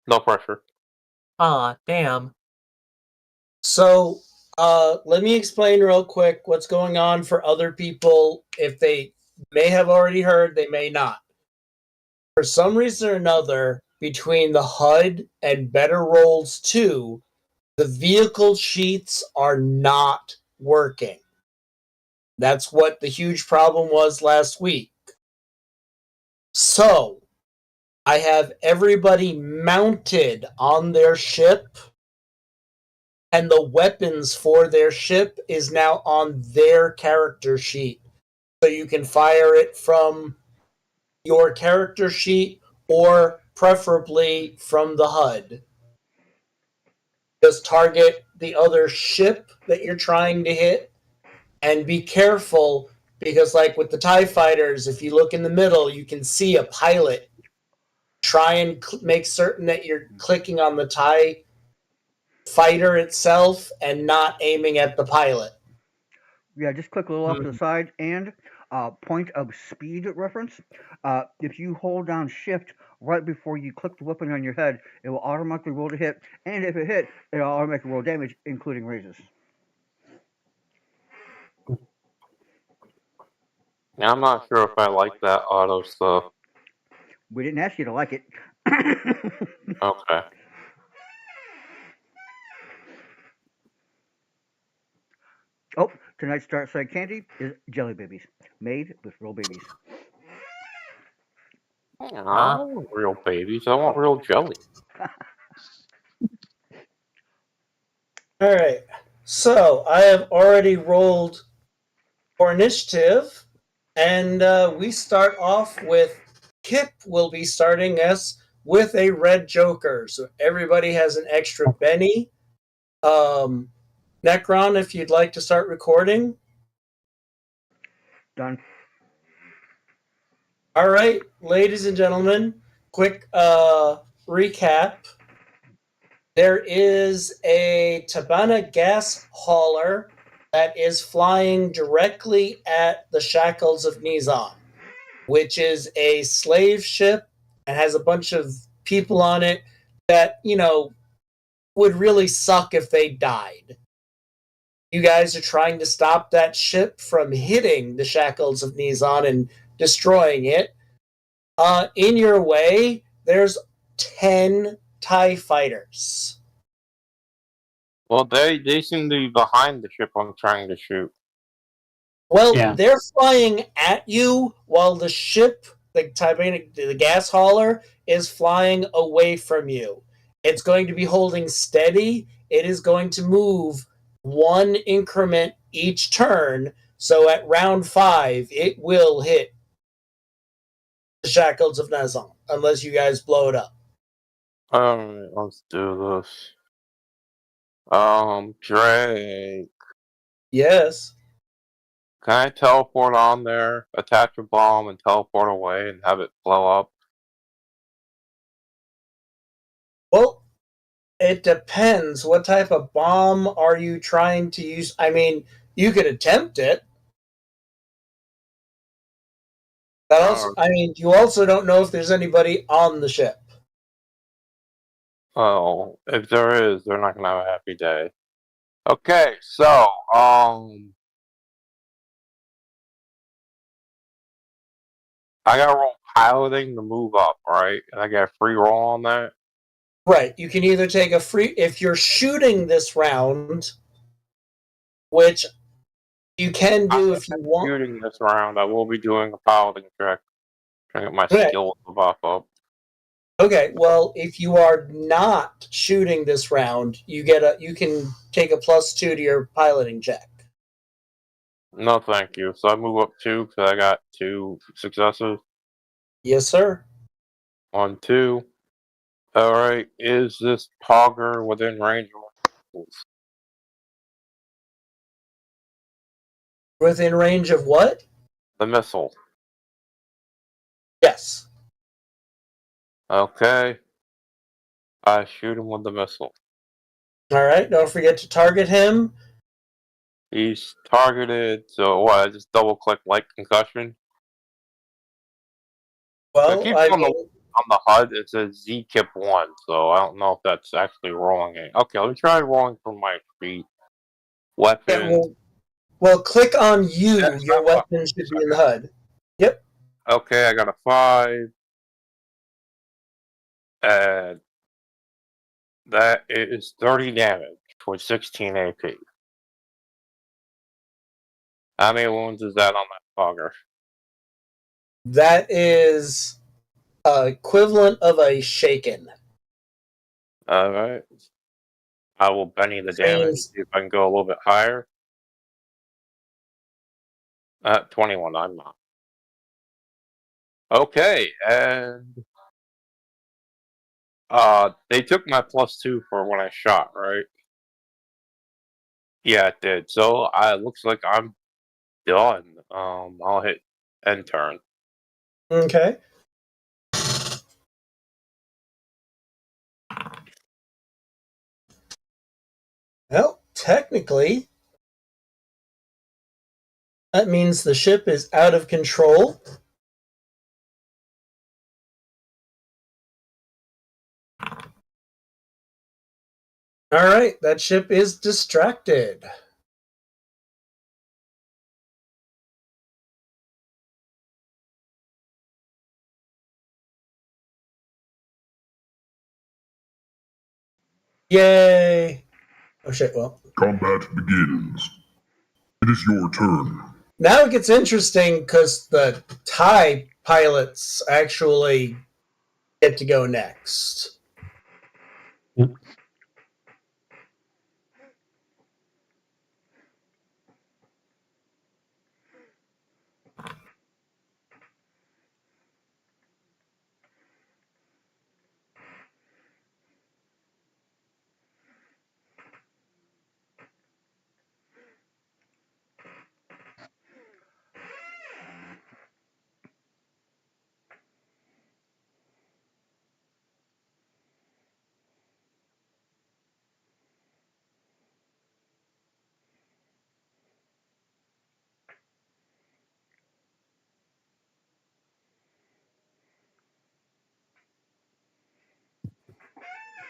No pressure. Ah, damn. So, let me explain real quick what's going on for other people. If they may have already heard, they may not. For some reason or another, between the HUD and Better Rolls 2, the vehicle sheets are not working. That's what the huge problem was last week. So, I have everybody mounted on their ship, and the weapons for their ship is now on their character sheet. So you can fire it from your character sheet or preferably from the HUD. Just target the other ship that you're trying to hit and be careful because, like with the TIE fighters, if you look in the middle, you can see a pilot. Try and make certain that you're clicking on the TIE fighter itself and not aiming at the pilot. Yeah, just click a little off to the side and point of speed reference. If you hold down shift right before you click the weapon on your head, it will automatically roll to hit, and if it hit, it'll automatically roll damage, including raises. Yeah, I'm not sure if I like that auto stuff. We didn't ask you to like it. Okay. Oh, tonight's Dark Side candy is Jelly Babies, made with real babies. I don't want real babies. I want real jelly. All right. So I have already rolled for initiative, and we start off with Kip will be starting us with a red joker. So everybody has an extra Benny. Necron, if you'd like to start recording. Done. All right, ladies and gentlemen, quick recap. There is a Tabana gas hauler that is flying directly at the Shackles of Nizam, which is a slave ship and has a bunch of people on it that, would really suck if they died. You guys are trying to stop that ship from hitting the Shackles of Nizam and destroying it. In your way, there's 10 TIE fighters. Well, they seem to be behind the ship I'm trying to shoot. Well, they're flying at you while the ship, the gas hauler, is flying away from you. It's going to be holding steady. It is going to move one increment each turn. So at round 5, it will hit the Shackles of Nizam, unless you guys blow it up. Let's do this. Drake. Yes. Can I teleport on there, attach a bomb, and teleport away and have it blow up? Well, it depends. What type of bomb are you trying to use? I mean, you could attempt it. You also don't know if there's anybody on the ship. Oh, if there is, they're not gonna have a happy day. Okay, so, I gotta roll piloting to move up, right? And I get a free roll on that? Right. You can either take a free... If you're shooting this round, which you can do if you want... Shooting this round, I will be doing a piloting check. Trying to get my skill to buff up. Okay, well, if you are not shooting this round, you can take a +2 to your piloting check. No, thank you. So I move up 2 because I got 2 successes. Yes, sir. 1, 2. Alright, is this Pogger within range of my missiles? Within range of what? The missile. Yes. Okay. I shoot him with the missile. Alright, don't forget to target him. He's targeted, so what? I just double click light concussion? Well, on the HUD it says ZKIP1, so I don't know if that's actually rolling it. Okay, let me try rolling for my speed. Weapon. Yeah, well, click on you. Yeah, it's Your not weapon should be in the HUD. Yep. Okay, I got a 5. And that is 30 damage for 16 AP. How many wounds is that on that fogger? That is equivalent of a shaken. Alright. I will Benny the damage, Means- see if I can go a little bit higher. 21, I'm not. Okay, and they took my +2 for when I shot, right? Yeah, it did. So it looks like I'm done. I'll hit end turn. Okay. Well, technically, that means the ship is out of control. All right, that ship is distracted. Yay! Oh shit, well. Combat begins. It is your turn. Now it gets interesting because the TIE pilots actually get to go next.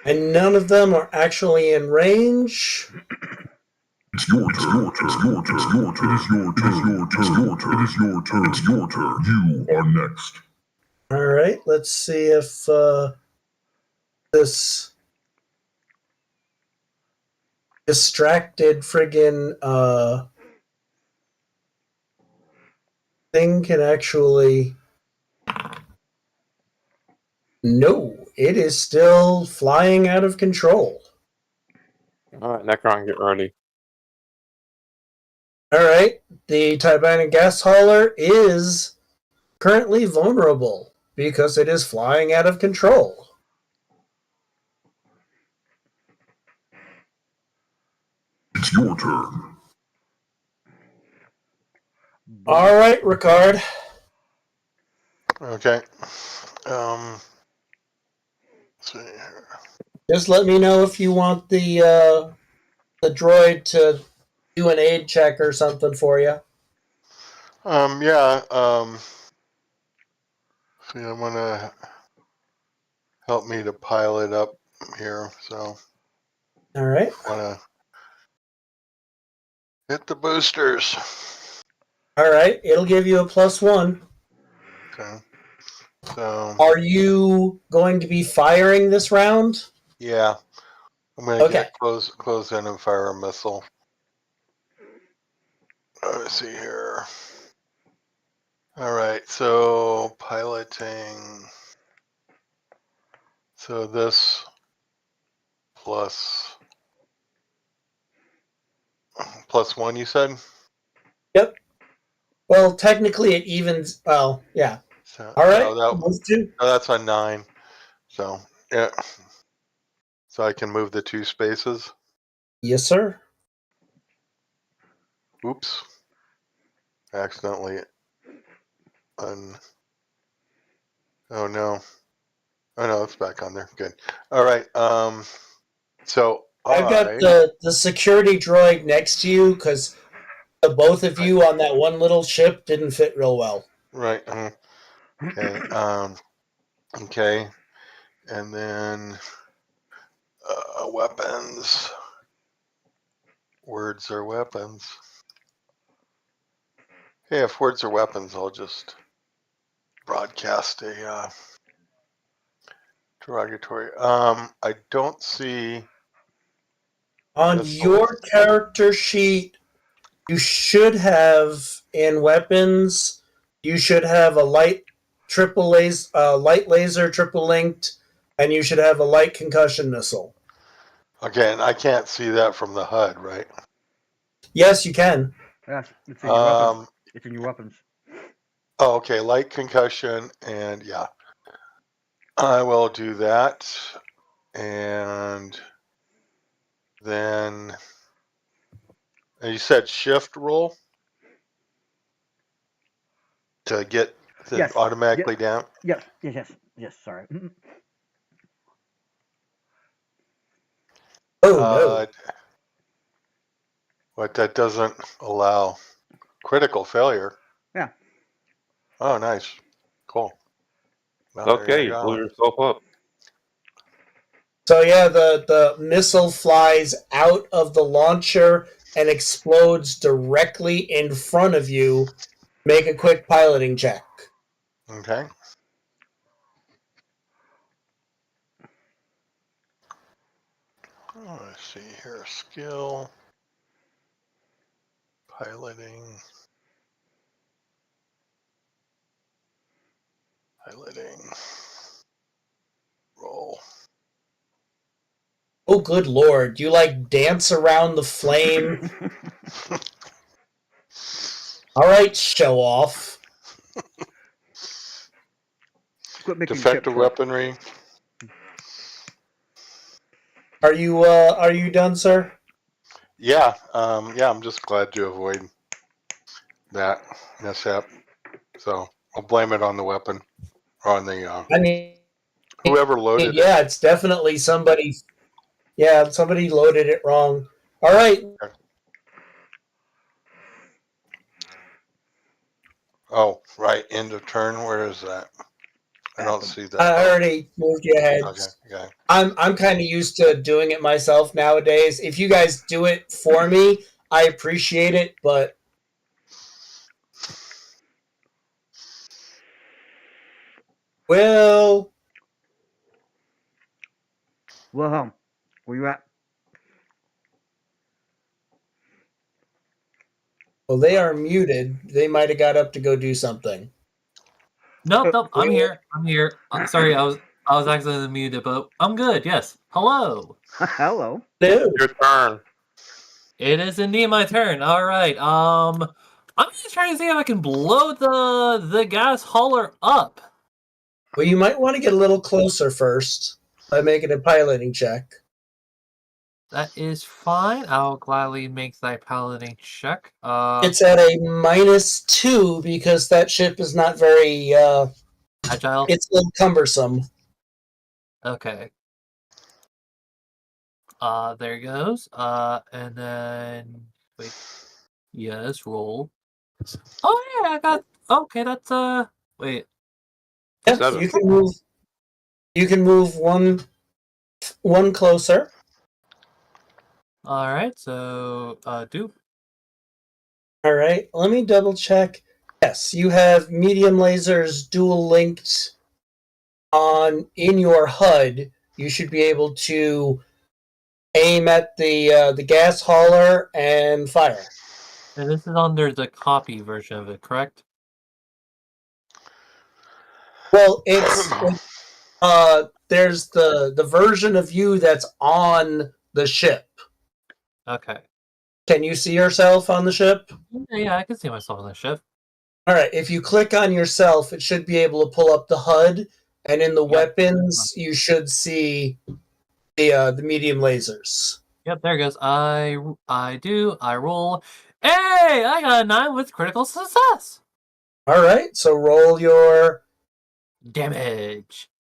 And none of them are actually in range. It's your turn. It's your turn. It's your turn. It is your turn. It is your turn. It's your turn. It is your turn. It's your turn. You are next. All right, let's see if this distracted friggin' thing can actually. No, it is still flying out of control. Alright, Necron, get ready. All right, the Tibanian gas hauler is currently vulnerable because it is flying out of control. It's your turn. All right, Ricard. Okay. Let's see here. Just let me know if you want the droid to do an aid check or something for you. Yeah. See, I'm gonna help me to pile it up here. So All right. wanna hit the boosters. All right. It'll give you a +1. Okay. So Are you going to be firing this round? yeah, I'm gonna Okay. get close in and fire a missile. Let's see here. All right, so piloting. So this +1, you said? Yep. Well, technically it evens. Well, yeah. So, All right. no, Those two. that's a 9. So yeah. So I can move the 2 spaces. Yes, sir. Oops. Accidentally. Oh no. Oh no, it's back on there. Good. All right. So I've got the security droid next to you because the both of you on that one little ship didn't fit real well. right. Okay. Okay. And then weapons. Words are weapons. Hey, if words are weapons, I'll just broadcast a derogatory. I don't see. On Missiles. your character sheet, you should have in weapons. You should have a light light laser triple linked, and you should have a light concussion missile. Okay, and I can't see that from the HUD, right? Yes, you can. Yes, it's in your weapons. Um, It's in your weapons. oh, okay, light concussion, and yeah, I will do that, and then you said shift roll to get the Yes. automatically down. Yes. Sorry. Oh no. But that doesn't allow critical failure. Yeah. Oh, nice, cool. Well, there Okay, you go. blew yourself up. So yeah, the missile flies out of the launcher and explodes directly in front of you. Make a quick piloting check. Okay. Oh, let's see here. Skill. Piloting. Roll. Oh, good lord! You like dance around the flame. All right, show off. Quit making Defective chips, weaponry. Are you done, sir? Yeah. Yeah. I'm just glad to avoid that mishap. So I'll blame it on the weapon, or on the I mean, whoever loaded it. yeah, it's definitely somebody. Yeah, somebody loaded it wrong. All right. Oh, right. End of turn. Where is that? I don't see that. I already moved you ahead. Okay. Okay. I'm kind of used to doing it myself nowadays. If you guys do it for me, I appreciate it, but Wilhelm, where you at? well, they are muted. They might have got up to go do something. Nope, I'm here. Sorry, I was accidentally muted, but I'm good. Yes. Hello. Hello. No. Your turn. It is indeed my turn. All right. I'm just trying to see if I can blow the gas hauler up. Well, you might want to get a little closer first by making a piloting check. That is fine. I'll gladly make that piloting check. It's at a -2 because that ship is not very agile. it's a little cumbersome. Okay. There goes. And then wait. Yes, roll. Oh yeah, I got. Okay, that's wait. Yeah, 7. you can move. You can move one closer. All right, so do. All right, let me double check. Yes, you have medium lasers dual linked in your HUD. You should be able to aim at the gas hauler and fire. And this is under the copy version of it, correct? Well, it's there's the version of you that's on the ship. Okay. Can you see yourself on the ship? Yeah, I can see myself on the ship. All right, if you click on yourself, it should be able to pull up the HUD, and in the weapons, you should see the medium lasers. Yep, there it goes. I roll. Hey, I got a 9 with critical success. All right, so roll your Damage.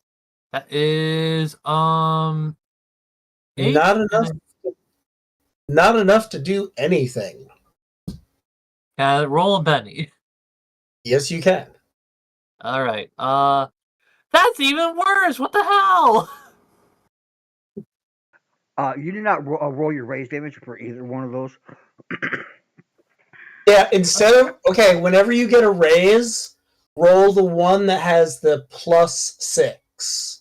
That is 8. not enough to do anything. Roll a Benny. Yes, you can. All right. That's even worse. What the hell? You did not roll your raise damage for either one of those. Yeah, instead of whenever you get a raise, roll the one that has the +6.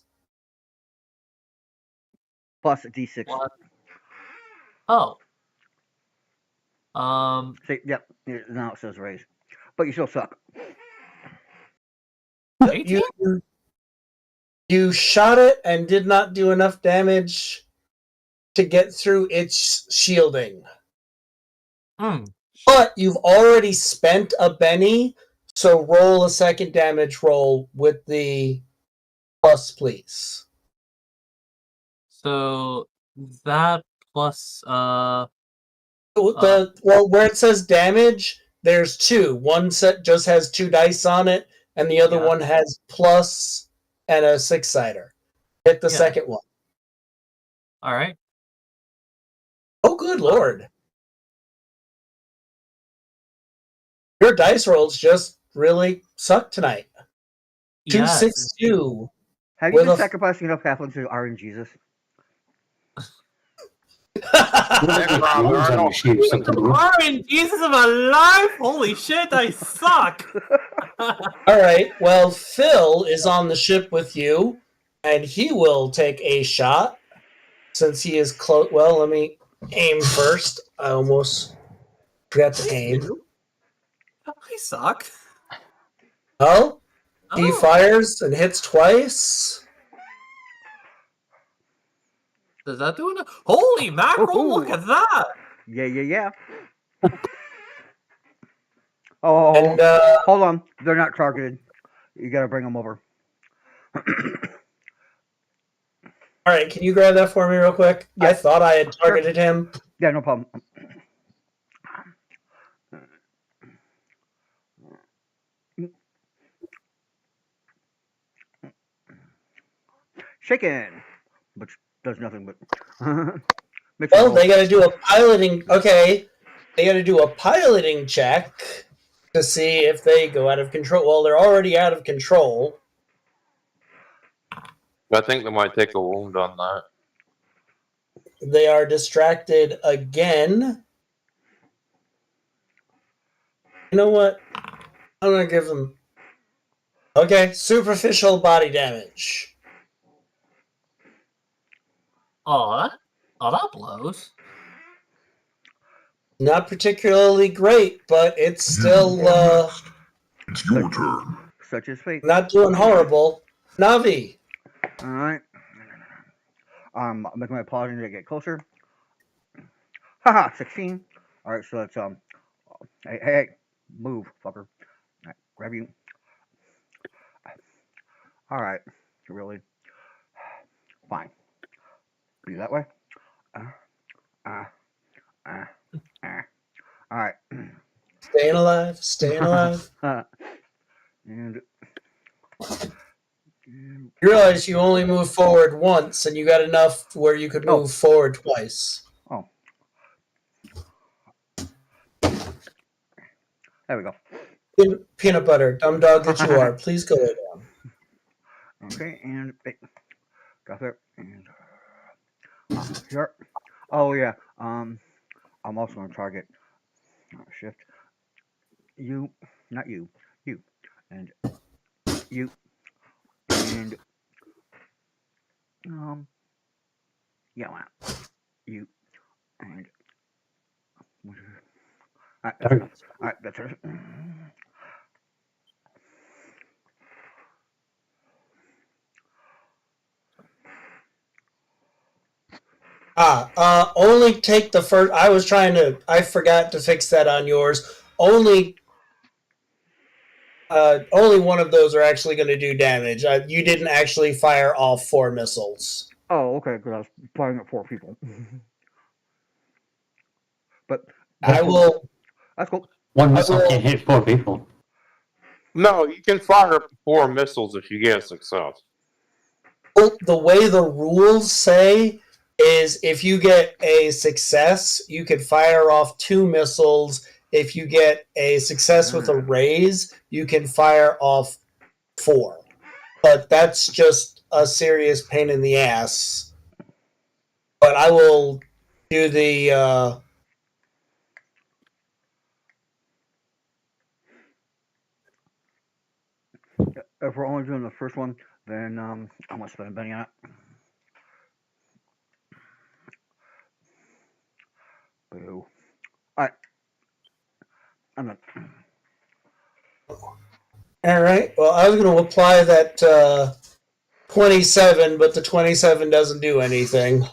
Plus d6. What? Oh. See, yep. Now it says raise, but you still suck. 18? You shot it and did not do enough damage to get through its shielding. But you've already spent a Benny, so roll a second damage roll with the plus, please. So that plus Where it says damage, there's two. One set just has 2 dice on it, and the other one has plus and a 6-sider. Hit the second one. All right. Oh, good lord. Your dice rolls just really suck tonight. 2, 6, 2. Have you been sacrificing enough halflings to Iron Jesus? Iron Jesus of my life! Holy shit, I suck! Alright, well, Phil is on the ship with you, and he will take a shot since he is close. Well, let me aim first. I almost forgot to aim. I suck. Oh, he fires and hits twice. Does that do enough? Holy mackerel, look at that! Yeah. Oh, And, hold on. They're not targeted. You gotta bring them over. Alright, can you grab that for me real quick? Yeah. I thought I had targeted him. Yeah, no problem. Shaken, which does nothing but. Well, they got to do a piloting. Okay, they got to do a piloting check to see if they go out of control. Well, they're already out of control. I think they might take a wound on that. They are distracted again. You know what? I'm gonna give them. Okay, superficial body damage. Oh, that blows. Not particularly great, but it's still It's your turn. Such is fate. not doing horrible. Navi. All right. Making my paladin to get closer. Haha, 16. All right, so that's hey, move, fucker. All right, grab you. All right, really. Fine. Be that way. All right. Staying alive. Staying alive. And You realize you only move forward once, and you got enough where you could move forward twice. Oh. There we go. Peanut butter, dumb dog that you are, please go lay down. Okay, and got there. And here. Oh yeah. I'm also on target. Shift. You, not you. You, and you, and yeah, wow. You, and all right, that's it. Only take the first. I forgot to fix that on yours. Only one of those are actually going to do damage. You didn't actually fire all 4 missiles. Oh, okay, because I was firing at 4 people. But I will. That's cool. One missile can't hit 4 people. No, you can fire up to 4 missiles if you get a success. The way the rules say is if you get a success, you can fire off 2 missiles. If you get a success with a raise, you can fire off 4. but that's just a serious pain in the ass. But I will do the If we're only doing the first one, then I'm gonna spend a penny on it. Boo. Alright. I'm done. all right. Well, I was going to apply that 27, but the 27 doesn't do anything.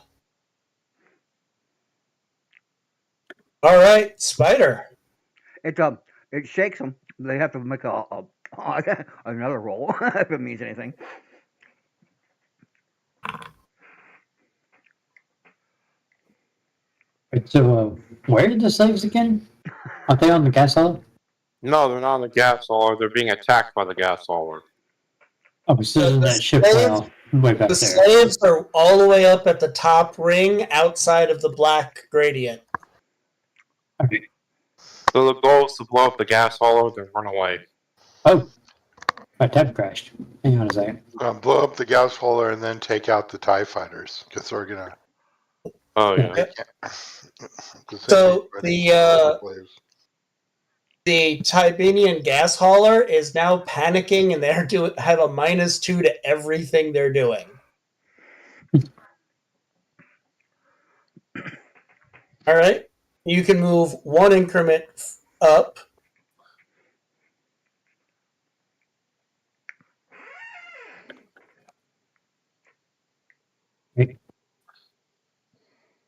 All right, Spider. It shakes them. They have to make another roll if it means anything. Right, so, where did the slaves again? Are they on the gas hauler? No, they're not on the gas hauler. They're being attacked by the gas hauler. Oh, we're still in The that ship slaves- well, way back The there. slaves are all the way up at the top ring outside of the black gradient. Okay. So the goal is to blow up the gas hauler, then run away. Oh, my tab crashed. Hang on a second. Blow up the gas hauler and then take out the TIE fighters because they're gonna. Oh yeah. So the Tibanian gas hauler is now panicking, and they're have a -2 to everything they're doing. All right, you can move one increment up.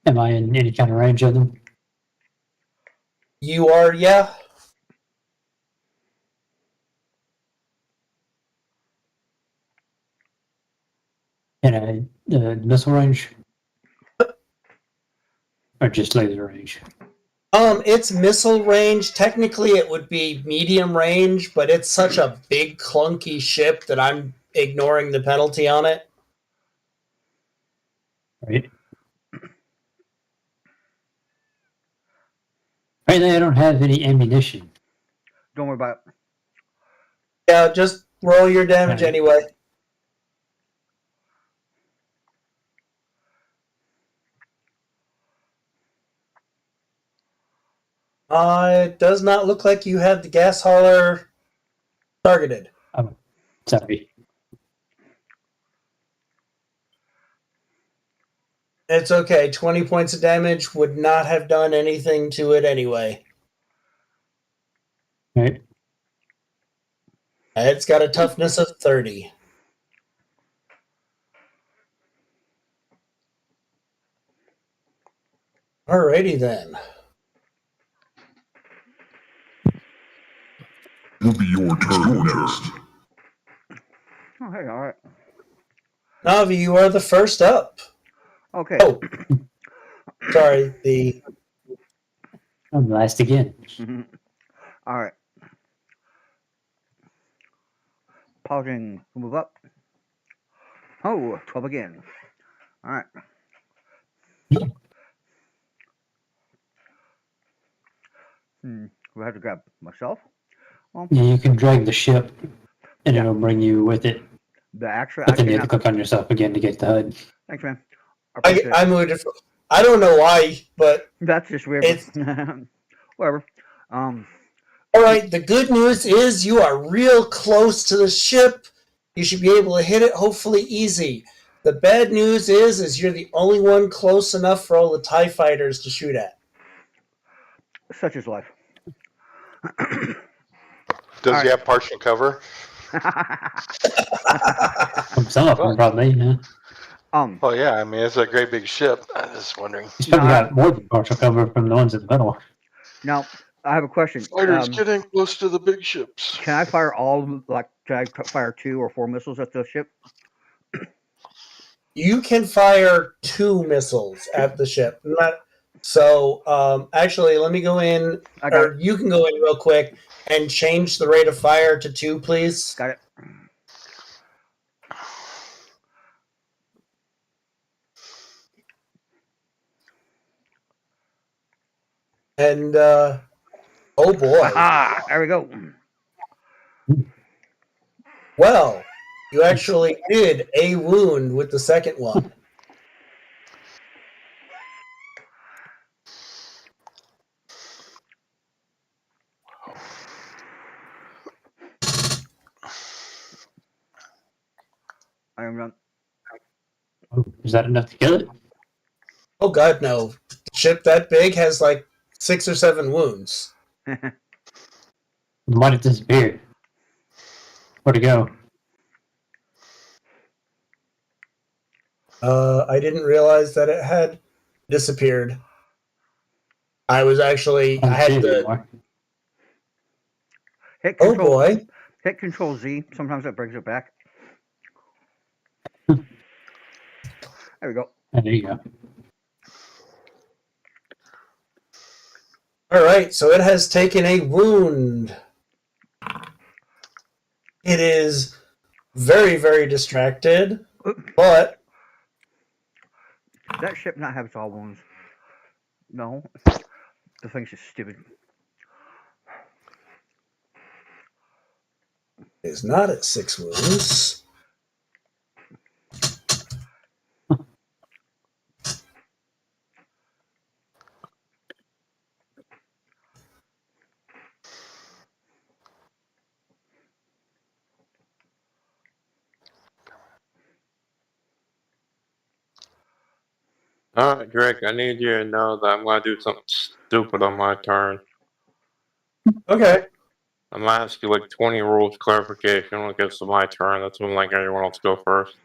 Am I in any kind of range of them? You are, yeah. In a missile range? Or just laser range? It's missile range. Technically, it would be medium range, but it's such a big, clunky ship that I'm ignoring the penalty on it. Right? Apparently I don't have any ammunition. Don't worry about it. Yeah, just roll your damage Right. anyway. It does not look like you have the gas hauler targeted. Sorry. It's okay. 20 points of damage would not have done anything to it anyway. Right? It's got a toughness of 30. Alrighty then. It'll be your turn next. Oh, hey, alright. Navi, you are the first up. Okay. Oh, sorry. I'm last again. Alright. Pausing. Move up. Oh, 12 again. Alright. We have to grab myself. Well, Yeah, you can drag the ship and it'll bring you with it. the actual. But then you have to click on yourself again to get the HUD. Thanks, man. appreciate it. I moved it. I don't know why, but That's just weird. Whatever. all right. The good news is you are real close to the ship. You should be able to hit it, hopefully easy. The bad news is you're the only one close enough for all the TIE fighters to shoot at. Such is life. Does he have partial cover? Some of them probably, yeah. Well, yeah. I mean, it's a great big ship. I'm just wondering. He's probably No, got more than partial cover from the ones in the middle. Now, I have a question. Fighters getting close to the big ships. Can I fire can I fire 2 or 4 missiles at the ship? You can fire 2 missiles at the ship. Actually, let me go in, I got or you can go in real quick and change the rate of fire to 2, please. Got it. And, oh boy. Ah, there we go. Well, You actually did a wound with the second one. I am done. Oh, is that enough to kill it? Oh god, no. A ship that big has like 6 or 7 wounds. Why did it disappear? Where'd it go? I didn't realize that it had disappeared. I was actually I I don't see had it to anymore. Hit Oh control. boy. Hit Control Z. Sometimes that brings it back. There we go. Oh, there you go. Alright, so it has taken a wound. It is very, very distracted, but That ship not have its all wounds. No. The thing's just stupid. is not at 6 wounds. Alright, Drake, I need you to know that I'm gonna do something stupid on my turn. Okay. I'm gonna ask you like 20 rules clarification when it gets to my turn. That's when like everyone else go first.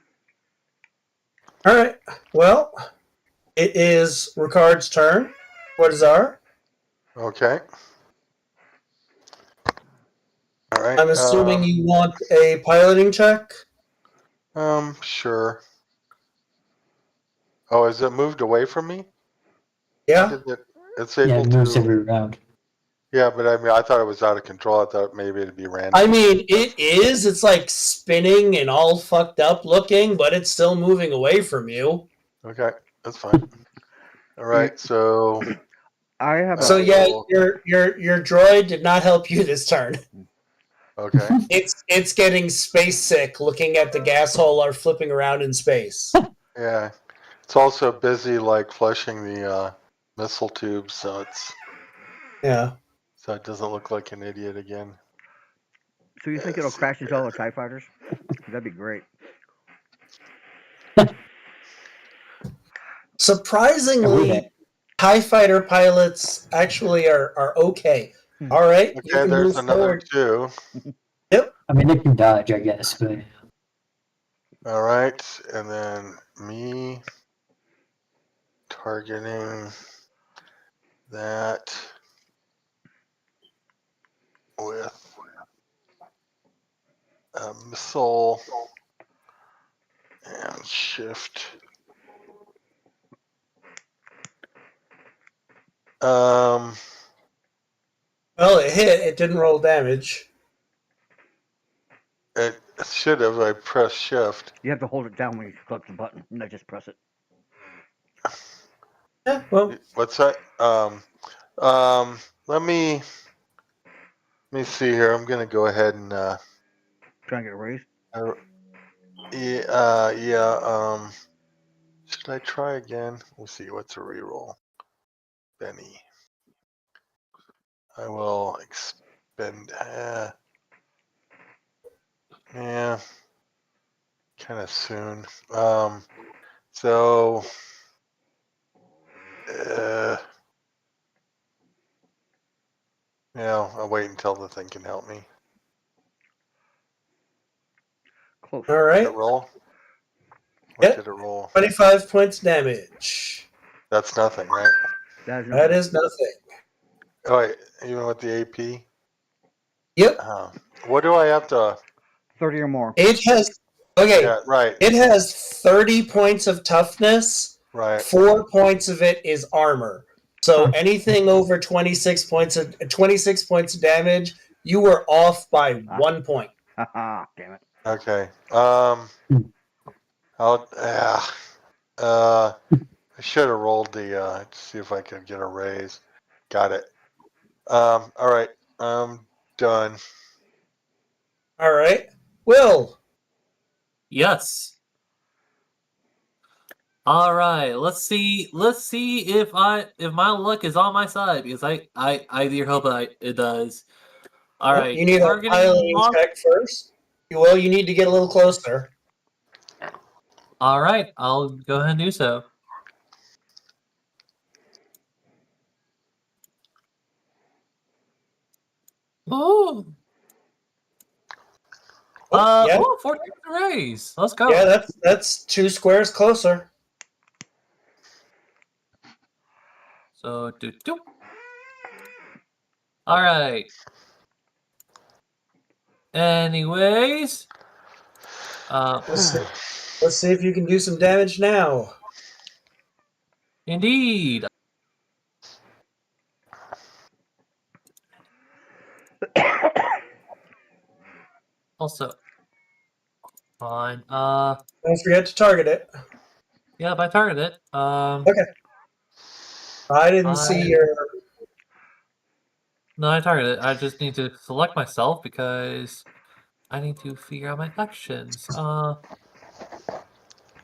Alright. Well, it is Ricard's turn. What is our? Okay. All right. I'm assuming you want a piloting check? Sure. Oh, is it moved away from me? Yeah. It's Yeah, able it moves to. every round. Yeah, but I mean, I thought it was out of control. I thought maybe it'd be random. I mean, it is. It's like spinning and all fucked up looking, but it's still moving away from you. Okay, that's fine. All right, so I have So a. yeah, Oh. your droid did not help you this turn. okay, It's getting space sick looking at the gas hole or flipping around in space. yeah, it's also busy like flushing the missile tubes, so Yeah. it doesn't look like an idiot again. So you think it'll crash into all the TIE fighters? That'd be great. Surprisingly, TIE fighter pilots actually are okay. All right. you Okay, can there's move another forward. 2. I mean, they can dodge, I guess, but All right, and then me targeting that with a missile and shift. Well, it hit. It didn't roll damage. It should have. I pressed shift. You have to hold it down when you click the button, not just press it. Yeah. Well, What's that? Let me see here. I'm gonna go ahead and Try and get a raise. yeah. Should I try again? Let's see. What's a reroll? Benny. I will expend. Yeah. Kind of soon. So. Yeah, I'll wait until the thing can help me. Close. all Did right. it roll? What Yep. did it roll? 25 points damage. That's nothing, right? That is nothing. Oh, wait, even with the AP? Yep. What do I have to... 30 or more. It has. Okay. Yeah, right, It has 30 points of toughness. right. 4 points of it is armor. So anything over 26 points of damage, you were off by 1 point. Haha, damn it. Okay. I should have rolled the, to see if I could get a raise. Got it. All right, I'm done. All right. Will. Yes. All right. Let's see. Let's see if my luck is on my side, because I dear hope it does. All Well, right. you need a targeting piloting mon- check first. Well, you need to get a little closer. All right. I'll go ahead and do so. Oh. Yeah. 14 raise. Let's go. Yeah, that's 2 squares closer. So do. All right. Anyways, Let's see if you can do some damage now. indeed. Also, fine. Don't forget to target it. Yeah, if I target it. Okay. I didn't see your. No, I target it. I just need to select myself because I need to figure out my actions.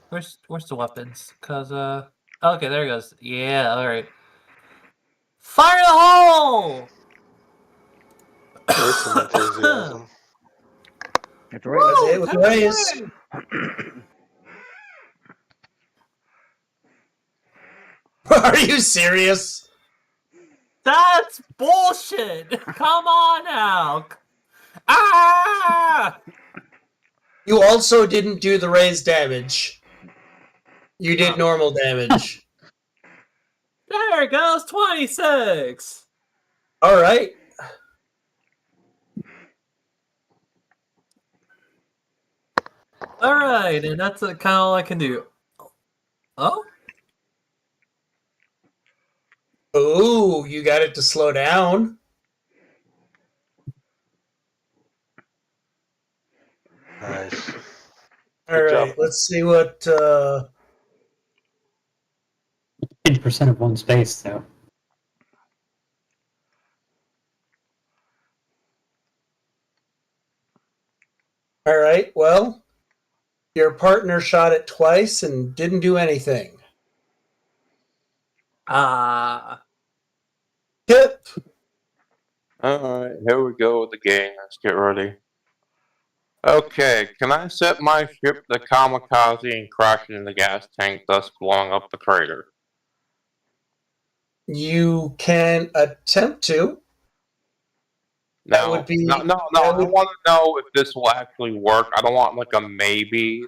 Where's the weapons? Okay, there it goes. Yeah, all right. Fire the hole! There's some enthusiasm. That's right. That's it with the raise. Are you serious? That's bullshit! Come on now! Ah! You also didn't do the raise damage. You did normal damage. There it goes, 26! Alright. Alright, and that's kind of all I can do. Oh? Ooh, you got it to slow down. Nice. Alright, job. let's see what 50% of one space, though. Alright, well, your partner shot it twice and didn't do anything. Kip! Alright, here we go with the game. Let's get ready. Okay, can I set my ship to kamikaze and crash it in the gas tank, thus blowing up the crater? You can attempt to. That would be- No, I want to know if this will actually work. I don't want like a maybe.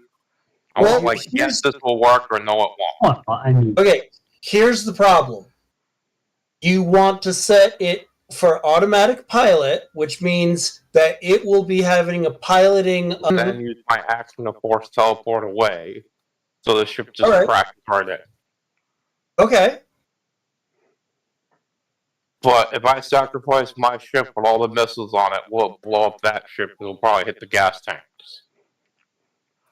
I Well, want like, yes, this will work, or no, it won't. Well, I mean, Okay, here's the problem. You want to set it for automatic pilot, which means that it will be having a piloting. Then use my action to force teleport away, so the ship just Alright. crashes right in. Okay. But if I sacrifice my ship with all the missiles on it, will it blow up that ship? It'll probably hit the gas tanks.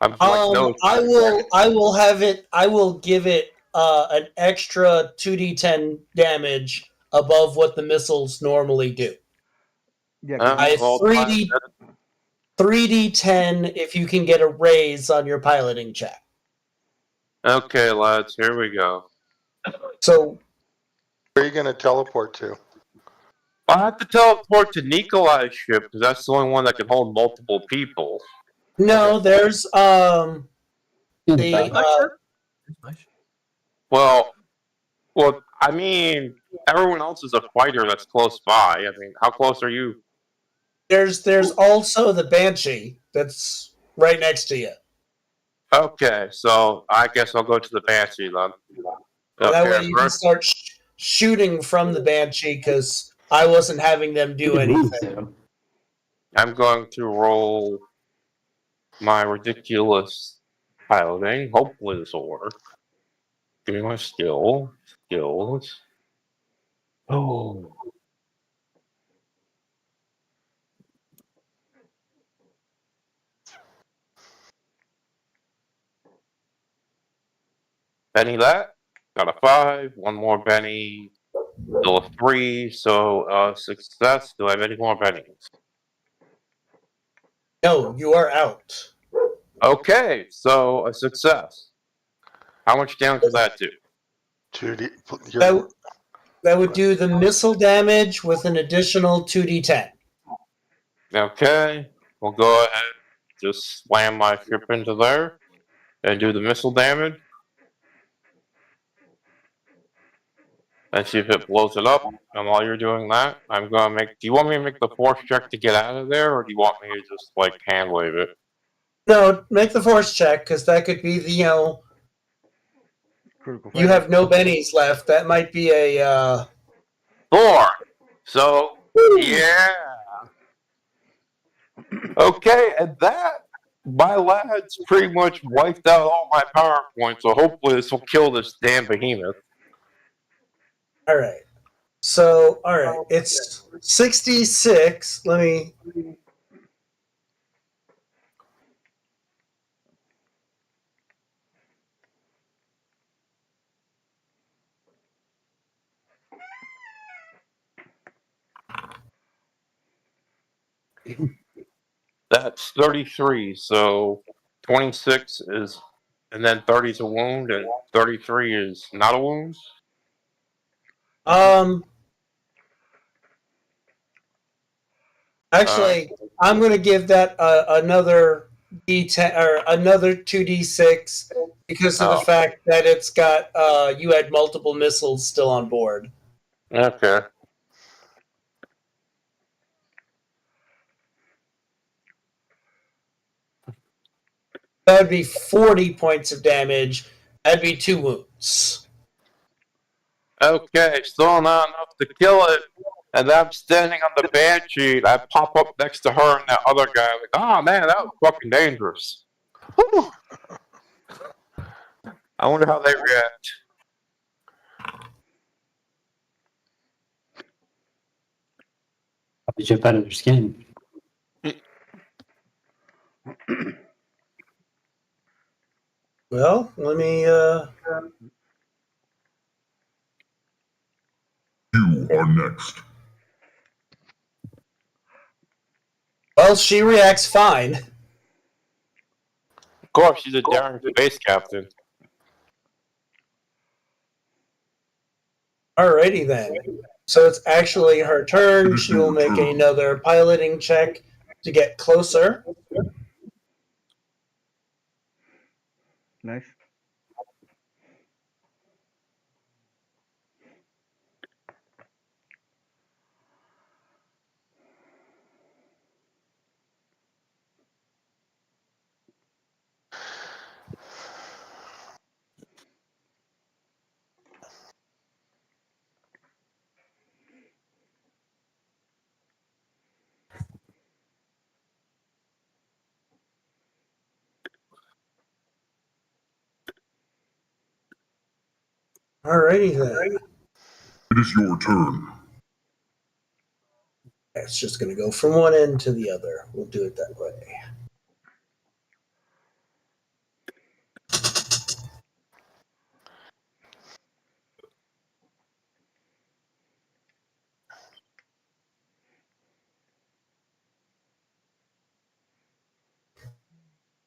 I'm like, no, I will have it. I will give it an extra 2d10 damage above what the missiles normally do. Yeah, I well, 3d10 if you can get a raise on your piloting check. okay, lads, here we go. So Where are you going to teleport to? I have to teleport to Nikolai's ship because that's the only one that can hold multiple people. no, there's in the the back. Well, I mean, everyone else is a fighter that's close by. I mean, how close are you? there's also the Banshee that's right next to you. Okay, so I guess I'll go to the Banshee then. That way Okay, you can first, start shooting from the Banshee because I wasn't having them do anything. So, I'm going to roll my ridiculous piloting. Hopefully this will work. Give me my skills. Oh. Benny that. Got a 5. One more Benny. Still a 3. So success. Do I have any more Bennies? No, you are out. Okay, so a success. How much damage does that do? 2D. That would do the missile damage with an additional 2d10. Okay, we'll go ahead, just slam my ship into there and do the missile damage. And see if it blows it up. And while you're doing that, I'm gonna make. Do you want me to make the force check to get out of there, or do you want me to just like hand wave it? No, make the force check because that could be the Critical you failure. have no bennies left. That might be a 4. So yeah. Okay, and that my lads pretty much wiped out all my power points. So hopefully this will kill this damn behemoth. all right. So all right, it's 66. Let me. That's 33. So 26 is, and then 30 is a wound, and 33 is not a wound. Actually, I'm going to give that another d10 or another 2d6 because of the Oh. fact that it's got you had multiple missiles still on board. Okay. That would be 40 points of damage. That'd be 2 wounds. Okay, still not enough to kill it. And I'm standing on the bad sheet. I pop up next to her and that other guy. Like, oh man, that was fucking dangerous. Whew. I wonder how they react. Probably jump out of their skin. Well, let me. You are next. Well, she reacts fine. Of course, she's a daring space captain. Alrighty then. So it's actually her turn. She will make another piloting check to get closer. Nice. Alrighty then. It is your turn. It's just going to go from one end to the other. We'll do it that way.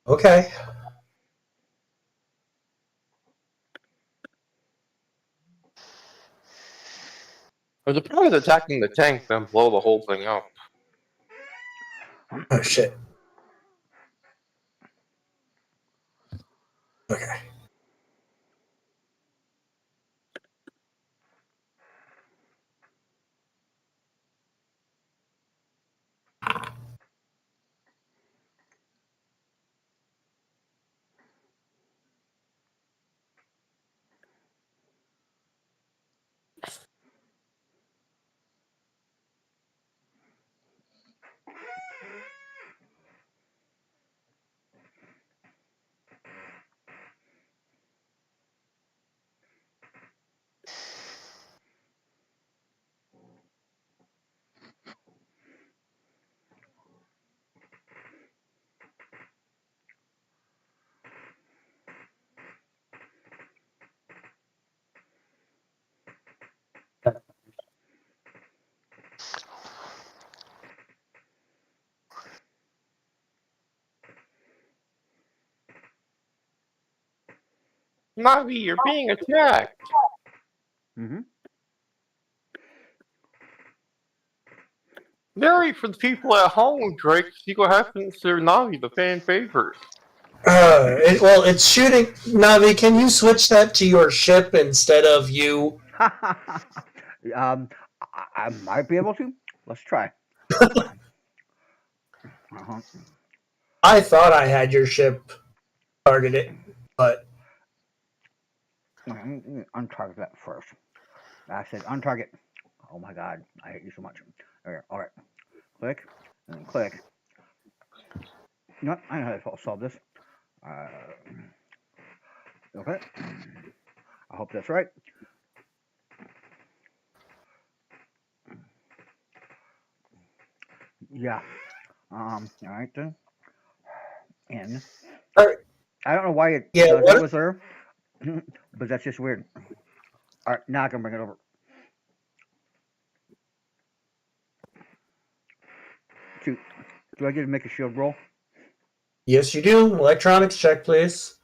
Okay. I was surprised attacking the tank, then blow the whole thing up. Oh shit. Okay. Navi, you're being attacked. Mm-hmm. Very for the people at home, Drake, see what happens to Navi, the fan favorite. Well, it's shooting. Navi, can you switch that to your ship instead of you? I might be able to. Let's try. Uh-huh. I thought I had your ship targeted, but Untarget that first. I said untarget. Oh my god, I hate you so much. Okay, all right. Click and then click. You know what? I know how to solve this. Okay. I hope that's right. Yeah. All right then. N. Alright. I don't know why it Yeah, does what- it with her, but that's just weird. All right, now I can bring it over. Two. Do I get to make a shield roll? yes, you do. Electronics check, please.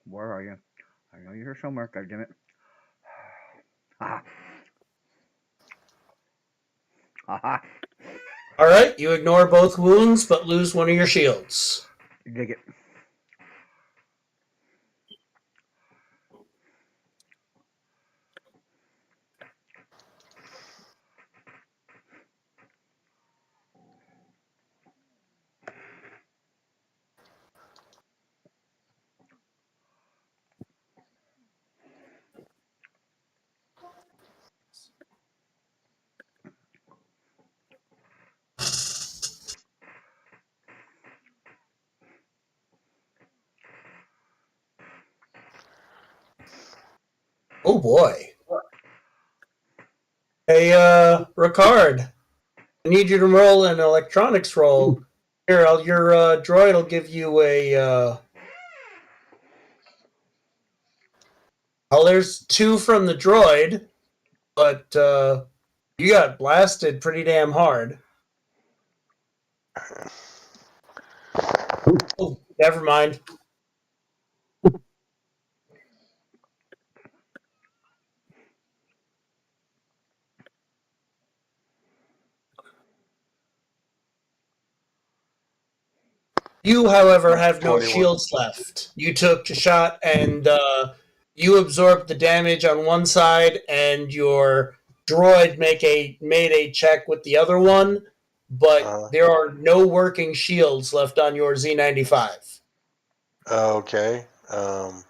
Where are you? I know you're here somewhere. God damn it. Ah. Aha. All right, you ignore both wounds but lose one of your shields. Dig it. Oh boy. Hey, Ricard, I need you to roll an electronics roll. Here, your droid will give you a. Well, there's 2 from the droid, but you got blasted pretty damn hard. Oh, never mind. You, however, have no 21. shields left. You took a shot and you absorbed the damage on one side, and your droid made a check with the other one, but there are no working shields left on your Z95. Okay. There's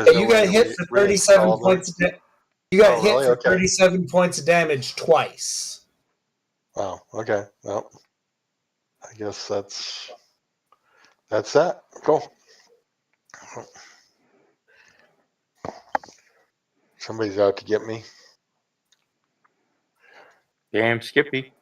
Yeah, no you way got to hit for 37 reinstall points. them? You got Oh, hit really? for Okay. 37 points of damage twice. Wow. Okay. Well, I guess that's that. Cool. Somebody's out to get me. Damn Skippy.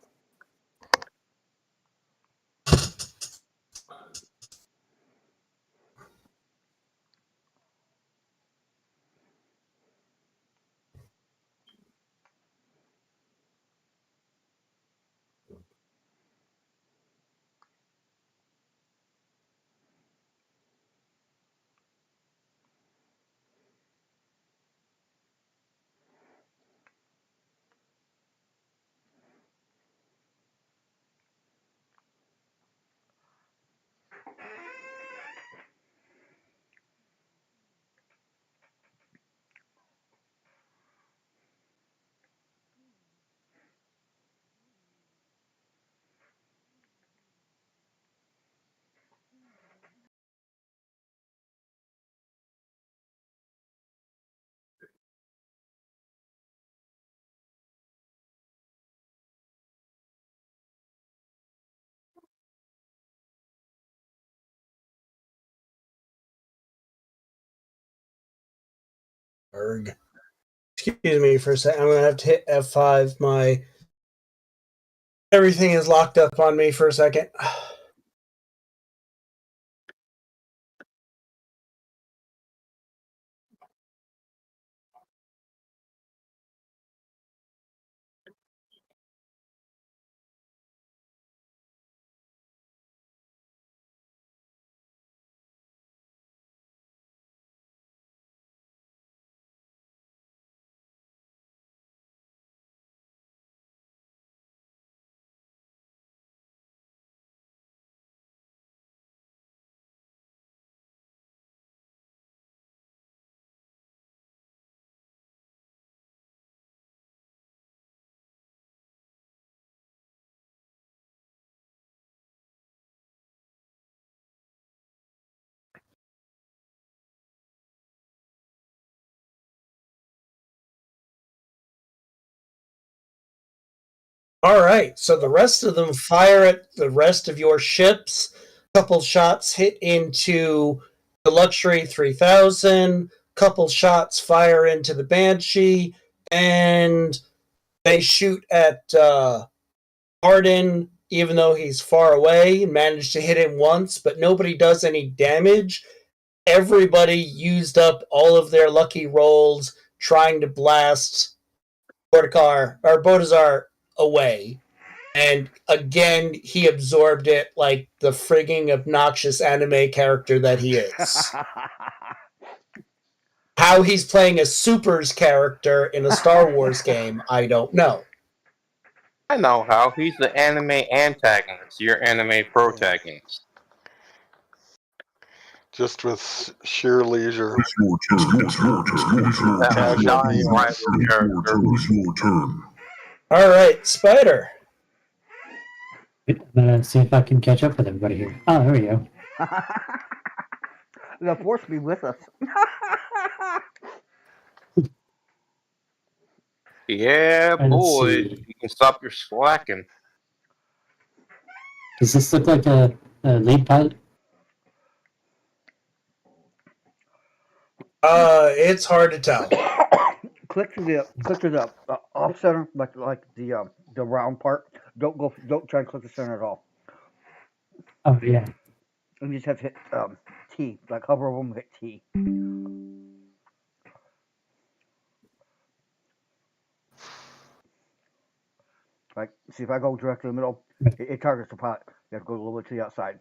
Erg. Excuse me for a second. I'm going to have to hit F5. My everything is locked up on me for a second. All right, so the rest of them fire at the rest of your ships. Couple shots hit into the Luxury 3000. Couple shots fire into the Banshee, and they shoot at Arden, even though he's far away. Managed to hit him once, but nobody does any damage. Everybody used up all of their lucky rolls trying to blast Bodazar away. And again, he absorbed it like the frigging obnoxious anime character that he is. How he's playing a Supers character in a Star Wars game, I don't know. I know how. He's the anime antagonist. You're anime protagonist. Just with sheer leisure. It's your turn. It's your turn. It's your turn. Dying rival It's your character. turn. It's your turn. All right, Spider. I'm gonna see if I can catch up with everybody here. Oh, there we go. The force be with us. Yeah, Let's boy. see. You can stop your slacking. Does this look like a lead pilot? It's hard to tell. Click to the off center, like the round part. Don't try and click the center at all. Oh yeah. And you just have to hit T, like hover over them, hit T. Like, see if I go directly in the middle, it targets the pot. You have to go a little bit to the outside.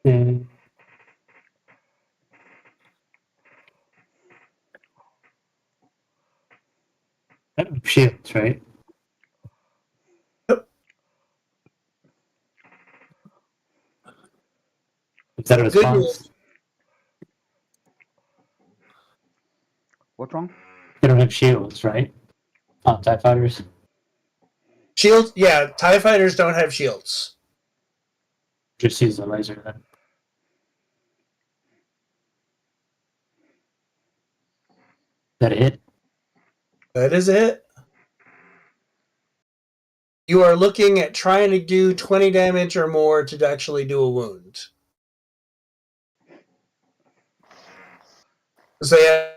And shields, right? Is that a Good response? news. What's wrong? They don't have shields, right? On TIE fighters. Shields? Yeah, TIE fighters don't have shields. Just use the laser then. Is that a hit? That is it. You are looking at trying to do 20 damage or more to actually do a wound. So yeah,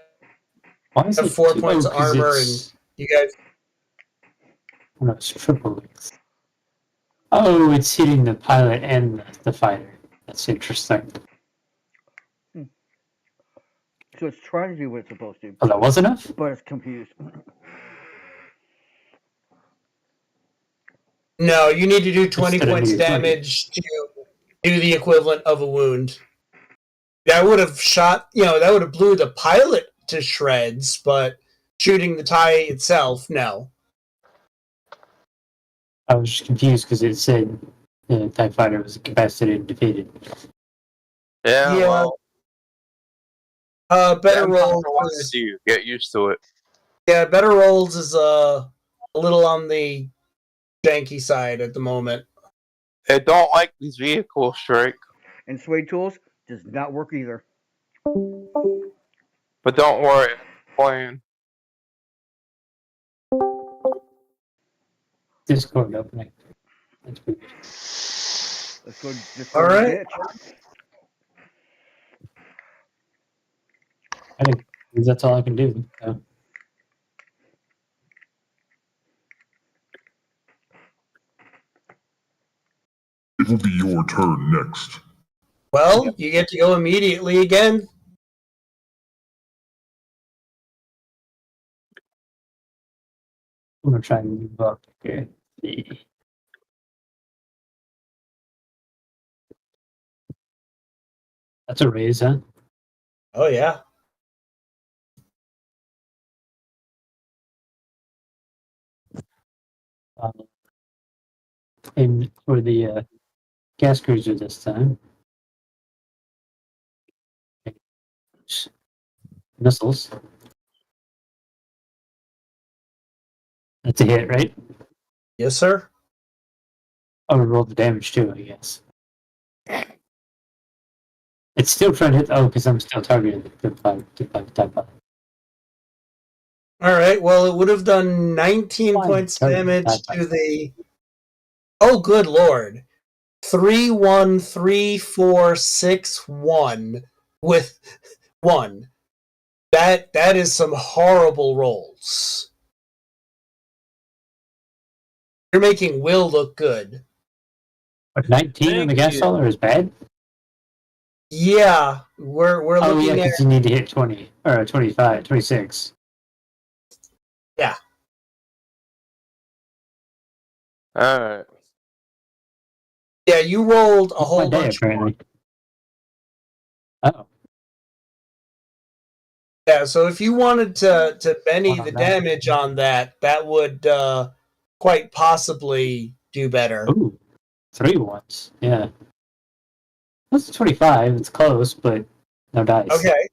Why is have it 4 two- points oh, of 'cause armor, it's- and you guys. No, it's triple length. Oh, it's hitting the pilot and the fighter. That's interesting. So it's trying to do what it's supposed to, Oh, that was enough? but it's confused. No, you need to do 20 Instead of points needing 20. damage to do the equivalent of a wound. That would have shot, that would have blew the pilot to shreds, but shooting the TIE itself, no. I was just confused because it said the TIE fighter was incapacitated and defeated. Yeah, Yeah. well, Better I'm rolls. not wanting to do. Get used to it. Yeah, better rolls is a little on the janky side at the moment. I don't like these vehicles, Shrek. And Suede Tools does not work either. But don't worry, I'm playing. Discord opening. That's weird. Let's go. Just All go to the right. ditch. I think that's all I can do. So. It will be your turn next. Well, you get to go immediately again. I'm gonna try and move up here. That's a raise, huh? Oh, yeah. And for the gas cruiser this time. Missiles. That's a hit, right? Yes, sir. Oh, we rolled the damage too, I guess. It's still trying to hit. Oh, because I'm still targeting the type pilot. All right. Well, it would have done 19 Fine, points target damage that to the. Oh, good lord! 3, 1, 3, 4, 6, 1 with 1. That is some horrible rolls. You're making Will look good. But 19 on Thank the gas you. solar is bad. Yeah, we're Oh yeah, looking at. because you need to hit 20 or 25, 26. Alright. Yeah, you rolled a It's my whole day, bunch. apparently. Oh, Yeah, so if you wanted to Benny One on the that. damage on that, that would quite possibly do better. ooh, 3 ones. Yeah, that's 25. It's close, but no dice. Okay.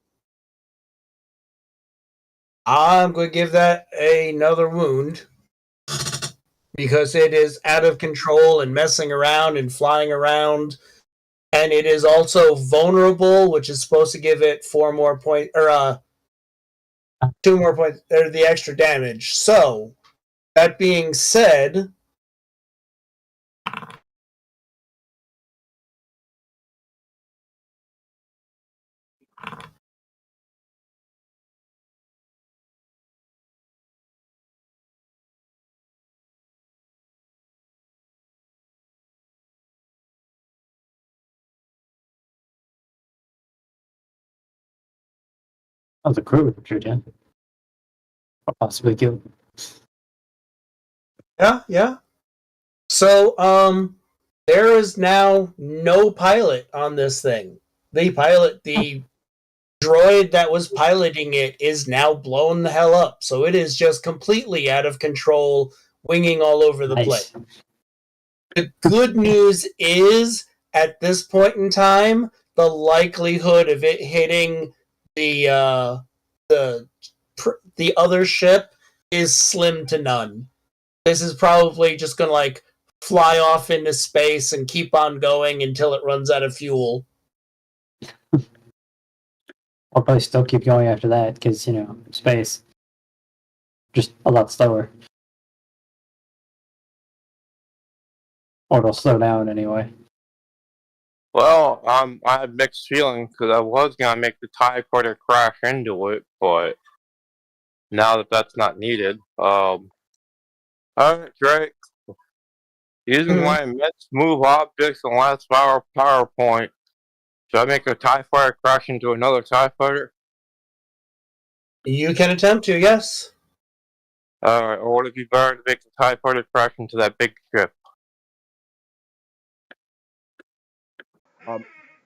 I'm going to give that another wound because it is out of control and messing around and flying around, and it is also vulnerable, which is supposed to give it 4 more points or 2 more points or the extra damage. So, that being said, Oh, the crew Richard, yeah. Or possibly kill. yeah. So, there is now no pilot on this thing. The droid that was piloting it is now blown the hell up. So it is just completely out of control, winging all over the place. Nice. The good news is, at this point in time, the likelihood of it hitting the other ship is slim to none. This is probably just going to like fly off into space and keep on going until it runs out of fuel. I'll probably still keep going after that because, space. Just a lot slower. Or it'll slow down anyway. Well, I had mixed feelings because I was gonna make the TIE fighter crash into it, but now that that's not needed, alright, Drake. Using my immense move objects and last power PowerPoint, should I make a TIE fighter crash into another TIE fighter? You can attempt to, yes. Alright, or would it be better to make the TIE fighter crash into that big ship?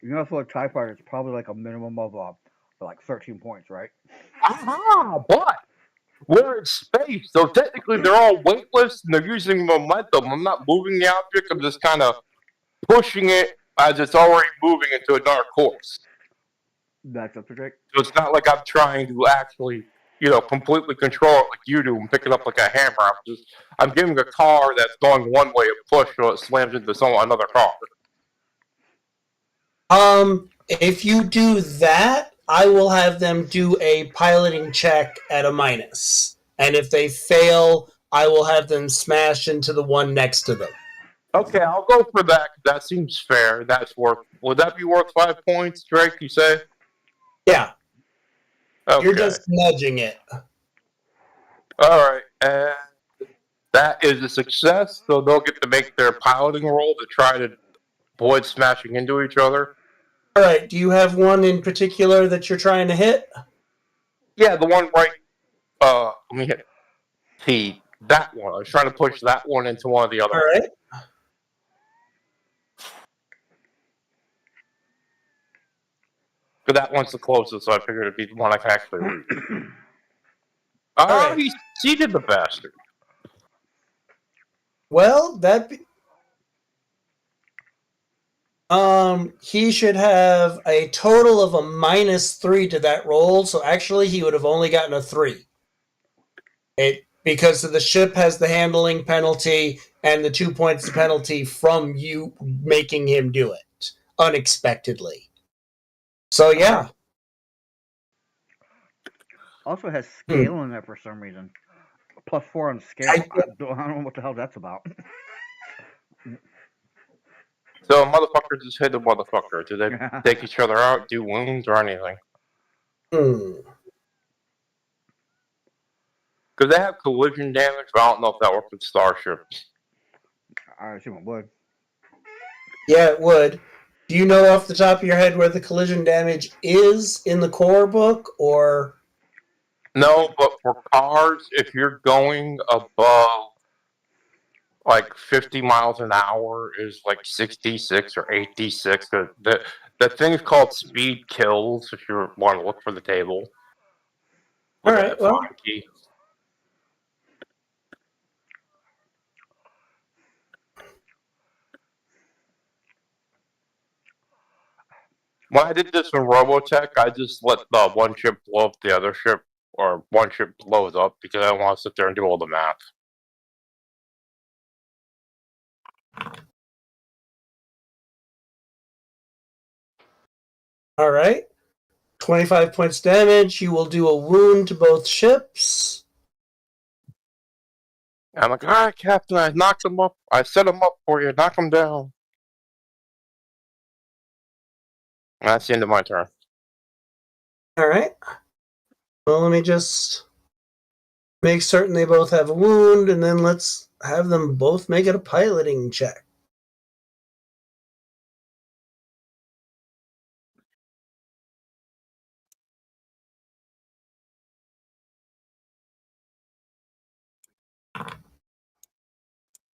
You know, for a TIE fighter, it's probably like a minimum of like 13 points, right? Aha! But we're in space, so technically they're all weightless and they're using momentum. I'm not moving the object, I'm just kind of pushing it as it's already moving into another course. That's up to Drake. So it's not like I'm trying to actually, completely control it like you do and pick it up like a hammer. I'm giving a car that's going one way a push so it slams into another car. If you do that, I will have them do a piloting check at a minus. And if they fail, I will have them smash into the one next to them. Okay, I'll go for that. That seems fair. Would that be worth 5 points, Drake, you say? Yeah. Okay. You're just nudging it. Alright, and that is a success, so they'll get to make their piloting roll to try to avoid smashing into each other. Alright, do you have one in particular that you're trying to hit? Yeah, the one right, let me hit T. That one. I was trying to push that one into one of the other. Alright. But that one's the closest, so I figured it'd be the one I can actually reach. Alright. He seated the bastard. Well, he should have a total of a -3 to that roll, so actually he would have only gotten a 3. Because the ship has the handling penalty and the 2 points penalty from you making him do it unexpectedly. So yeah, Also has scale in there for some reason. +4 on scale. I- I don't know what the hell that's about. So motherfuckers just hit a motherfucker. Do they take each other out, do wounds, or anything? hmm. Because they have collision damage, but I don't know if that works with starships. I assume it would. Yeah, it would. Do you know off the top of your head where the collision damage is in the core book, or No, but for cars, if you're going above like 50 miles an hour is like 66 or 86. The thing's called speed kills if you want to look for the table. All right, well. Key. When I did this in Robotech, I just let the one ship blow up the other ship, or one ship blows up, because I don't want to sit there and do all the math. All right. 25 points damage. You will do a wound to both ships. And I'm like, all right, Captain, I knocked them up. I set them up for you. Knock them down. And that's the end of my turn. All right. Well, let me just make certain they both have a wound, and then let's have them both make it a piloting check.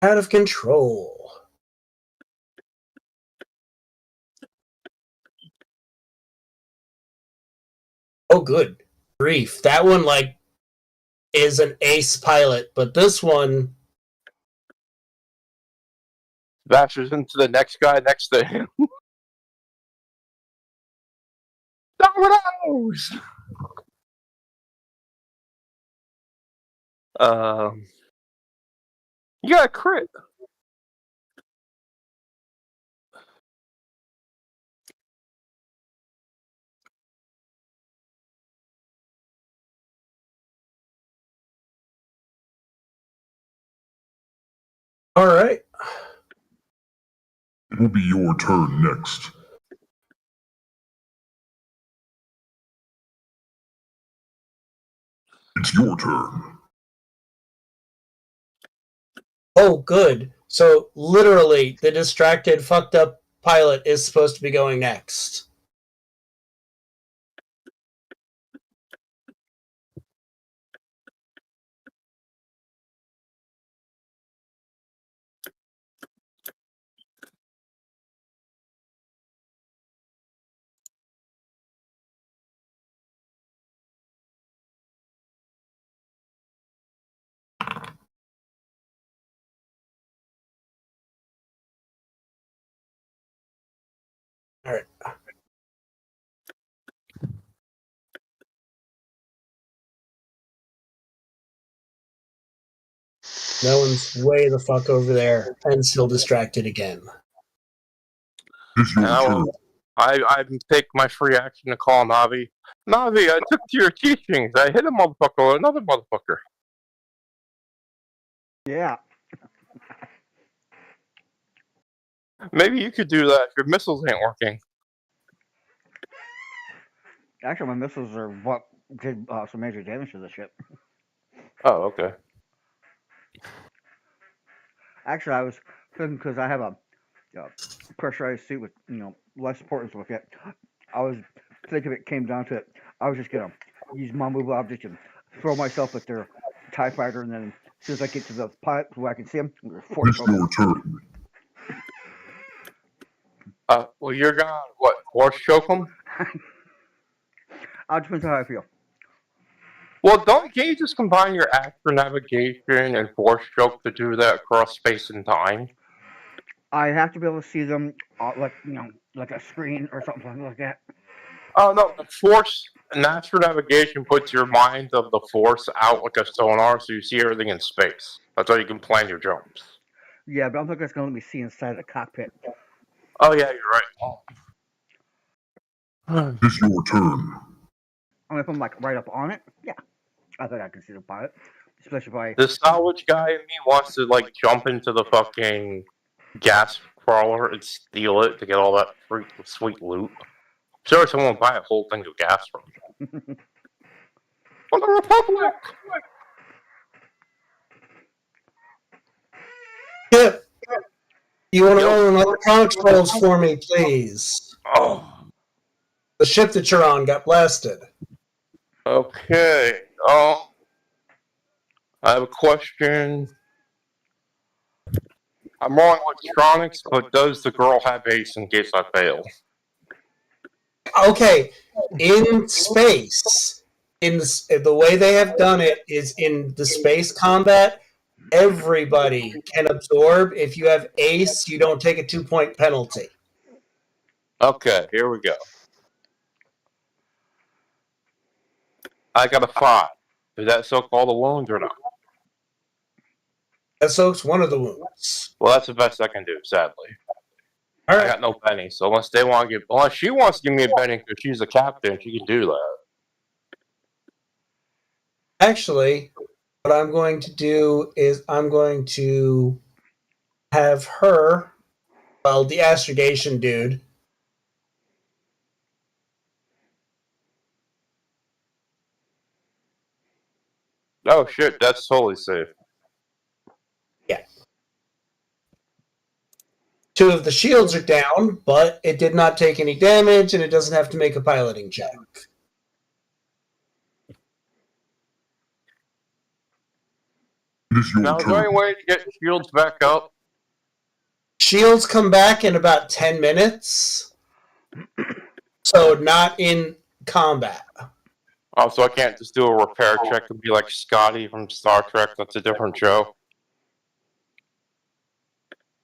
Out of control. Oh, good grief. That one, is an ace pilot, but this one... Bashes into the next guy next to him. Dominoes! You got a crit. All right. It will be your turn next. It's your turn. Oh, good. So, literally, the distracted, fucked up pilot is supposed to be going next. All right. That one's way the fuck over there and still distracted again. It's your turn. I take my free action to call Navi. Navi, I took to your teachings. I hit a motherfucker with another motherfucker. Yeah. Maybe you could do that if your missiles ain't working. Actually, my missiles are what did some major damage to the ship. Oh, okay. Actually, I was thinking because I have a pressurized suit with less importance with it. I was thinking if it came down to it, I was just gonna use my movable object and throw myself at their TIE fighter, and then as soon as I get to the pilot where I can see him, It's your turn. Well, you're gonna what? Force choke them? I'll depend on how I feel. Well, can't you just combine your astronavigation and force choke to do that across space and time? I have to be able to see them like a screen or something like that. Oh no, the force and astronavigation puts your mind of the force out like a sonar, so you see everything in space. That's how you can plan your jumps. Yeah, but I don't think that's going to let me see inside the cockpit. Oh yeah, you're right. It is your turn. And if I'm like right up on it, yeah, I think I can see the pilot. Especially if I. The salvage guy in me wants to like jump into the fucking gas crawler and steal it to get all that freaking sweet loot. Sure, someone will buy a whole thing of gas from me. For the Republic! Chip, you want to Yep. roll an electronics rolls for me, please? Oh, The ship that you're on got blasted. okay. I have a question. I'm rolling electronics, but does the girl have ace in case I fail? Okay, in space, the way they have done it is in the space combat, everybody can absorb. If you have ace, you don't take a 2-point penalty. Okay, here we go. I got a 5. Is that still called a wound or not? That soaks one of the wounds. Well, that's the best I can do, sadly. All I right. got no penny, so unless she wants to give me a penny because she's the captain, she can do that. Actually, what I'm going to do is I'm going to have her, well, the astrogation dude, Oh shit, that's totally safe. 2 of the shields are down, but it did not take any damage, and it doesn't have to make a piloting check. It is your Now, is there turn. any way to get shields back up? Shields come back in about 10 minutes, so not in combat. Oh, so I can't just do a repair check and be like Scotty from Star Trek. That's a different show.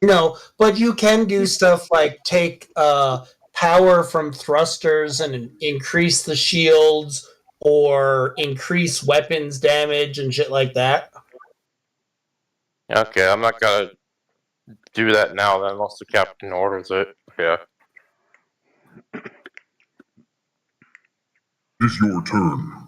No, but you can do stuff like take power from thrusters and increase the shields, or increase weapons damage and shit like that. Okay, I'm not gonna do that now then, unless the captain orders it. Yeah. It is your turn.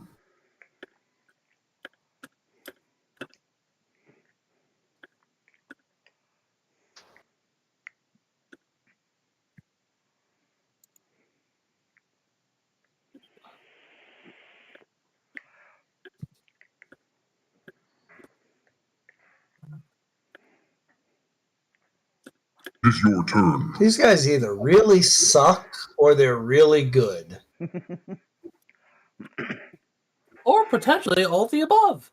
It is your turn. These guys either really suck or they're really good. Or potentially all the above.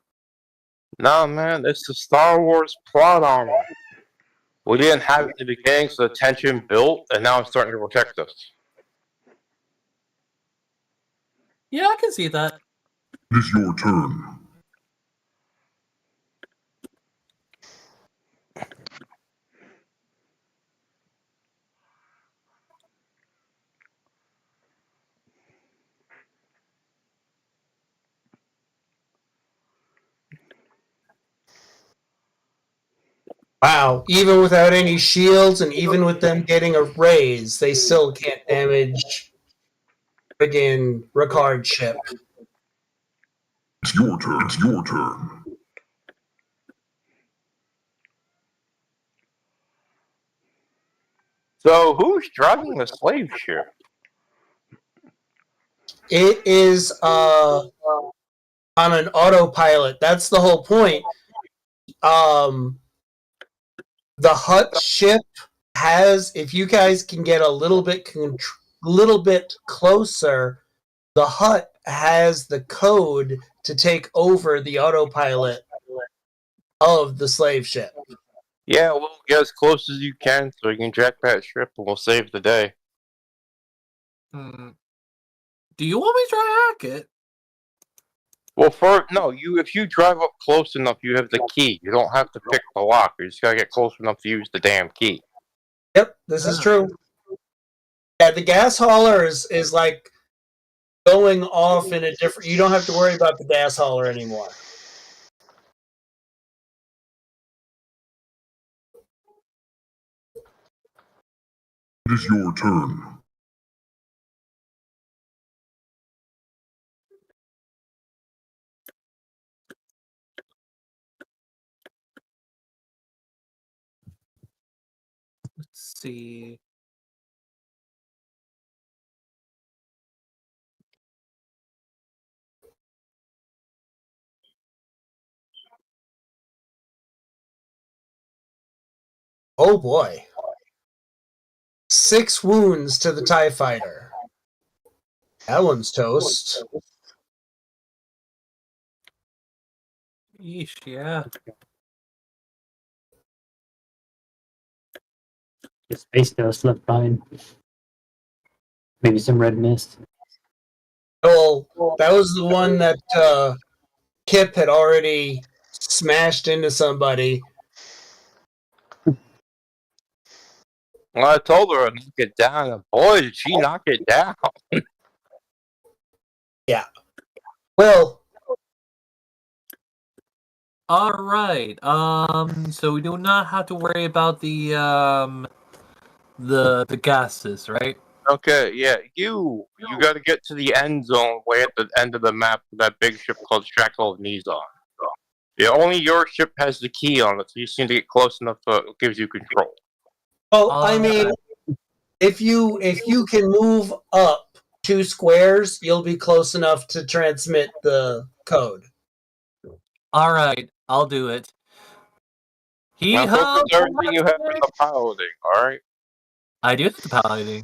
Nah, man, it's the Star Wars plot armor. We didn't have it in the beginning, so the tension built, and now it's starting to protect us. Yeah, I can see that. It is your turn. Wow, even without any shields and even with them getting a raise, they still can't damage friggin' Ricard ship. It's your turn. It's your turn. So, who's driving the slave ship? It is on an autopilot. That's the whole point. The Hutt ship has, if you guys can get a little bit closer, the Hutt has the code to take over the autopilot of the slave ship. Yeah, well, get as close as you can so you can jack that ship and we'll save the day. Do you want me to try to hack it? Well, if you drive up close enough, you have the key. You don't have to pick the lock. You just gotta get close enough to use the damn key. Yep, this is true. Yeah, the gas hauler is like going off in a different. You don't have to worry about the gas hauler anymore. It is your turn. see. Oh boy. 6 wounds to the TIE fighter. That one's toast. Yeesh, yeah. The space ghost left behind. Maybe some red mist. Well, that was the one that Kip had already smashed into somebody. Well, I told her to knock it down, and boy, did she knock it down. Well, All right. So we do not have to worry about the gases, right? Okay, yeah, you got to get to the end zone way at the end of the map with that big ship called Shackle of Nizar. Yeah, only your ship has the key on it, so you just need to get close enough so it gives you control. I mean, if you can move up 2 squares, you'll be close enough to transmit the code. All right, I'll do it. Now focus everything you have in the piloting, alright? I do have the piloting.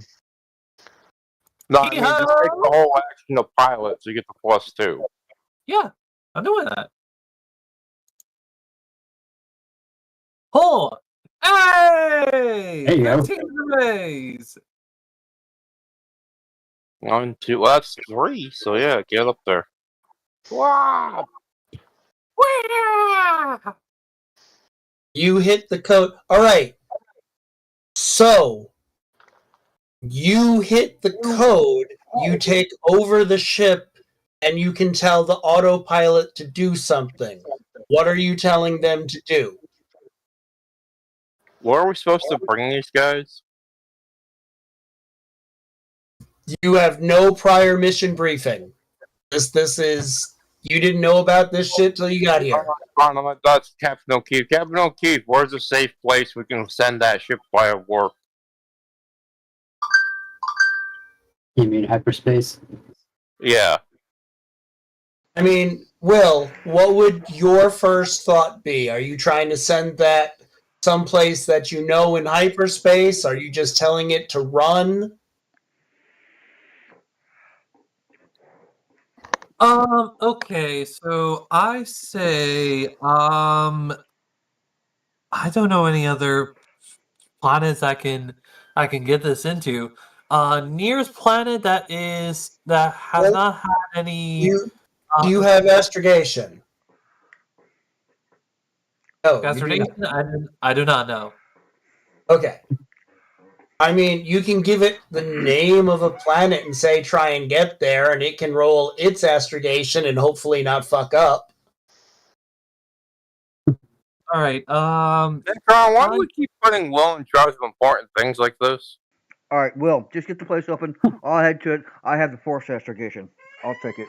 No, I mean, just take the whole action of pilot so you get the +2. Yeah, I'm doing that. Oh! Hey! There you go. 13 rays! 1, 2, well, that's 3, so yeah, get up there. Wow! You hit the code. All right. So you hit the code, you take over the ship, and you can tell the autopilot to do something. What are you telling them to do? Where are we supposed to bring these guys? You have no prior mission briefing. This is you didn't know about this shit till you got here. That's Captain O'Keefe. Captain O'Keefe, where's a safe place we can send that ship by warp? You mean hyperspace? Yeah. I mean, Will, what would your first thought be? Are you trying to send that someplace that you know in hyperspace? Are you just telling it to run? Okay, so I say, I don't know any other planets I can get this into. Nearest planet that has Well, not had any Do you have astrogation? No, you do not. gastronation. I do not know. Okay. I mean, you can give it the name of a planet and say try and get there, and it can roll its astrogation and hopefully not fuck up. All right. Necron, why do we keep putting Will in charge of important things like this? All right, Will, just get the place open. I'll head to it. I have the force astrogation. I'll take it.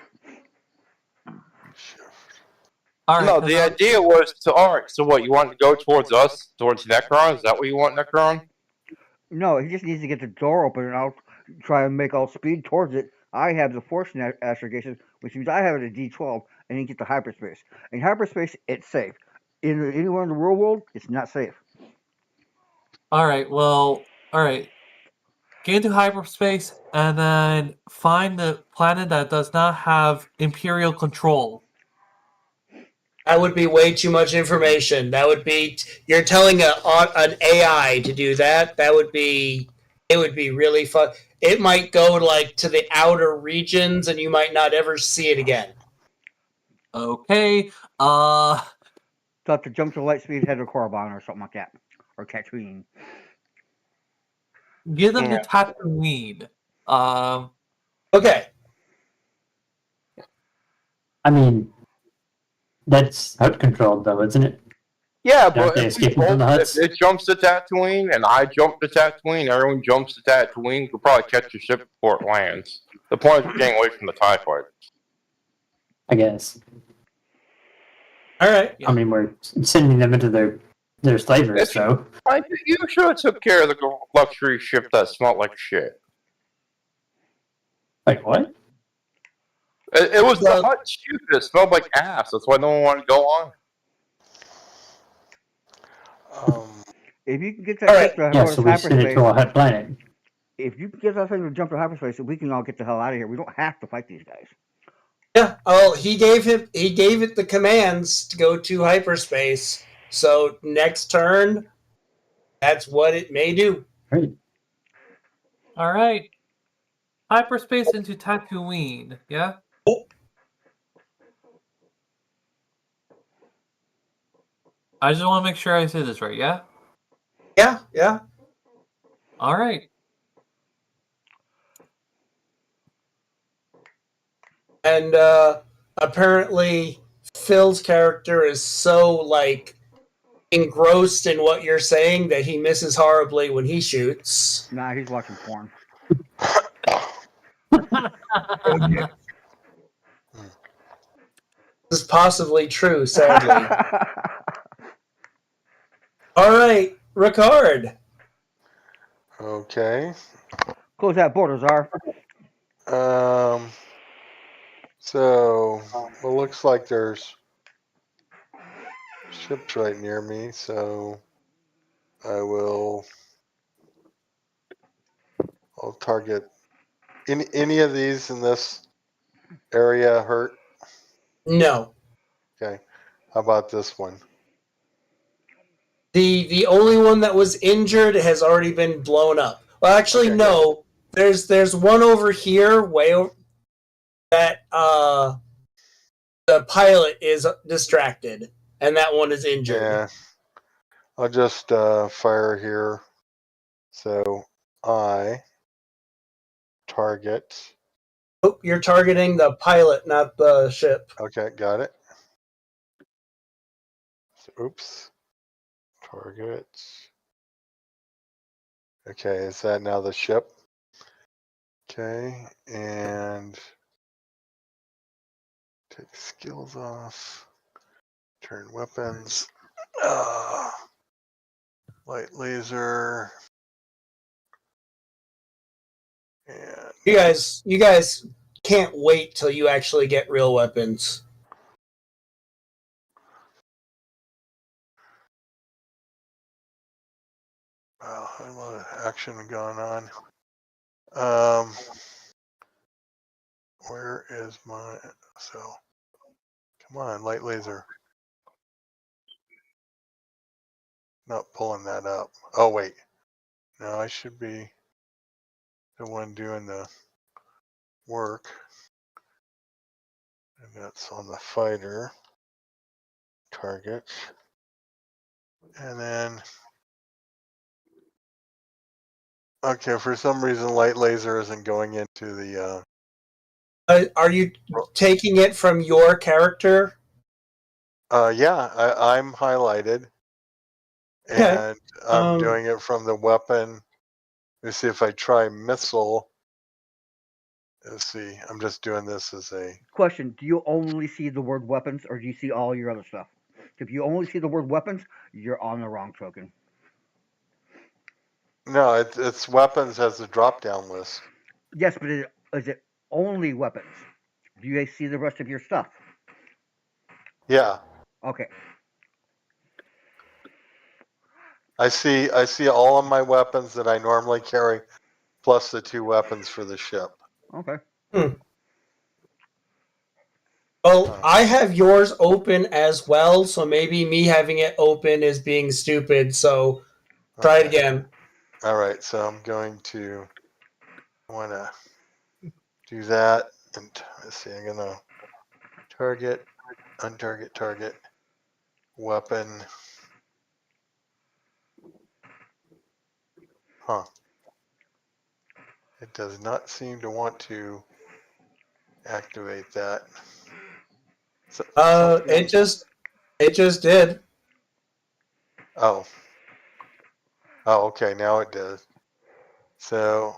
All right. No, the idea was to. Alright, so what? You want to go towards us? Towards Necron? Is that what you want, Necron? No, he just needs to get the door open, and I'll try and make all speed towards it. I have the force astrogation, which means I have it at D12, and he gets the hyperspace. In hyperspace, it's safe. Anywhere in the real world, it's not safe. All right. Well. All right. Get into hyperspace and then find the planet that does not have Imperial control. That would be way too much information. That would be you're telling an AI to do that. It would be really fun. It might go like to the outer regions, and you might not ever see it again. Okay. So have to jump to light speed, head to Korriban or something like that, or Tatooine. Give them the Tatooine. Okay. I mean, that's hut controlled though, isn't it? Yeah, Aren't but they if escaping from the huts? it jumps to Tatooine and I jump to Tatooine, everyone jumps to Tatooine, we'll probably catch the ship before it lands. The point is getting away from the TIE fighter. I guess. All right. I mean, we're sending them into their There's flavors, It's- though. You should have took care of the luxury ship that smelled like shit. Wait, what? It was the Well- hot ship that smelled like ass. That's why no one wanted to go on. If you can get that All ship to Yeah, go so to we send it hyperspace, to a hot planet. if you can get that thing to jump to hyperspace, we can all get the hell out of here. We don't have to fight these guys. Yeah. Oh, he gave it the commands to go to hyperspace. So next turn, that's what it may do. Great. All right. Hyperspace into Tatooine. Yeah. I just want to make sure I say this right. Yeah. Yeah. Yeah. All right. And apparently, Phil's character is so like engrossed in what you're saying that he misses horribly when he shoots. Nah, he's watching porn. This is possibly true, sadly. All right, Ricard. Okay. Close that border, Czar. So it looks like there's ships right near me, so I'll target any of these in this area hurt. No. Okay. How about this one? The only one that was injured has already been blown up. Well, actually, Okay, no. There's one over here, way over, that the pilot is distracted, and that one is injured. Yeah. I'll just fire here. So I target. Oh, you're targeting the pilot, not the ship. Okay, got it. So, oops. Target. Okay, is that now the ship? Okay, and take skills off. Turn weapons. Light laser. And You guys can't wait till you actually get real weapons. wow, a lot of action going on. Where is my come on, light laser. Not pulling that up. Oh wait. No, I should be the one doing the work. And that's on the fighter. Target. And then okay, for some reason light laser isn't going into the Are you taking it from your character? yeah, I'm highlighted. Okay. And I'm Um, doing it from the weapon. Let's see if I try missile. Let's see. I'm just doing this as a Question: do you only see the word weapons, or do you see all your other stuff? If you only see the word weapons, you're on the wrong token. no, it's weapons as a drop down list. Yes, but is it only weapons? Do you see the rest of your stuff? Yeah. Okay. I see all of my weapons that I normally carry, plus the 2 weapons for the ship. Okay. Well, I have yours open as well, so maybe me having it open is being stupid. So try it Okay. again. All right, so I'm going to want to do that, and let's see. I'm gonna target, untarget, target, weapon. Huh. It does not seem to want to activate that. So, It just did. oh. Oh, okay, now it does. So,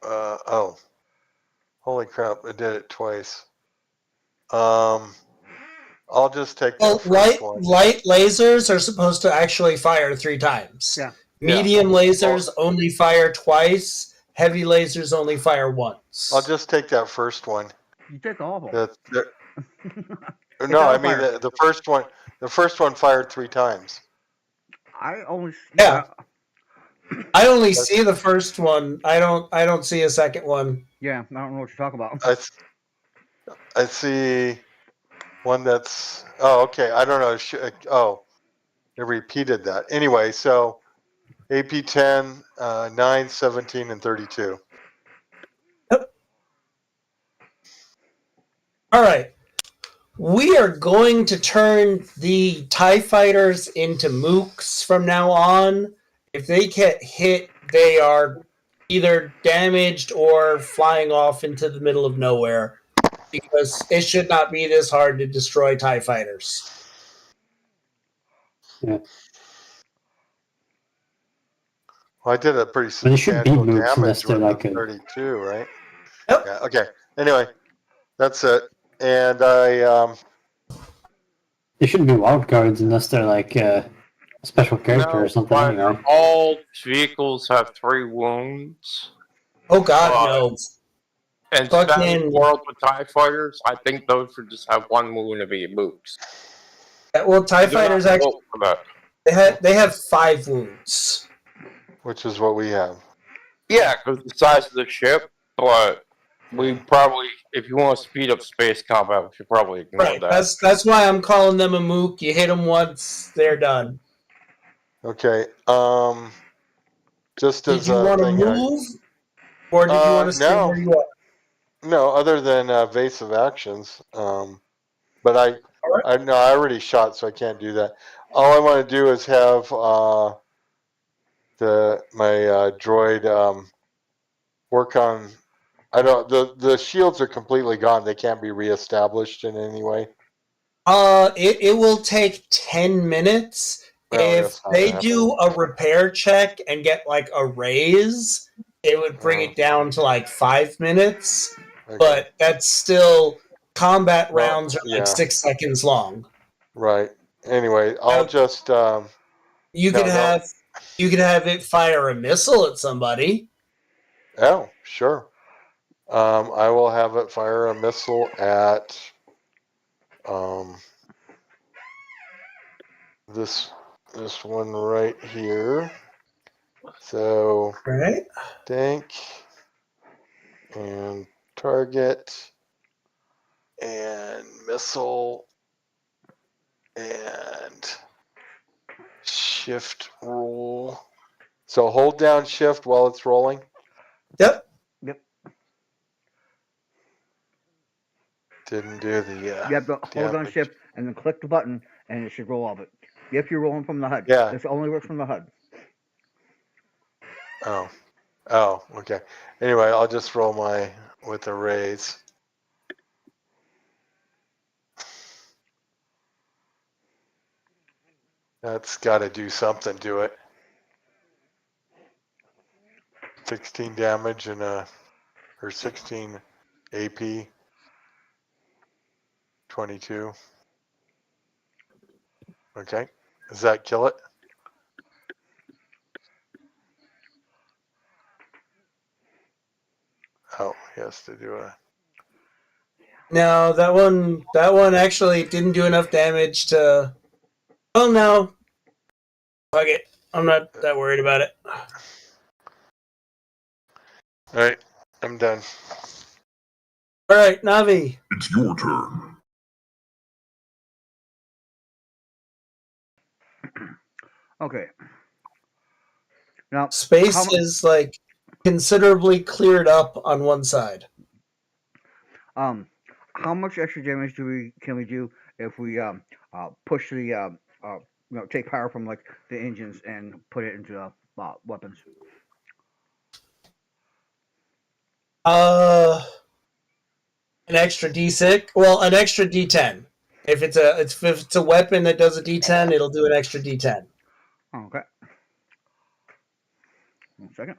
oh. Holy crap, it did it twice. I'll I'll just take Well, that first one. light lasers are supposed to actually fire 3 times. Yeah. Medium lasers only fire twice. Heavy lasers only fire once. I'll just take that first one. You take all of them. No, I auto mean fire. the first one. The first one fired 3 times. I only. Yeah. I only see the first one. I don't see a second one. Yeah, I don't know what you're talking about. I see one that's. Oh, okay. I don't know. Oh, it repeated that. Anyway, so AP10, 9, 17, and 32. All right. We are going to turn the TIE fighters into mooks from now on. If they get hit, they are either damaged or flying off into the middle of nowhere. Because it should not be this hard to destroy TIE fighters. Yeah. Well, I did a pretty But they should be substantial mooks unless damage they're with the like a. 32, right? Yep. Yeah. Okay. Anyway, that's it. And They shouldn't be wild cards unless they're like a special character or something. but Anyway. all vehicles have 3 wounds. Oh God, no. And Fucking- Savage World with TIE fighters, I think those should just have 1 wound to be mooks. Well, TIE fighters actually Vote for that. they have 5 wounds. which is what we have. Yeah, because the size of the ship, but we probably, if you want to speed up space combat, we should probably ignore Right. that. That's why I'm calling them a mook. You hit them once, they're done. Okay. Just Did as you a want to thing, move, or did you want to stay no. where you are? no, other than evasive actions. But I already shot, so I can't do that. All I want to do is have my droid work on. I don't. The shields are completely gone. They can't be reestablished in any way. It will take 10 minutes. Well, If that's not they gonna do a repair check and get like a raise, it would bring it down to like 5 minutes. Okay. But that's still combat Well, rounds are like yeah. 6 seconds long. Right. Anyway, I'll just. You No, could no. have it fire a missile at somebody. Oh, sure. I will have it fire a missile at this one right here. So Right? tank and target and missile and shift roll. So hold down shift while it's rolling. Yep. Didn't do the You have to hold on damage. shift and then click the button, and it should roll off it. If you're rolling from the HUD. Yeah. This only works from the HUD. Oh, okay. Anyway, I'll just roll with the raise. That's got to do something to it. 16 damage or 16 AP. 22. Okay. Does that kill it? Oh, he has to do a. No, that one actually didn't do enough damage to. Well, no. Fuck it. I'm not that worried about it. All right, I'm done. All right, Navi. It's your turn. Okay. Now, Space How mu- is like considerably cleared up on one side. how much extra damage can we do if we push the take power from like the engines and put it into weapons? An extra D6. Well, an extra D10. If it's a weapon that does a D10, it'll do an extra D10. Okay. 1 second.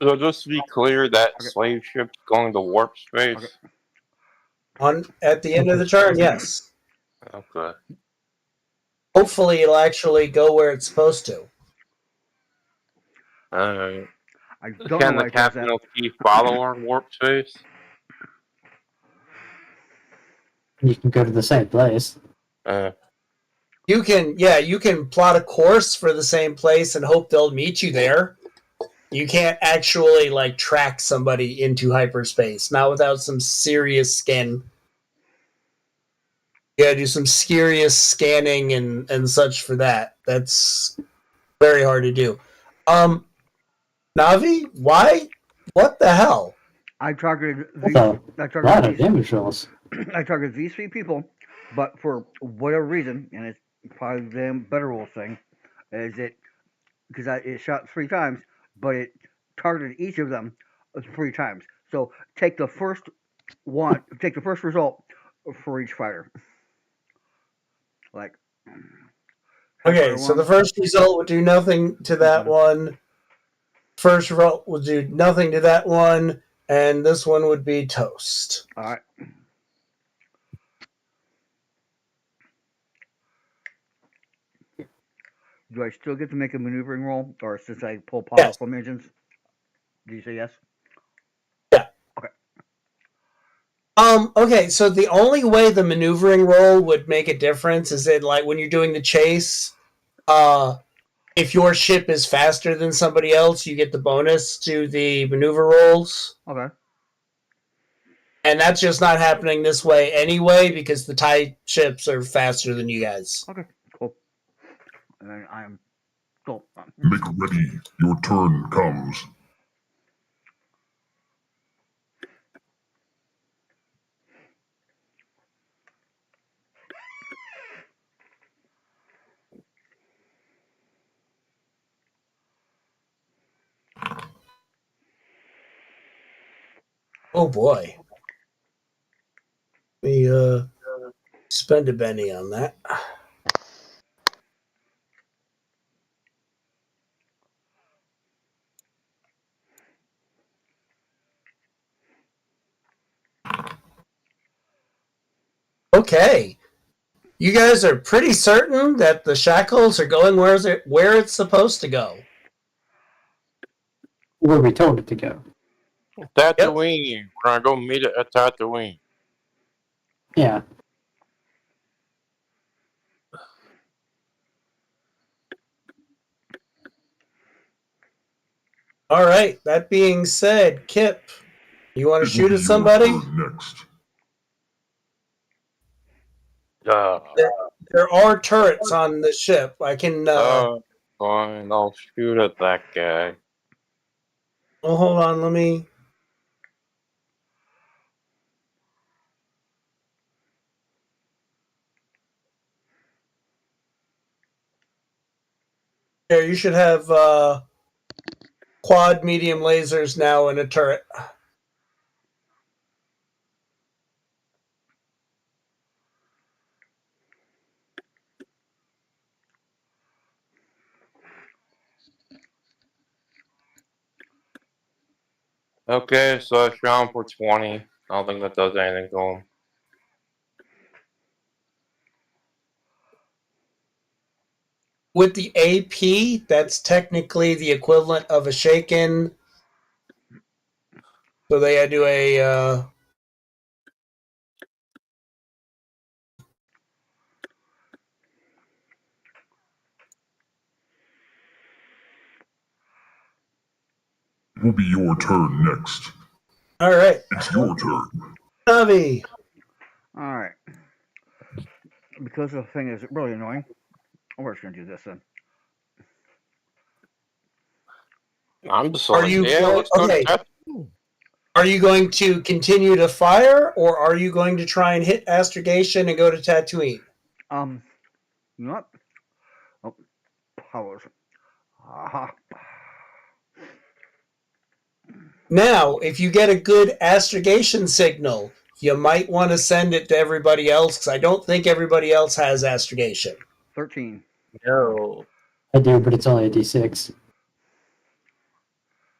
So just to be clear, that Okay. slave ship's going to warp space. Okay. At the end of the turn, yes. Okay. Hopefully, it'll actually go where it's supposed to. Alright. I don't know Can why the it does captain that. of Key follow her in warp space? You can go to the same place. You can plot a course for the same place and hope they'll meet you there. You can't actually like track somebody into hyperspace, not without some serious scan. You gotta do some serious scanning and such for that. That's very hard to do. Navi, why? What the hell? I targeted That's these. a I lot of targeted these. damage rolls. I targeted these 3 people, but for whatever reason, and it's probably the better rule thing, is it because it shot 3 times, but it targeted each of them 3 times. So take the first result for each fighter. Like, Okay, so the first result would do nothing to that one. First result would do nothing to that one, and this one would be toast. all right. Do I still get to make a maneuvering roll, or since I pull powerful minions? Do you say yes? Okay, so the only way the maneuvering roll would make a difference is in like when you're doing the chase, if your ship is faster than somebody else, you get the bonus to the maneuver rolls. Okay. And that's just not happening this way anyway, because the TIE ships are faster than you guys. Okay. Cool. And then I'm cool. Make ready. Your turn comes. Oh boy. We spend a penny on that. Okay. You guys are pretty certain that the shackles are going where it's supposed to go. Where we told it to go. Tatooine. We're gonna go meet it at Tatooine. Yeah. All right. That being said, Kip, you want to It shoot will be at your somebody? turn next. There are turrets on the ship. I can. Fine. I'll shoot at that guy. Oh, hold on. Let me. Here, you should have quad medium lasers now in a turret. Okay, so I shot him for 20. I don't think that does anything to him. With the AP, that's technically the equivalent of a shaken. So they do a. It will be your turn next. All right. It's your turn. Navi. All right. Because the thing is really annoying, we're just gonna do this then. I'm just Are like, you yeah, going- let's go okay. to Tatooine. Are you going to continue to fire, or are you going to try and hit astrogation and go to Tatooine? You know what? Oh, powers. Aha. Now, if you get a good astrogation signal, you might want to send it to everybody else, because I don't think everybody else has astrogation. 13. No. I do, but it's only a D6.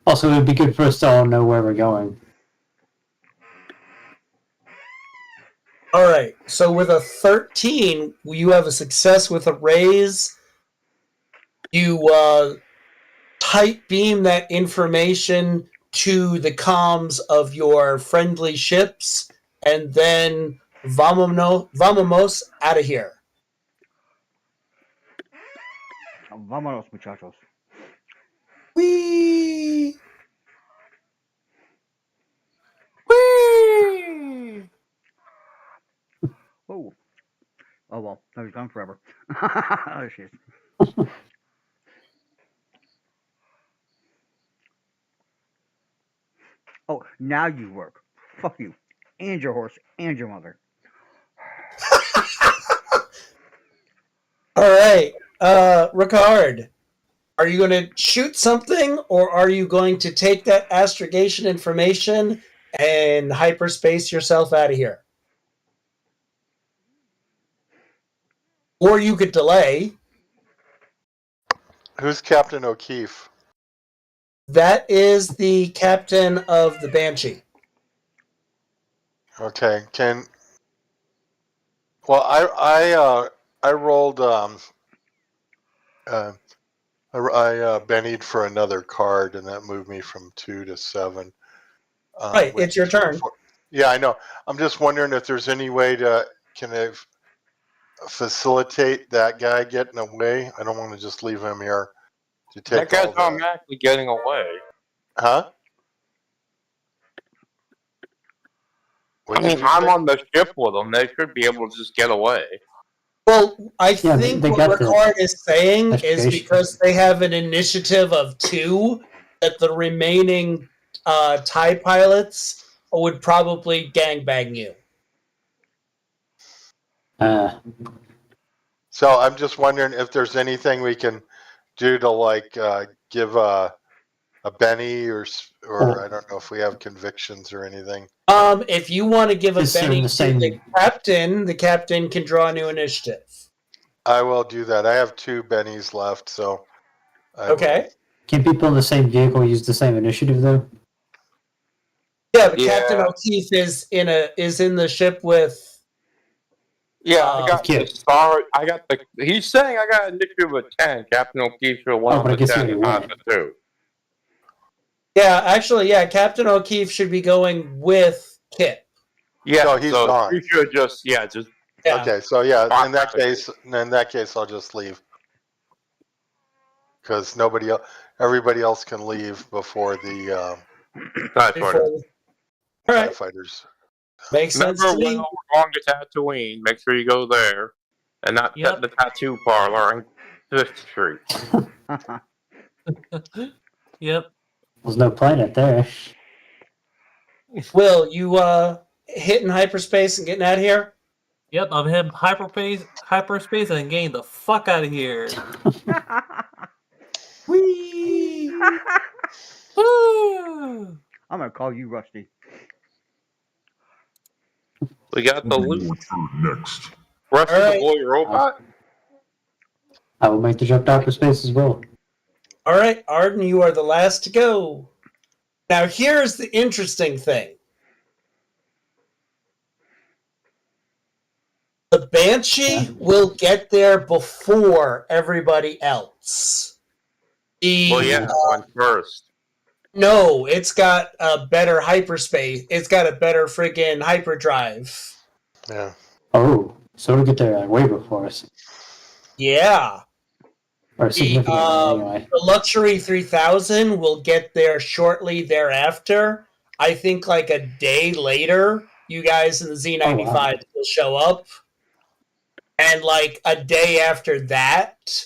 Also, it would be good for us to all know where we're going. All right. So with a 13, you have a success with a raise. You tight beam that information to the comms of your friendly ships, and then vamos out of here. Vámonos, muchachos. Whee! Whee! Oh. Oh well, no, he's gone forever. Oh shit. Oh, now you work. Fuck you. And your horse and your mother. All right. Ricard, are you going to shoot something, or are you going to take that astrogation information and hyperspace yourself out of here? Or you could delay. Who's Captain O'Keefe? That is the captain of the Banshee. Okay, well, I rolled I bennied for another card, and that moved me from 2 to 7. Right, it's your turn. Yeah, I know. I'm just wondering if there's any way can I facilitate that guy getting away? I don't want to just leave him here to take That guy's all the... automatically getting away. Huh? I What did mean, you I'm say? on the ship with them. They should be able to just get away. Well, I Yeah, think they what got the Ricard is saying is education. because they have an initiative of 2, that the remaining TIE pilots would probably gangbang you. So I'm just wondering if there's anything we can do to give a Benny or I don't know if we have convictions or anything. If you want to give a Is there Benny the to same- the captain can draw a new initiative. I will do that. I have 2 Bennies left, so. I Okay. Can people in the same vehicle use the same initiative though? Yeah, but Yeah. Captain O'Keefe is in the ship with. Yeah, I got Kid. the star. He's saying I got an initiative of 10. Captain O'Keefe should one Oh, of but I the guess 10 he and already not the 2. Yeah, actually, yeah, Captain O'Keefe should be going with Kit. Yeah, So he's gone. You should just Yeah. Okay, so yeah, Fine. in that case, I'll just leave. Because everybody else can leave before the that's what it is. All TIE right, fighters. makes sense Remember to when me. we're going to Tatooine, make sure you go there and not Yep. the tattoo parlor in 5th Street. Yep. There's no planet there. Will you hitting hyperspace and getting out of here? Yep, I'm hitting hyperspace and getting the fuck out of here. Whee! Woo! I'm gonna call you Rusty. We got the loot. Your turn next. Rusty All right. the boy robot. I will make the jump to hyperspace as well. All right, Arden, you are the last to go. Now, here's the interesting thing. The Banshee will get there before everybody else. Well, yeah, one first. No, it's got a better hyperspace. It's got a better friggin' hyperdrive. Yeah. Oh, so it'll get there way before us. Yeah. Or significantly anyway. The Luxury 3000 will get there shortly thereafter. I think like a day later, you guys in the Z95 Oh, wow. will show up. And like a day after that,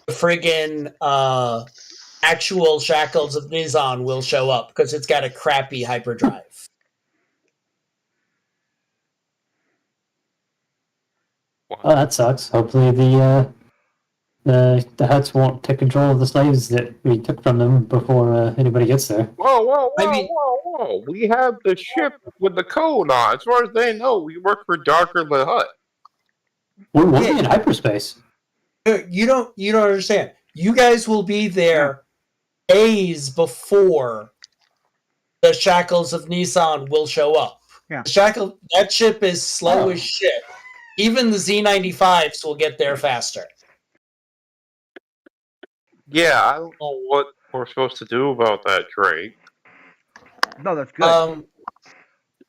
the friggin' actual Shackles of Nizon will show up because it's got a crappy hyperdrive. Oh, that sucks. Hopefully the Huts won't take control of the slaves that we took from them before anybody gets there. Whoa! I mean- Whoa! We have the ship with the code on. As far as they know, we work for Darker the Hut. We won't be in hyperspace. You don't understand. You guys will be there days before the Shackles of Nissan will show up. Yeah. That ship is slow Oh. as shit. Even the Z95s will get there faster. Yeah, I don't know what we're supposed to do about that, Drake. No, that's good.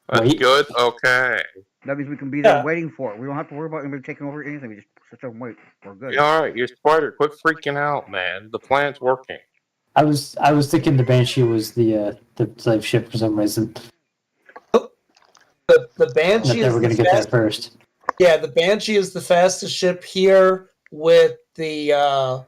That's Wait. good? Okay. That means we can be there Yeah. waiting for it. We don't have to worry about anybody taking over anything. We just sit there and wait. We're good. Yeah, alright, you Spider, quit freaking out, man. The plan's working. I was thinking the Banshee was the slave ship for some reason. The That Banshee they is were going the to get there fast, first. yeah, the Banshee is the fastest ship here, with the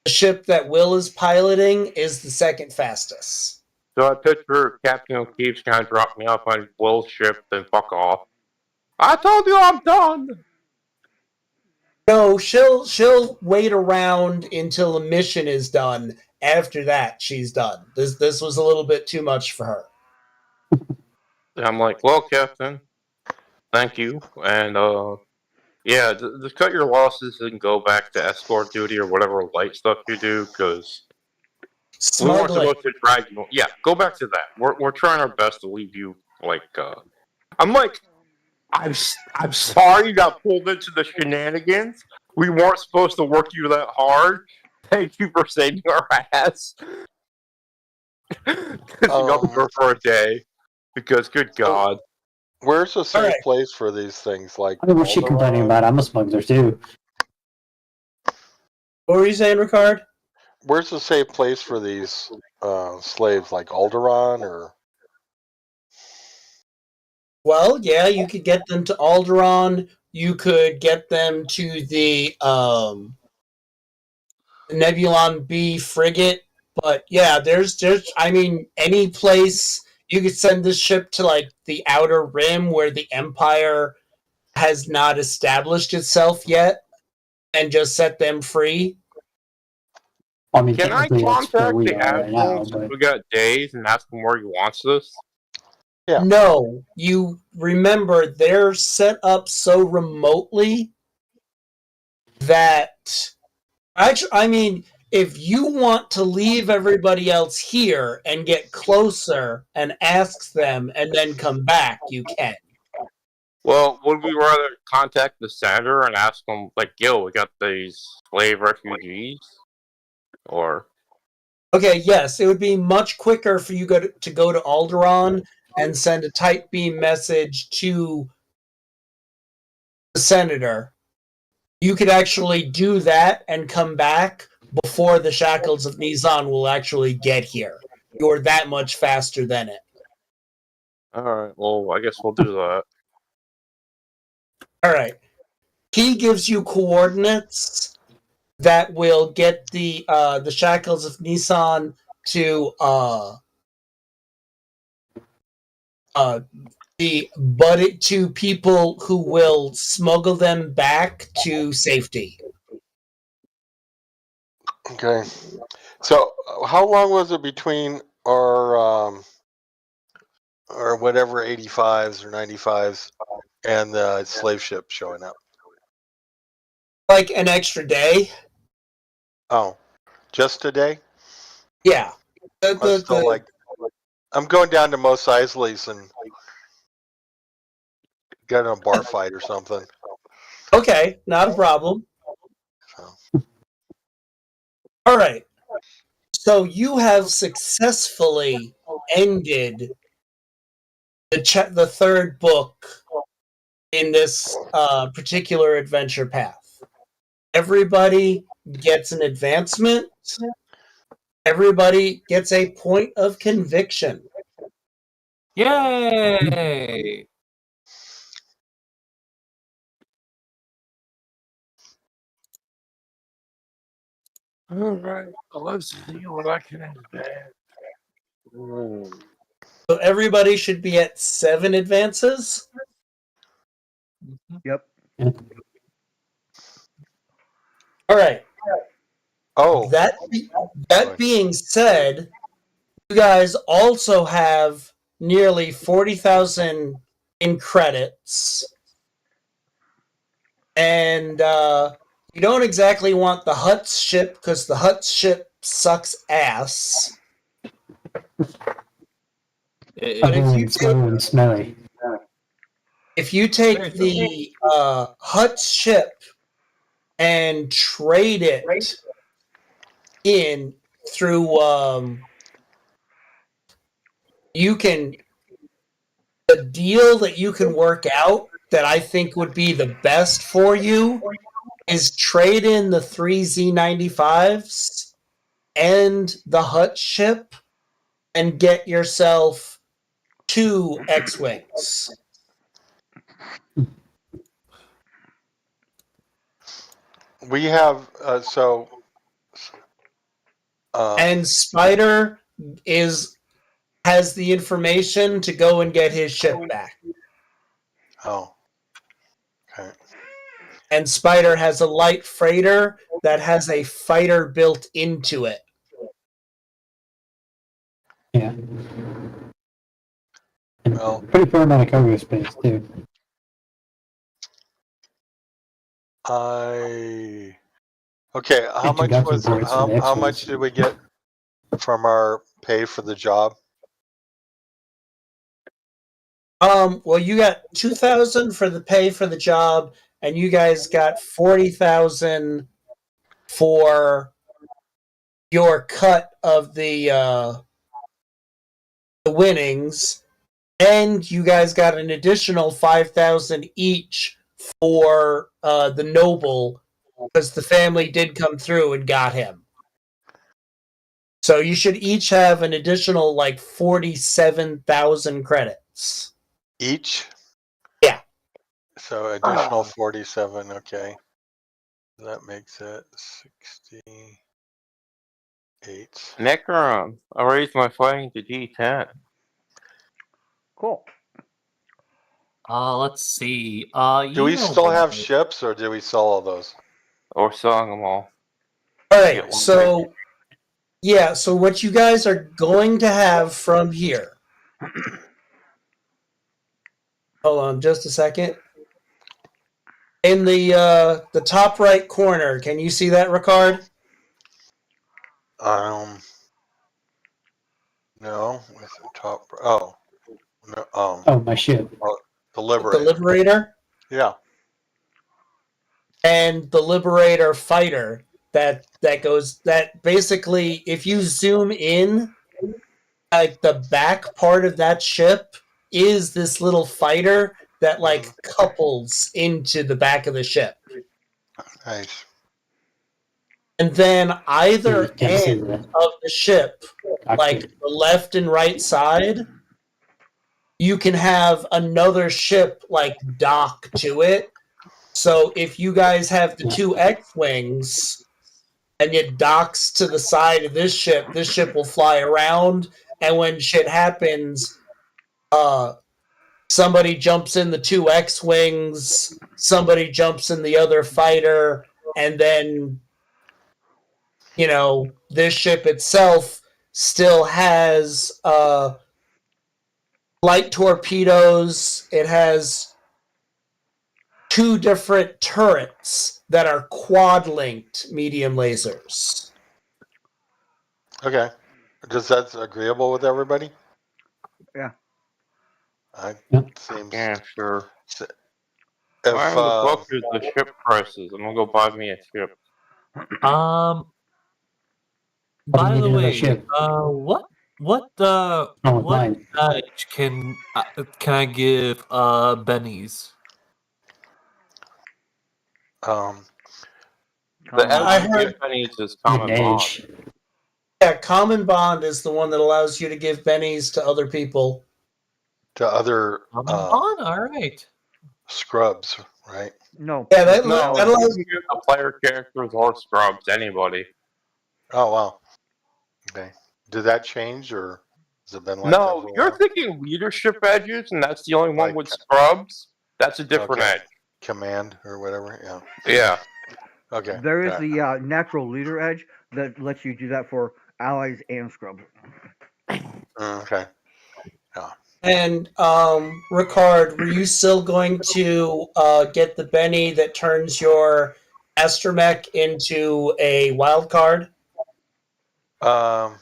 ship that Will is piloting is the second fastest. So I picture Captain O'Keefe's gonna drop me off on Will's ship, then fuck off. I told you I'm done! No, she'll wait around until the mission is done. After that, she's done. This was a little bit too much for her. And I'm like, well, Captain, thank you. And, yeah, just cut your losses and go back to escort duty or whatever light stuff you do, because we weren't Smuggling. supposed to drag you. Yeah, go back to that. We're trying our best to leave you, like, I'm like, I'm sorry you got pulled into the shenanigans. We weren't supposed to work you that hard. Thank you for saving our ass. Because you got to go for a day. Because, good God. Where's a safe Alright. place for these things? Like, I mean, what's she complaining about? I'm a smuggler too. What were you saying, Ricard? Where's a safe place for these slaves? Like Alderaan or? Well, yeah, you could get them to Alderaan. You could get them to the Nebulon B frigate. But yeah, there's I mean, any place you could send this ship to, like the Outer Rim where the Empire has not established itself yet, and just set them free. I mean, Can I technically that's where contact we the are right now, Admiral since but we got days and ask him where he wants this? Yeah. No, you remember they're set up so remotely that actually, I mean, if you want to leave everybody else here and get closer and ask them and then come back, you can. Well, would we rather contact the senator and ask him, like, yo, we got these slave refugees? Or, Okay, yes, it would be much quicker for you to go to Alderaan and send a Type B message to the senator. You could actually do that and come back before the Shackles of Nizan will actually get here. You're that much faster than it. alright, well, I guess we'll do that. All right. He gives you coordinates that will get the Shackles of Nissan to to people who will smuggle them back to safety. Okay. So, how long was it between our or whatever 85s or 95s and the slave ship showing up? Like an extra day? Oh, just a day? Yeah. I'm still like, I'm going down to Mos Eisley's and get in a bar fight or something. Okay, not a problem. So, All right. So you have successfully ended the third book in this particular adventure path. Everybody gets an advancement. Everybody gets a point of conviction. Yay! Alright, let's see what I can advance. So everybody should be at 7 advances. Yep. All right. oh, That being said, you guys also have nearly 40,000 in credits, and you don't exactly want the Hutt's ship because the Hutt's ship sucks ass. But if Ugly you and slow and smelly. If you take the Hut ship and trade it in through, the deal that you can work out that I think would be the best for you is trade in the 3 Z95s and the Hut ship and get yourself 2 X-Wings. We have And Spider has the information to go and get his ship back. oh, okay. And Spider has a light freighter that has a fighter built into it. Yeah. And Well, pretty fair amount of cargo space too. Okay. How much Introduction was points for the how X-Wings. much did we get from our pay for the job? Well, you got 2,000 for the pay for the job, and you guys got 40,000 for your cut of the winnings, and you guys got an additional 5,000 each for the noble, because the family did come through and got him. So you should each have an additional like 47,000 credits. Each? Yeah. So additional 47, okay. That makes it 68. Necron, I raised my fighting to D10. Cool. Let's see. Do we still have ships or did we sell all those? Or selling them all. All Get right, one so yeah, so what you guys are going to have from here. Hold on, just a second. In the top right corner, can you see that, Ricard? No, with the top. Oh, no. Oh, my ship. The Liberator. The Liberator Yeah. and the Liberator fighter. That basically, if you zoom in, like the back part of that ship is this little fighter that like couples into the back of the ship. Nice. And then either You can see end the of the ship, like cockpit. the left and right side, you can have another ship like dock to it. So if you guys have the 2 X-Wings and it docks to the side of this ship will fly around, and when shit happens, somebody jumps in the 2 X-Wings, somebody jumps in the other fighter, and then, you know, this ship itself still has light torpedoes. It has 2 different turrets that are quad-linked medium lasers. Okay. Does that agreeable with everybody? Yeah. Seems. Yeah, sure. If Why the book is the ship prices? I'm gonna go buy me a ship. By But the we need another way, ship. what Oh, mine. badge can I give Benny's? The I Evan heard- Pennies is An common bond. edge. Yeah, Common Bond is the one that allows you to give bennies to other people. to other On, all right. scrubs, right? No. Yeah, that No, allows. you can give the player characters or scrubs, anybody. Oh wow. Okay. Did that change or has it been like No, that? you're thinking leadership edges, and that's the only one Like- with scrubs. That's a different Okay. edge. Command or whatever? Yeah. Yeah. Okay. There is got it. the natural leader edge that lets you do that for allies and scrubs. Okay. And Ricard, were you still going to get the Benny that turns your astromech into a wild card? Yeah,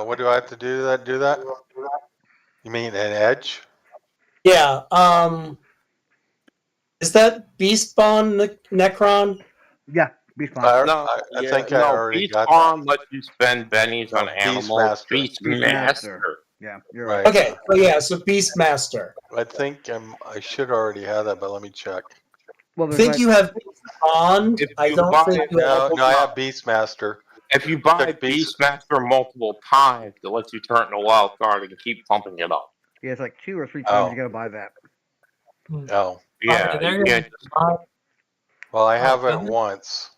what do I have to do to do that? You mean an edge? Yeah. Is that Beastbond Necron? Yeah, Beast I, Bomb. No, I think I no, already Beast got Farm that. lets you spend bennies on No, animals. Beastmaster. Beastmaster. Yeah, you're right. Right. Okay, so yeah, so Beastmaster. I think I should already have that, but let me check. Well, I there's think like, you have Beastbond. If I you don't buy think it you have. No, I have Beastmaster. If you buy Check Beast- Beastmaster multiple times, it lets you turn it into a wild card and keep pumping it up. yeah, it's like 2 or 3 times Oh. you gotta buy that. Oh, Yeah, there you you can't just- go. well, I have it and then- once.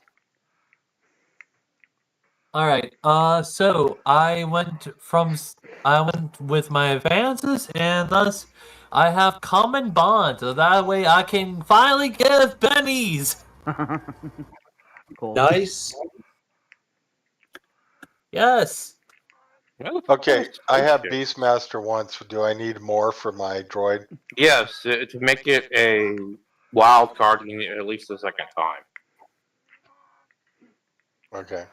All right. So I went with my advances, and thus I have common bond. So that way I can finally give bennies. Cool. Nice. Yes. Okay, I have Beastmaster once. Do I need more for my droid? Yes, to make it a wild card, you need at least the second time. Okay.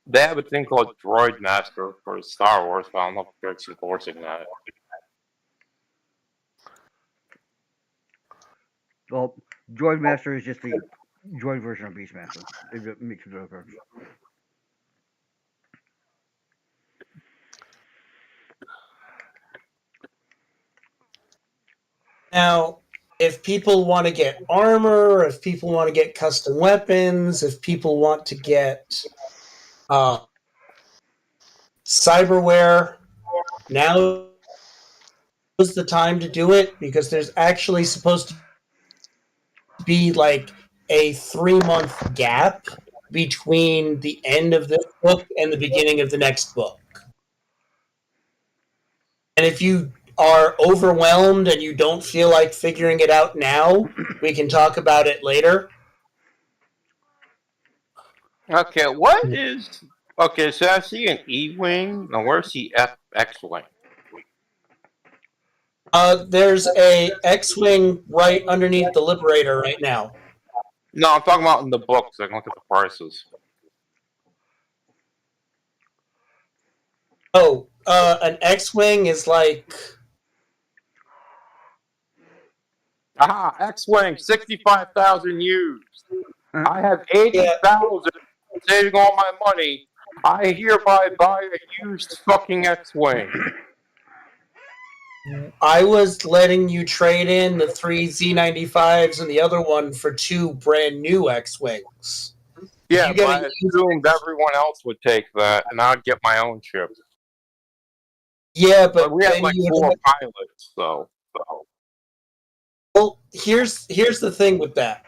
They have a thing called Droid Master for Star Wars, but I don't know if they're enforcing that. Well, Droid Master is just the droid version of Beastmaster. It makes a difference. Now, if people want to get armor, if people want to get custom weapons, if people want to get cyberware, now is the time to do it because there's actually supposed to be like a 3-month gap between the end of this book and the beginning of the next book. And if you are overwhelmed and you don't feel like figuring it out now, we can talk about it later. Okay, what is... Okay, so I see an E-Wing. Now, where's the X-Wing? There's a X-Wing right underneath the Liberator right now. No, I'm talking about in the book, so I can look at the prices. Oh, an X-Wing is like... Aha, X-Wing, 65,000 used. I have 80,000 saving all my money. I hereby buy a used fucking X-Wing. I was letting you trade in the 3 Z95s and the other one for 2 brand new X-Wings. Yeah, You but get I a used assumed everyone else would take that, and I'd get my own ship. Yeah, But we have then like you would 4 have- pilots, so... Well, here's the thing with that.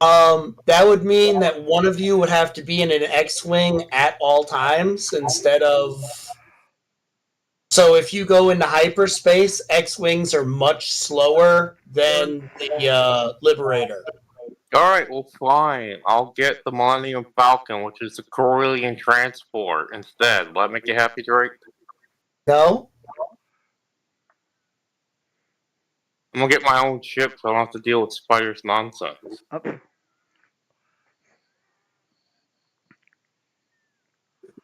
That would mean that one of you would have to be in an X-Wing at all times instead of... So if you go into hyperspace, X-Wings are much slower than the Liberator. Alright, well fine. I'll get the Millennium Falcon, which is the Corellian transport, instead. Will that make you happy, Drake? No? I'm gonna get my own ship so I don't have to deal with Spider's nonsense. Up.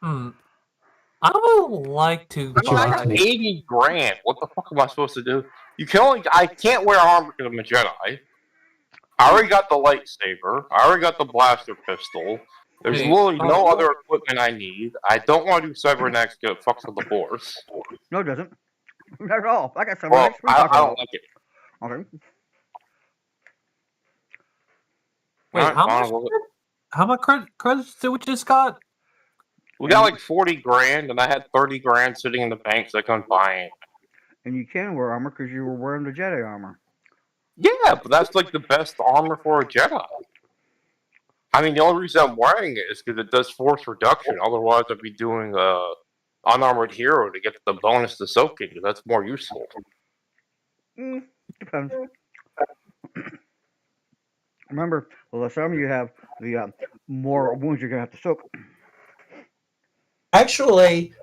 I would like to Would you I like buy. to make- 80 grand. What the fuck am I supposed to do? I can't wear armor because I'm a Jedi. I already got the lightsaber. I already got the blaster pistol. There's Hey, literally no oh. other equipment I need. I don't want to do cybernetics because it fucks with the Force. No, it doesn't. Not at all. I got some. Well, What are you I talking don't about? like it. Okay. Wait, Alright, how fine, much? we'll- How much credits did we just got? We got like 40 grand, and I had 30 grand sitting in the bank, so I couldn't buy it. And you can wear armor because you were wearing the Jedi armor. Yeah, but that's like the best armor for a Jedi. I mean, the only reason I'm wearing it is because it does force reduction. Otherwise, I'd be doing unarmored hero to get the bonus to soaking, because that's more useful. Depends. Remember, the less armor you have, the more wounds you're gonna have to soak. Actually,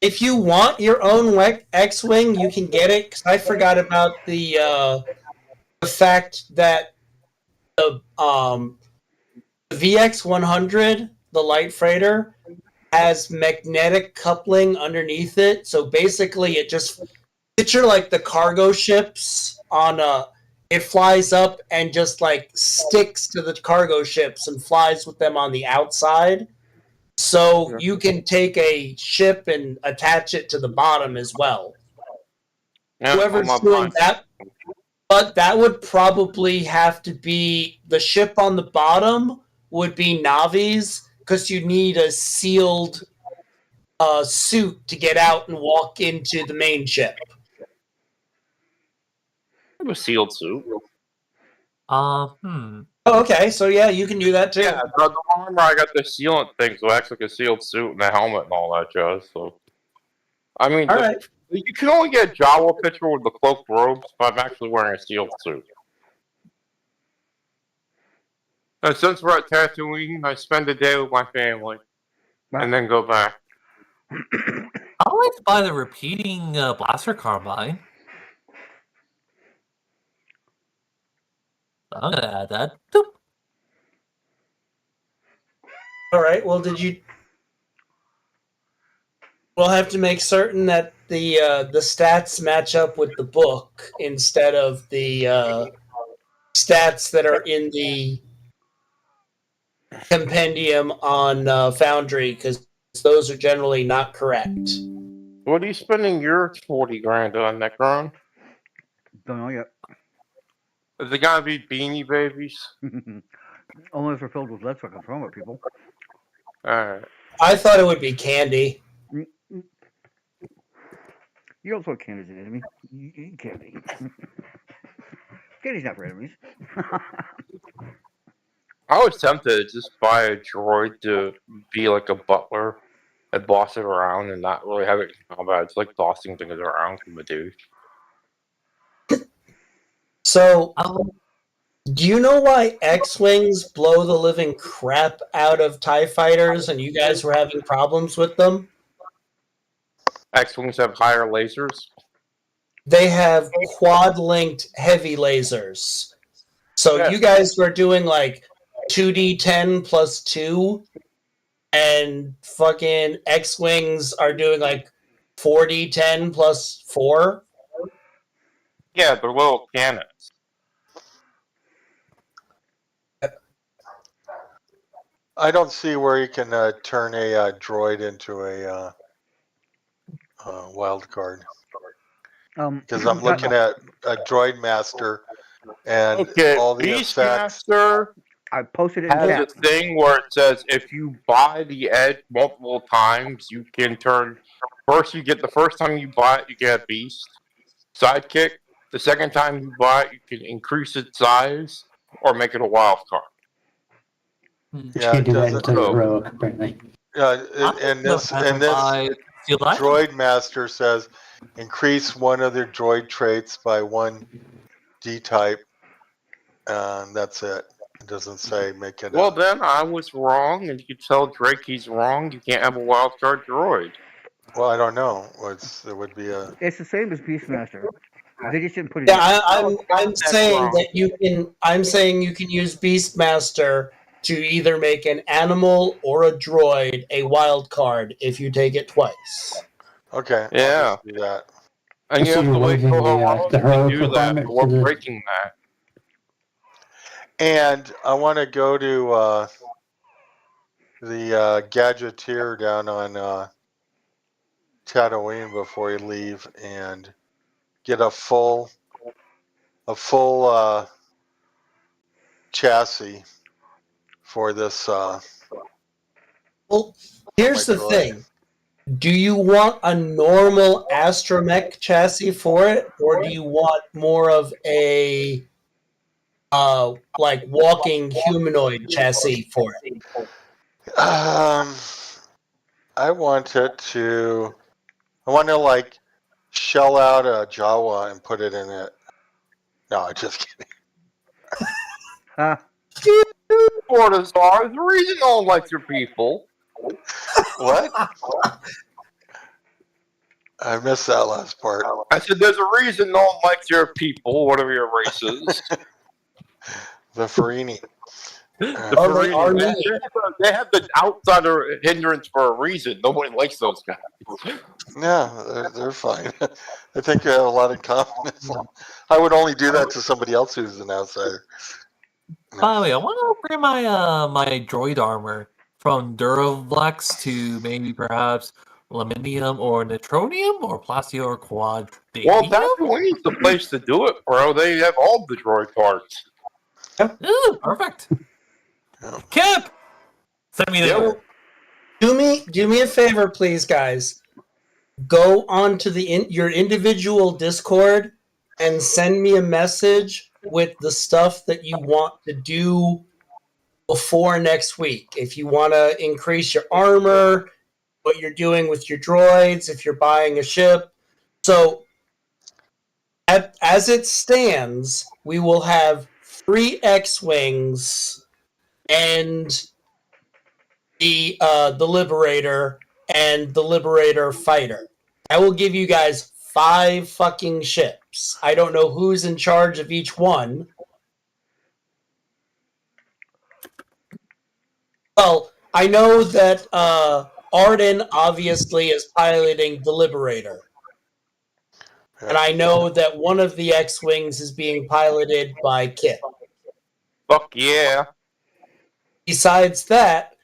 if you want your own X-Wing, you can get it. 'Cause I forgot about the fact that the VX-100, the light freighter, has magnetic coupling underneath it. So basically, it just picture like the cargo ships on a. It flies up and just like sticks to the cargo ships and flies with them on the outside. So you can take a ship and attach it to the bottom as well. Yeah, Whoever's I'm doing up. that, but that would probably have to be the ship on the bottom would be Navi's because you need a sealed suit to get out and walk into the main ship. I have a sealed suit. Oh, okay, so yeah, you can do that too. Yeah, the armor I got the sealant thing, so it acts like a sealed suit and a helmet and all that jazz. So, I mean, All right. you can only get a Jawa picture with the cloaked robes, but I'm actually wearing a sealed suit. And since we're at Tatooine, I spend the day with my family, and then go back. I like to buy the repeating blaster carbine. I'm gonna add that. Doop. All right. Well, We'll have to make certain that the stats match up with the book instead of the stats that are in the compendium on Foundry, because those are generally not correct. What are you spending your 40 grand on, Necron? Don't know yet. Is it gonna be Beanie Babies? Only if they're filled with lead so I can throw them at people. Alright. I thought it would be candy. You don't throw candies at enemies. You eat candy. Candy's not for enemies. I was tempted to just buy a droid to be like a butler and boss it around and not really have it in combat. It's like tossing things around from a douche. So, do you know why X-Wings blow the living crap out of TIE fighters and you guys were having problems with them? X-Wings have higher lasers. They have quad-linked heavy lasers. So Yeah. you guys were doing like 2d10 plus 2, and fucking X-Wings are doing like 4d10 plus 4. Yeah, they're little cannons. I don't see where you can turn a droid into a wild card. Because I'm looking at a droid master and Okay, all the effects. Beastmaster I posted it in has chat. a thing where it says if you buy the edge multiple times, you can turn. First, you get the first time you buy it, you get a beast sidekick. The second time you buy it, you can increase its size or make it a wild card. You Yeah, can't it do that doesn't. until heroic, apparently. And this droid master says increase one of their droid traits by 1 D type, and that's it. It doesn't say make it. Well, then I was wrong, and you could tell Drake he's wrong. You can't have a wild card droid. Well, I don't know. There would be a. It's the same as Beastmaster. They just didn't put it. Yeah, in. I'm saying that you can. I'm saying you can use Beastmaster to either make an animal or a droid a wild card if you take it twice. Okay. Yeah. I'll just do that. And you So have to you're wait waiving till how long the you heroic do that. requirement We're for the- breaking that. And I want to go to the Gadgeteer down on Tatooine before you leave and get a full chassis for this. Well, here's my the droid. thing. Do you want a normal astromech chassis for it, or do you want more of a like walking humanoid chassis for it? I want to like shell out a Jawa and put it in it. No, just kidding. Cortazar, the reason no one likes your people. What? I missed that last part. I said there's a reason no one likes your people, whatever your race is. The Farini. The Oh, they are Floridians, me. they have the outsider hindrance for a reason. Nobody likes those guys. Yeah, they're fine. I think you have a lot in common. I would only do that to somebody else who's an outsider. By the way, I want to upgrade my my droid armor from Duraflex to maybe perhaps Aluminium or Neutronium or Plastio or Quad. Well, Tatooine's the place to do it, bro. They have all the droid parts. Ooh, perfect. Yeah. Kip, send me the Yep. order. Do me a favor, please, guys. Go on to your individual Discord and send me a message with the stuff that you want to do before next week. If you want to increase your armor, what you're doing with your droids, if you're buying a ship. So, as it stands, we will have 3 X-Wings and the Liberator and the Liberator Fighter. I will give you guys 5 fucking ships. I don't know who's in charge of each one. Well, I know that Arden obviously is piloting the Liberator. And I know that one of the X-Wings is being piloted by Kip. Fuck yeah. Besides that,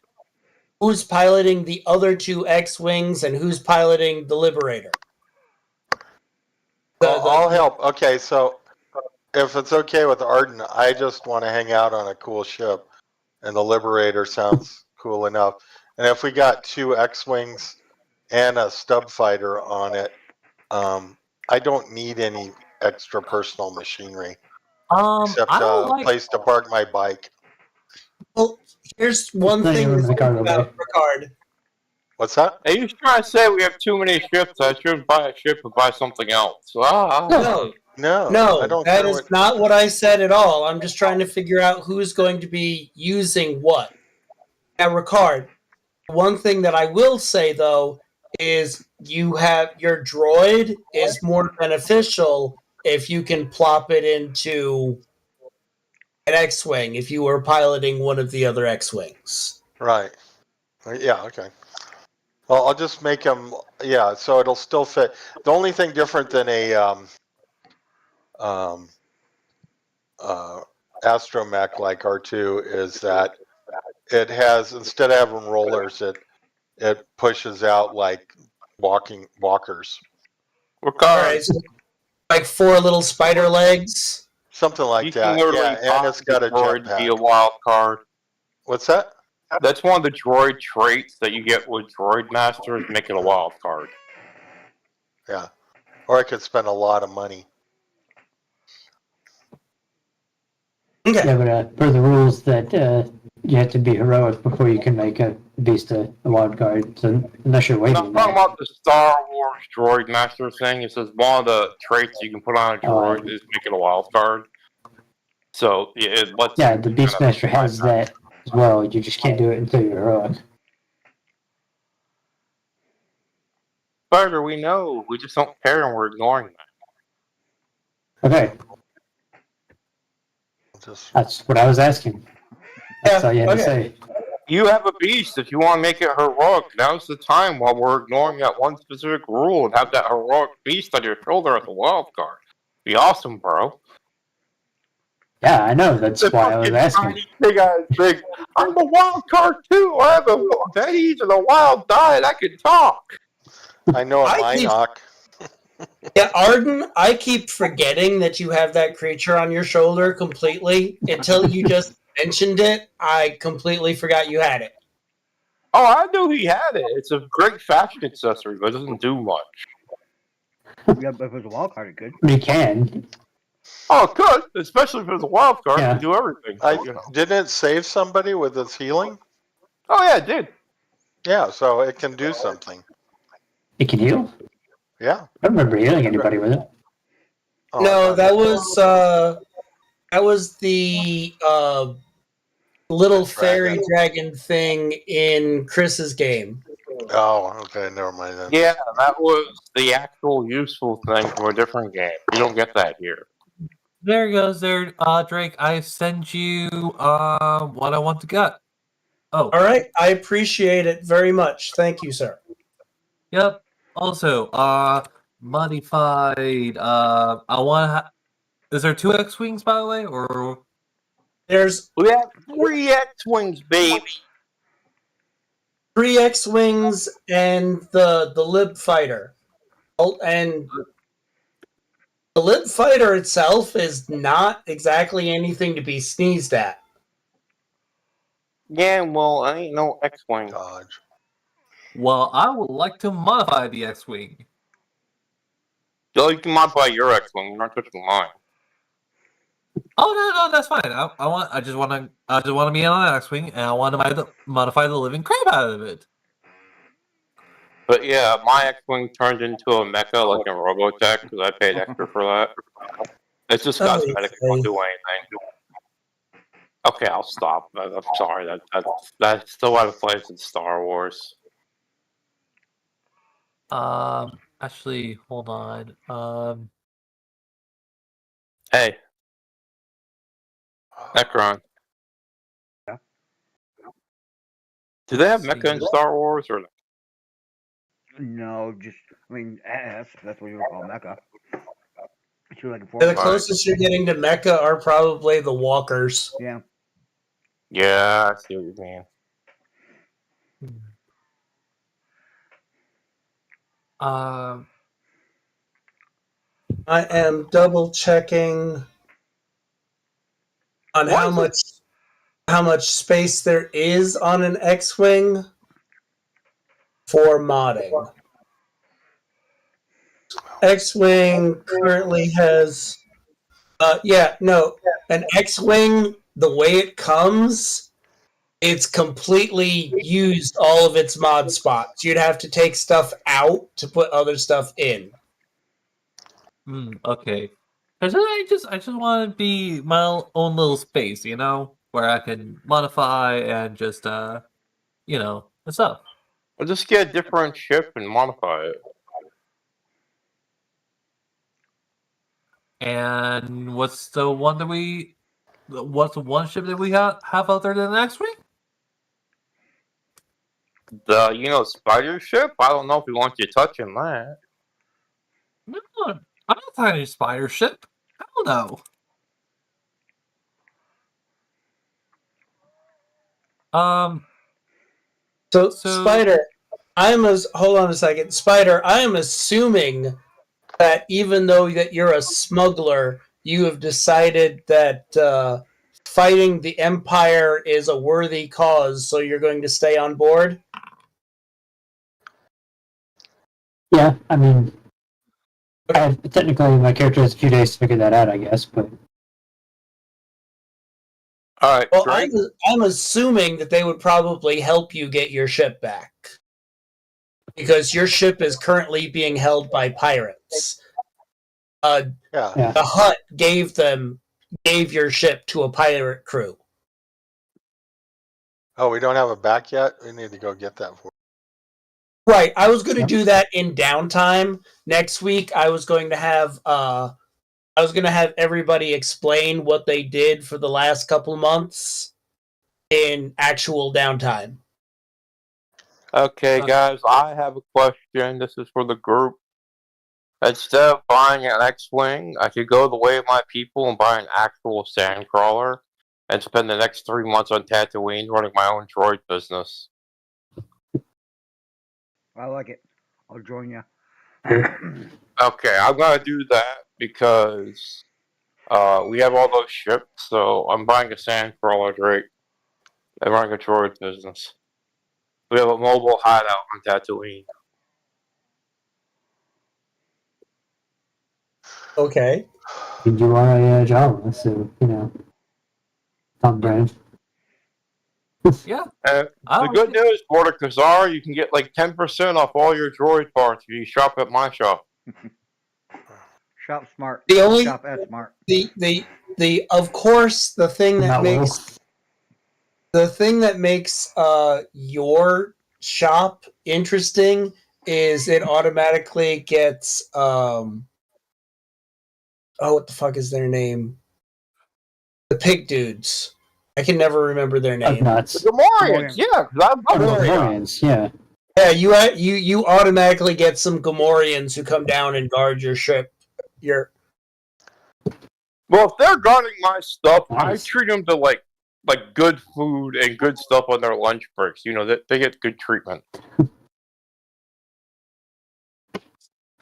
who's piloting the other 2 X-Wings and who's piloting the Liberator? I'll help. Okay, so if it's okay with Arden, I just want to hang out on a cool ship, and the Liberator sounds cool enough. And if we got 2 X-Wings and a stub fighter on it, I don't need any extra personal machinery except I don't a like. place to park my bike. Well, here's one Plenty thing of room to in the think cargo about, Ricard. What's that? Are you trying to say we have too many ships? I shouldn't buy a ship and buy something else. Ah. No, No, I don't that care is what- not what I said at all. I'm just trying to figure out who's going to be using what. Now, Ricard, one thing that I will say, though, is your droid is more beneficial if you can plop it into an X-Wing if you were piloting one of the other X-Wings. Right. Yeah, okay. Well, I'll just make them, yeah, so it'll still fit. The only thing different than a astromech like R2 is that it has, instead of having rollers, it pushes out like walkers. Alright, so like 4 little spider legs. Something like You that. can literally Yeah, and it's got a droid be a jetpack. wild card. What's that? That's one of the droid traits that you get with Droid Masters, make it a wild card. Yeah. Or I could spend a lot of money. Okay. Yeah, but per the rules that you have to be heroic before you can make a beast a wild card. So unless you're I'm waiting. not talking about the Star Wars Droid Master thing. It says one of the traits you can put on a droid is make it a wild card. So yeah, it lets Yeah, you the kind of Beastmaster has find out. that as well. You just can't do it until you're heroic. Spider, we know. We just don't care and we're ignoring that. Okay, Just that's what I was asking. That's Yeah, all you had to okay. say. You have a beast. If you want to make it heroic, now's the time while we're ignoring that one specific rule and have that heroic beast on your shoulder as a wild card. Be awesome, bro. Yeah, I know. That's why I was fucking asking. tiny big ass big. I'm a wild card too. I have a Betty's and a wild diet. I can talk. I know a I keep- Minoc. Yeah, Arden, I keep forgetting that you have that creature on your shoulder completely. Until you just mentioned it, I completely forgot you had it. Oh, I knew he had it. It's a great fashion accessory, but it doesn't do much. Yeah, but if it was a wild card, it could. You can. Oh, it could, especially if it was a wild card. It Yeah. can do everything. You know. Didn't it save somebody with its healing? Oh yeah, it did. Yeah, so it can do something. It can heal. Yeah. I don't remember healing anybody with it. Oh, No, that was the little The fairy dragon. dragon thing in Chris's game. Oh, okay, never mind then. Yeah, that was the actual useful thing from a different game. You don't get that here. There goes there, Drake. I sent you what I want to get. Oh, All right, I appreciate it very much. Thank you, sir. yep. Also, modified. I want. Is there 2 X-wings, by the way, or There's We have 3 X-Wings, baby! 3 X-wings and the Lib fighter. Oh, and the Lib fighter itself is not exactly anything to be sneezed at. Yeah, well, I ain't no X-Wing. Dodge. well, I would like to modify the X-wing. So you can modify your X-Wing, you're not touching mine. Oh no, that's fine. I just want to be on an X-wing, and I want to modify the living crap out of it. But yeah, my X-Wing turned into a mecha like in Robotech because I paid extra for that. It's just cosmetic. It won't do anything. Okay, I'll stop. I'm sorry. That's still out of place in Star Wars. Actually, hold on. Hey, Necron. Yeah? Do they have Let's mecha in see. Star Wars or no? No, just I mean, that's what you would call mecha. If you're looking for The Right. closest you're getting to Mecha are probably the walkers. yeah. Yeah, I see what you mean. Um, I am double checking on What is how much space there is on an X-wing for modding. X-wing currently has an X-wing, the way it comes, it's completely used all of its mod spots. You'd have to take stuff out to put other stuff in. okay. I just want to be my own little space, where I can modify and just and stuff. Well, just get a different ship and modify it. And what's the one ship that we have other than the X-wing? The spider ship? I don't know if we want you touching that. No, I'm not talking spider ship. Hell no. So, So- Spider, hold on a second. Spider, I am assuming that even though that you're a smuggler, you have decided that fighting the Empire is a worthy cause, so you're going to stay on board? Yeah, I mean, technically my character has a few days to figure that out, I guess, but All right, Well, Drake. I'm assuming that they would probably help you get your ship back. Because your ship is currently being held by pirates. Yeah. The Hutt gave your ship to a pirate crew. Oh, we don't have it back yet? We need to go get that for Right. I was going to Yep. do that in downtime. Next week, I was going to have everybody explain what they did for the last couple months in actual downtime. Okay, guys, I have a question. This is for the group. Instead of buying an X-Wing, I could go the way of my people and buy an actual Sandcrawler and spend the next 3 months on Tatooine running my own droid business. I like it. I'll join you. Okay, I'm gonna do that because we have all those ships, so I'm buying a Sandcrawler, Drake, and running a droid business. We have a mobile hideout on Tatooine. Okay. you are a Java, so, top brand. Yeah. The like good it. news, Border Kazar, you can get like 10% off all your droid parts if you shop at my shop. Shop smart. The only- Shop S smart. The of course the thing that makes your shop interesting is it automatically gets what the fuck is their name? The pig dudes. I can never remember their name. Nuts. Gamorreans, yeah, 'cause I Oh, love the them. Gamorreans, yeah. Yeah, you automatically get some Gamorreans who come down and guard your ship. Well, if they're guarding my stuff, I Nice. treat them to like good food and good stuff on their lunch breaks. You know, that they get good treatment.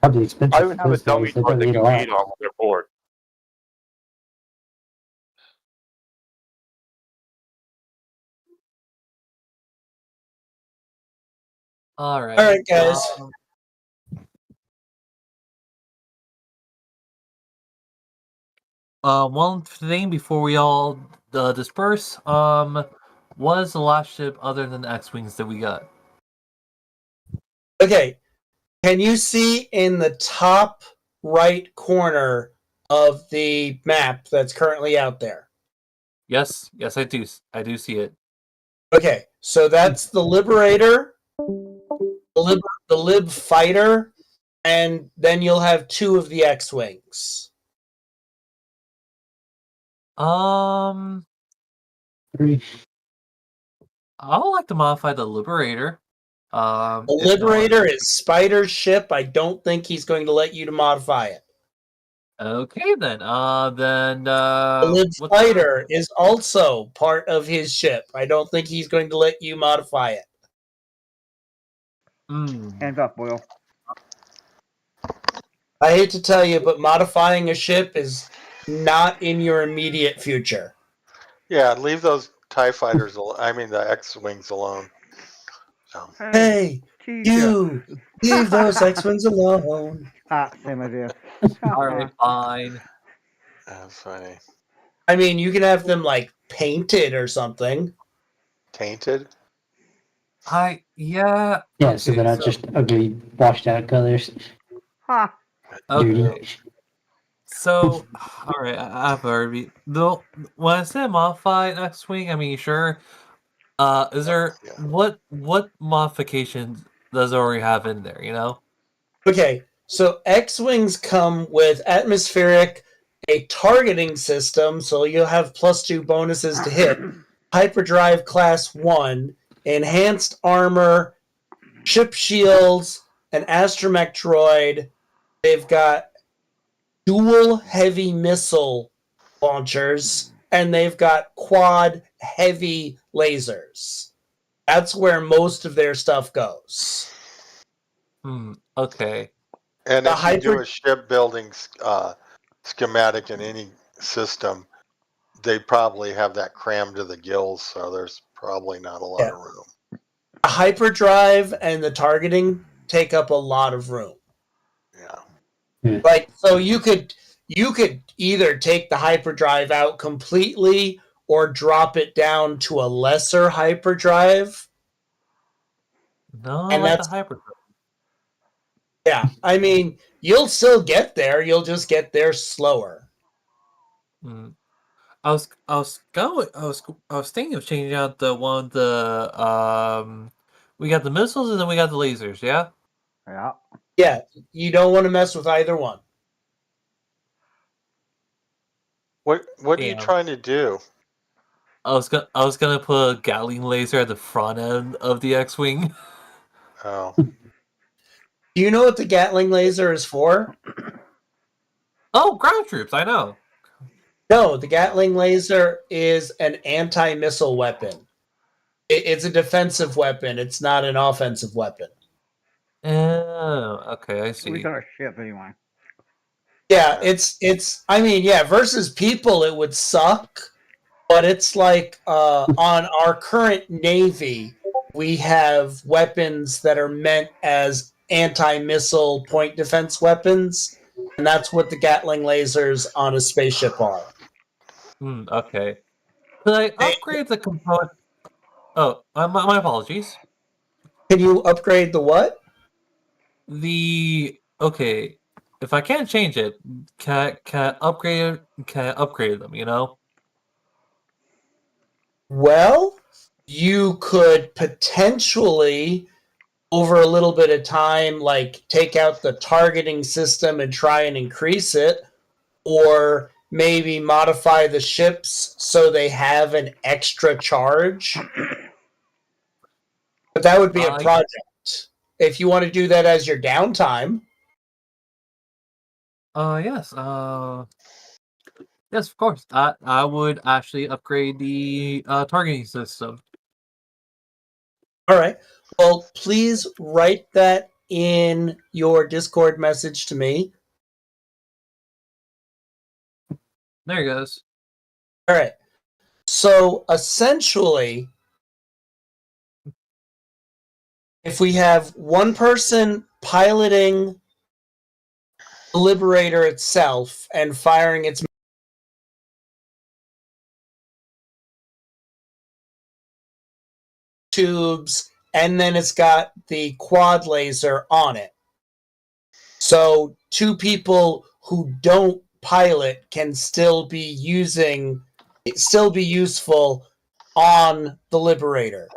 Probably expensive. I even have a those dummy days, they toy don't they eat a can lot. eat on when they're bored. All right. All right, guys. One thing before we all disperse. What is the last ship other than the X-wings that we got? Okay. Can you see in the top right corner of the map that's currently out there? Yes, I do. I do see it. Okay, so that's the Liberator, the Lib Fighter, and then you'll have 2 of the X-wings. Three. I would like to modify the Liberator. The if Liberator is Spider's ship. I don't think he's going to let you to modify it. Okay then. The Lib what's Fighter is also part of his ship. I don't think he's going to let you modify it. Hands up, Will. I hate to tell you, but modifying a ship is not in your immediate future. Yeah, leave those TIE fighters, the X-Wings alone. So, Hey, teacher. you! Leave those X-Wings alone. Same idea. All right, fine. that's funny. I mean, you can have them, like, painted or something. Tainted? Yeah. Yeah, so they're not so- just ugly, washed out colors. Ha! Okay. Duty. So, all right, I've already though. When I say modified X-wing, I mean sure. Is there Yeah. what modifications does it already have in there? You know. Okay, so X-Wings come with atmospheric, a targeting system, so you'll have +2 bonuses to hit, hyperdrive class 1, enhanced armor, ship shields, an astromech droid. They've got dual heavy missile launchers, and they've got quad heavy lasers. That's where most of their stuff goes. Okay. And The if you do hyper- a shipbuilding schematic in any system, they probably have that crammed to the gills, so there's probably not a lot of room. The hyperdrive and the targeting take up a lot of room. Yeah. Like, so you could either take the hyperdrive out completely or drop it down to a lesser hyperdrive. No, I And like the that's- hyperdrive. Yeah, I mean, you'll still get there. You'll just get there slower. I was thinking of changing out the one we got the missiles and then we got the lasers. Yeah. Yeah. Yeah, you don't want to mess with either one. What are you Yeah. trying to do? I was gonna put a Gatling laser at the front end of the X-wing. Oh, Do you know what the Gatling laser is for? Oh, ground troops! I know. No, the Gatling laser is an anti-missile weapon. It's a defensive weapon. It's not an offensive weapon. Oh, okay, I At see. least on a ship, anyway. Yeah, it's. I mean, yeah, versus people, it would suck. But it's like on our current Navy, we have weapons that are meant as anti-missile point defense weapons, and that's what the Gatling lasers on a spaceship are. Okay. Could I upgrade the component? Oh, my apologies. Can you upgrade the what? Okay. If I can't change it, can I upgrade? Can I upgrade them? You know. Well, you could potentially, over a little bit of time, like take out the targeting system and try and increase it, or maybe modify the ships so they have an extra charge. But that would be a project. If you want to do that as your downtime. Yes. Yes, of course. I would actually upgrade the targeting system. All right. Well, please write that in your Discord message to me. There it goes. All right. So essentially, if we have one person piloting the Liberator itself and firing its tubes, and then it's got the quad laser on it. So 2 people who don't pilot can still be useful on the Liberator.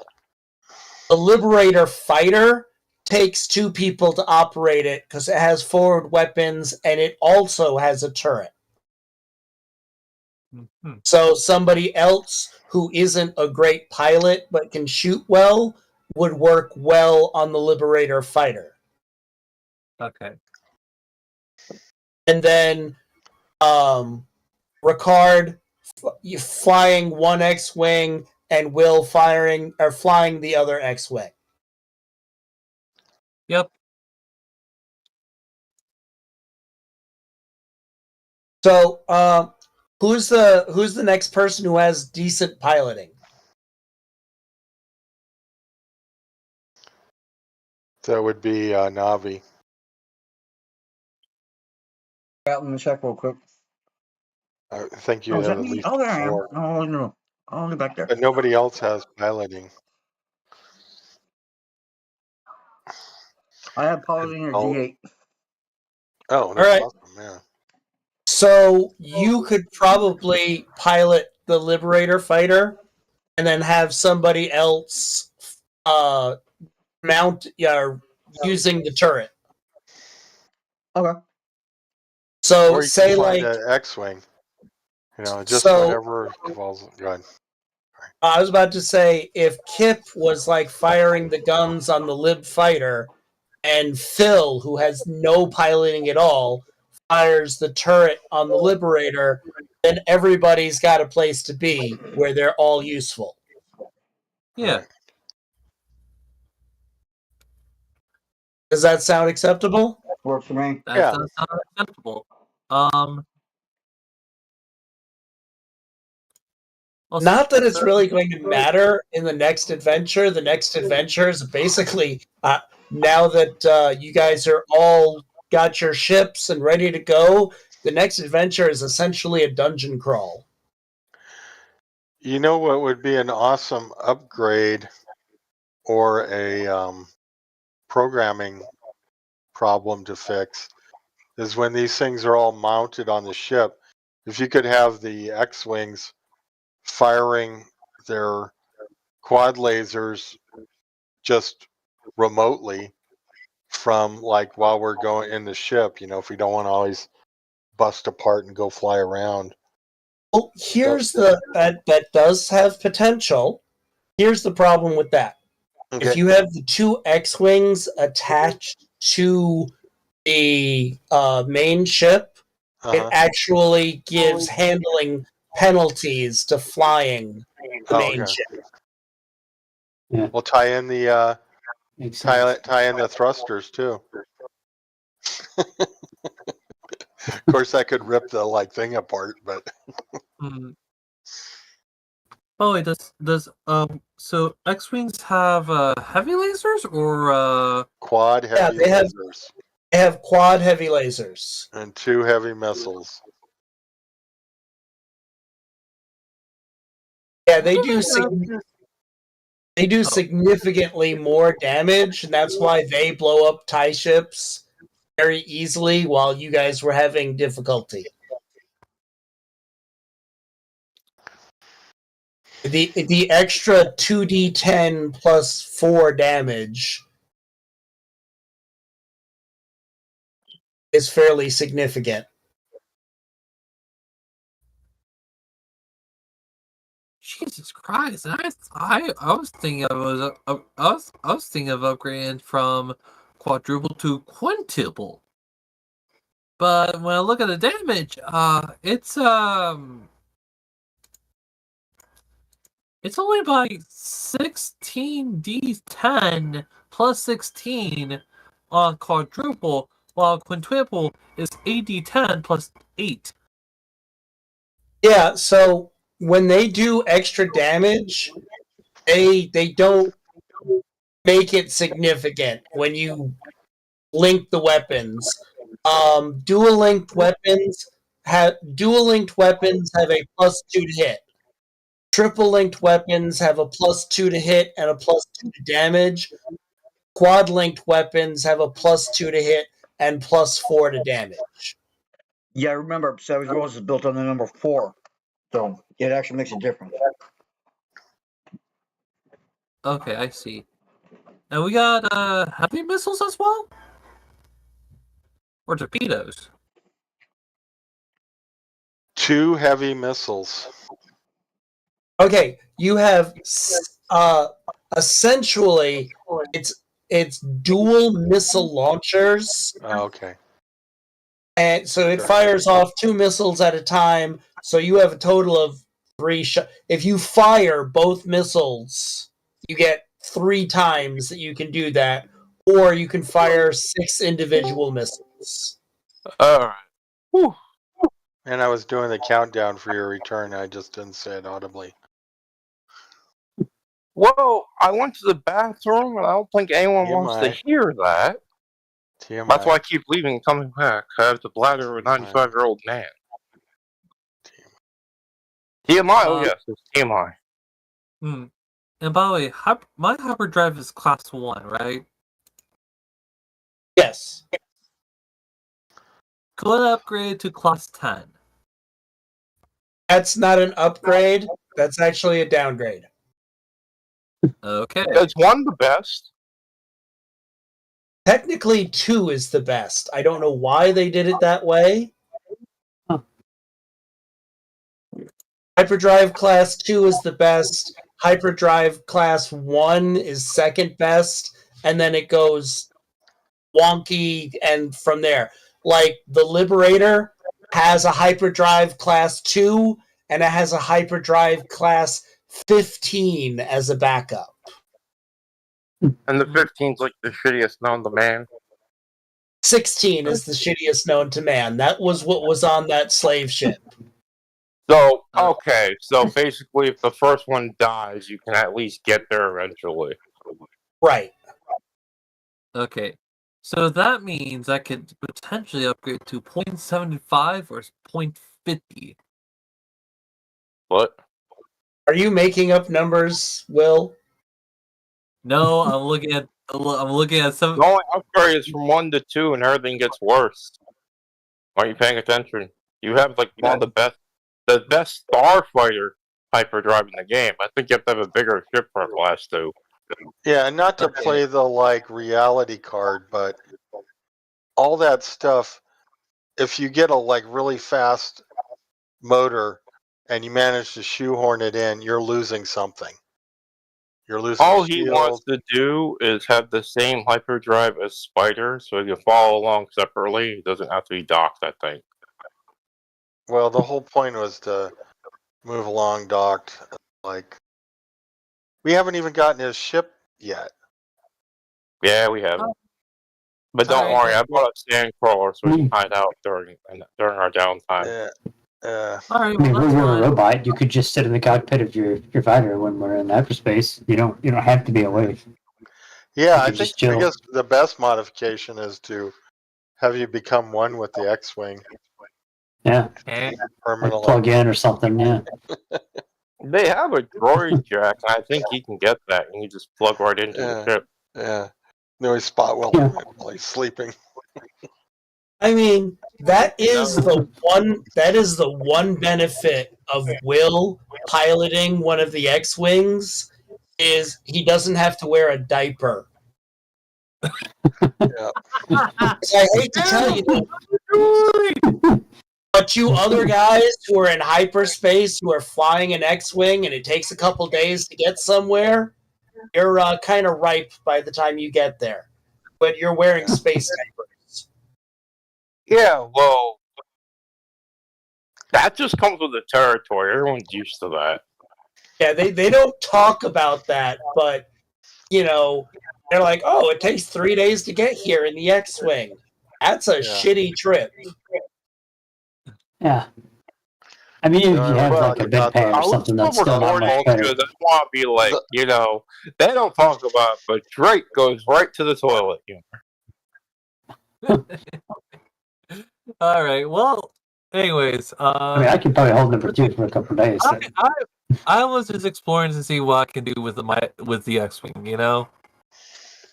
The Liberator fighter takes 2 people to operate it because it has forward weapons and it also has a turret. Mm-hmm. So somebody else who isn't a great pilot but can shoot well would work well on the Liberator fighter. Okay. And then Ricard flying one X-wing and Will flying the other X-wing. Yep. So, who's the next person who has decent piloting? That would be Navi. Yeah, let me check real quick. I think you Oh, is have that at me? least Oh, there I am. 4. Oh, no. I'll get back there. But nobody else has piloting. I have piloting at D8. Oh, that's right. awesome, yeah. So you could probably pilot the Liberator fighter and then have somebody else using the turret. Okay. So Or you say can find like an X-wing. Just So- whatever falls. Go ahead. I was about to say, if Kip was like firing the guns on the Lib fighter, and Phil, who has no piloting at all, fires the turret on the Liberator, then everybody's got a place to be where they're all useful. Yeah. Right. Does that sound acceptable? Works for me. That Yeah. does sound acceptable. Well, Not that it's really going to matter in the next adventure. The next adventure is basically now that you guys are all got your ships and ready to go. The next adventure is essentially a dungeon crawl. You know what would be an awesome upgrade or a programming problem to fix is when these things are all mounted on the ship. If you could have the X-wings firing their quad lasers just remotely from like while we're going in the ship, if we don't want to always bust apart and go fly around. Well, here's that does have potential. Here's the problem with that. Okay. If you have the 2 X-wings attached to the main ship, it actually gives handling penalties to flying the main ship. We'll tie in the Makes sense. tie in the thrusters too. Of course, that could rip the thing apart, but Oh wait, does so X-wings have heavy lasers or quad heavy they have- lasers They have quad heavy lasers. and 2 heavy missiles. Yeah, they do significantly more damage, and that's why they blow up TIE ships very easily while you guys were having difficulty. The extra 2d10 plus 4 damage is fairly significant. Jesus Christ! I was thinking I was thinking of upgrading from quadruple to quintuple. But when I look at the damage, it's only by 16d10 plus 16 on quadruple, while quintuple is 8d10 plus 8. Yeah, so when they do extra damage, they don't make it significant when you link the weapons. Dual linked weapons have a +2 to hit. Triple linked weapons have a +2 to hit and a +2 to damage. Quad linked weapons have a +2 to hit and +4 to damage. Yeah, remember, Savage Worlds is built on the number 4, so it actually makes a difference. Okay, I see. And we got heavy missiles as well? Or torpedoes? 2 heavy missiles. Okay, you have essentially it's dual missile launchers, Oh, okay. and so it Sure. fires off 2 missiles at a time. So you have a total of 3 shots. If you fire both missiles, you get 3 times that you can do that, or you can fire 6 individual missiles. Alright. Whew. And I was doing the countdown for your return. I just didn't say it audibly. Well, I went to the bathroom, and I don't think anyone wants to TMI. hear that. TMI. That's why I keep leaving and coming back. I have the bladder of a 95-year-old man. TMI? Oh, yes, it's TMI. Hmm. And by the way, my hyperdrive is class 1, right? Yes. Could I upgrade to class 10? That's not an upgrade. That's actually a downgrade. Okay. Is 1 the best? Technically, 2 is the best. I don't know why they did it that way. Huh. Hyperdrive class 2 is the best. Hyperdrive class 1 is second best. And then it goes wonky and from there. Like, the Liberator has a Hyperdrive class 2, and it has a Hyperdrive class 15 as a backup. And the 15's like the shittiest known to man. 16 is the shittiest known to man. That was what was on that slave ship. So, okay, so basically if the first one dies, you can at least get there eventually. Right. Okay. So that means I could potentially upgrade to 0.75 or 0.50. What? Are you making up numbers, Will? No, I'm looking at some. The only upgrade is from 1 to 2 and everything gets worse. Aren't you paying attention? You have like one of the best starfighter hyperdrive in the game. I think you have to have a bigger ship for the last 2. Yeah, and not to play the like reality card, but all that stuff, if you get a like really fast motor and you manage to shoehorn it in, you're losing something. You're losing All a he shield. wants to do is have the same hyperdrive as Spider, so he can follow along separately. He doesn't have to be docked, I think. Well, the whole point was to move along docked. Like, we haven't even gotten his ship yet. Yeah, we have. But don't Alright. worry, I bought a sandcrawler so we can hide out during our downtime. Yeah. Alright, I mean, well, when that's you're a fine. robot, you could just sit in the cockpit of your fighter when we're in hyperspace. You don't have to be away. Yeah, You I could think just chill. I guess the best modification is to have you become one with the X-wing Yeah, Eh, like permanently. plug in or something. Yeah. They have a droid jack, and I think he can get that, and you just plug right into the ship. Yeah. No, he's spot well Yeah. while he's sleeping. I mean, that is the one benefit of Will piloting one of the X-Wings is he doesn't have to wear a diaper. Yeah. So I hate to tell you, But you other guys who are in hyperspace, who are flying an X-wing, and it takes a couple days to get somewhere, you're kind of ripe by the time you get there. But you're wearing space diapers. Yeah, well, that just comes with the territory. Everyone's used to that. Yeah, they don't talk about that, but you know, they're like, oh, it takes 3 days to get here in the X-wing. That's a shitty trip. Yeah. I mean, if you No, have well, like a you big got pair the- or something, that's still not much better. Because I want to be like, you know, they don't talk about it, but Drake goes right to the toilet. You know? All right. Well, anyways, I mean, I could probably hold number 2 for a couple of days. So. I was just exploring to see what I can do with the X-wing. You know.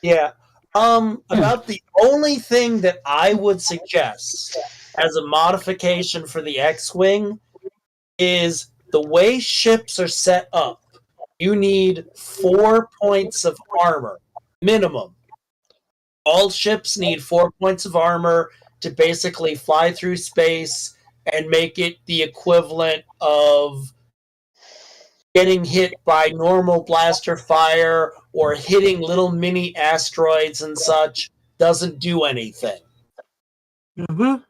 Yeah. About the only thing that I would suggest as a modification for the X-wing is the way ships are set up. You need 4 points of armor minimum. All ships need 4 points of armor to basically fly through space and make it the equivalent of getting hit by normal blaster fire or hitting little mini asteroids and such. Doesn't do anything. Mm-hmm.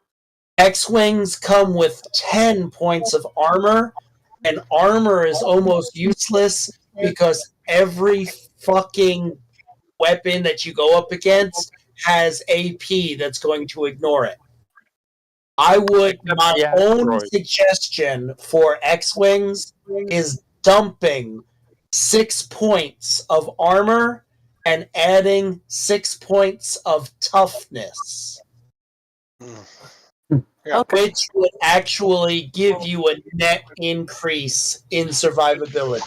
X-Wings come with 10 points of armor, and armor is almost useless because every fucking weapon that you go up against has AP that's going to ignore it. My only suggestion for X-Wings is dumping 6 points of armor and adding 6 points of toughness. Yeah. Which would actually give you a net increase in survivability.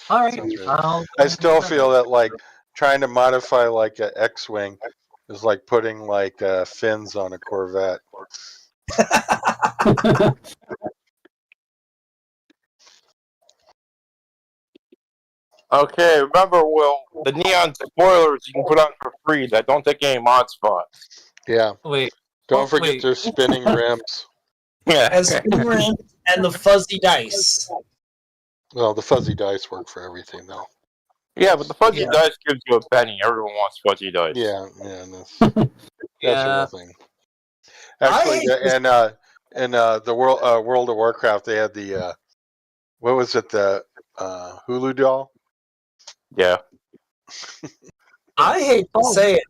All right. Sounds really- I still feel that like trying to modify like an X-wing is like putting like fins on a Corvette. Okay, remember, Will, the neon spoilers you can put on for free that don't take any mod spots. Yeah. Wait. Don't forget wait. their spinning rims. Yeah. As rims and the fuzzy dice. Well, the fuzzy dice work for everything though. Yeah, but the fuzzy Yeah. dice gives you a penny. Everyone wants fuzzy dice. Yeah, that's a Yeah. real thing. Actually, in the World of Warcraft, they had the what was it, the Hulu doll? Yeah. I hate to say it,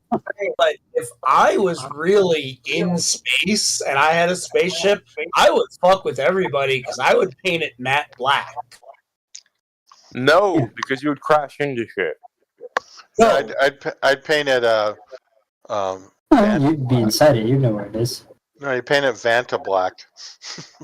but if I was really in space and I had a spaceship, I would fuck with everybody because I would paint it matte black. No, because you would crash into shit. No, I'd paint it You'd be inside it, you know where it is. no, you paint it Vanta black.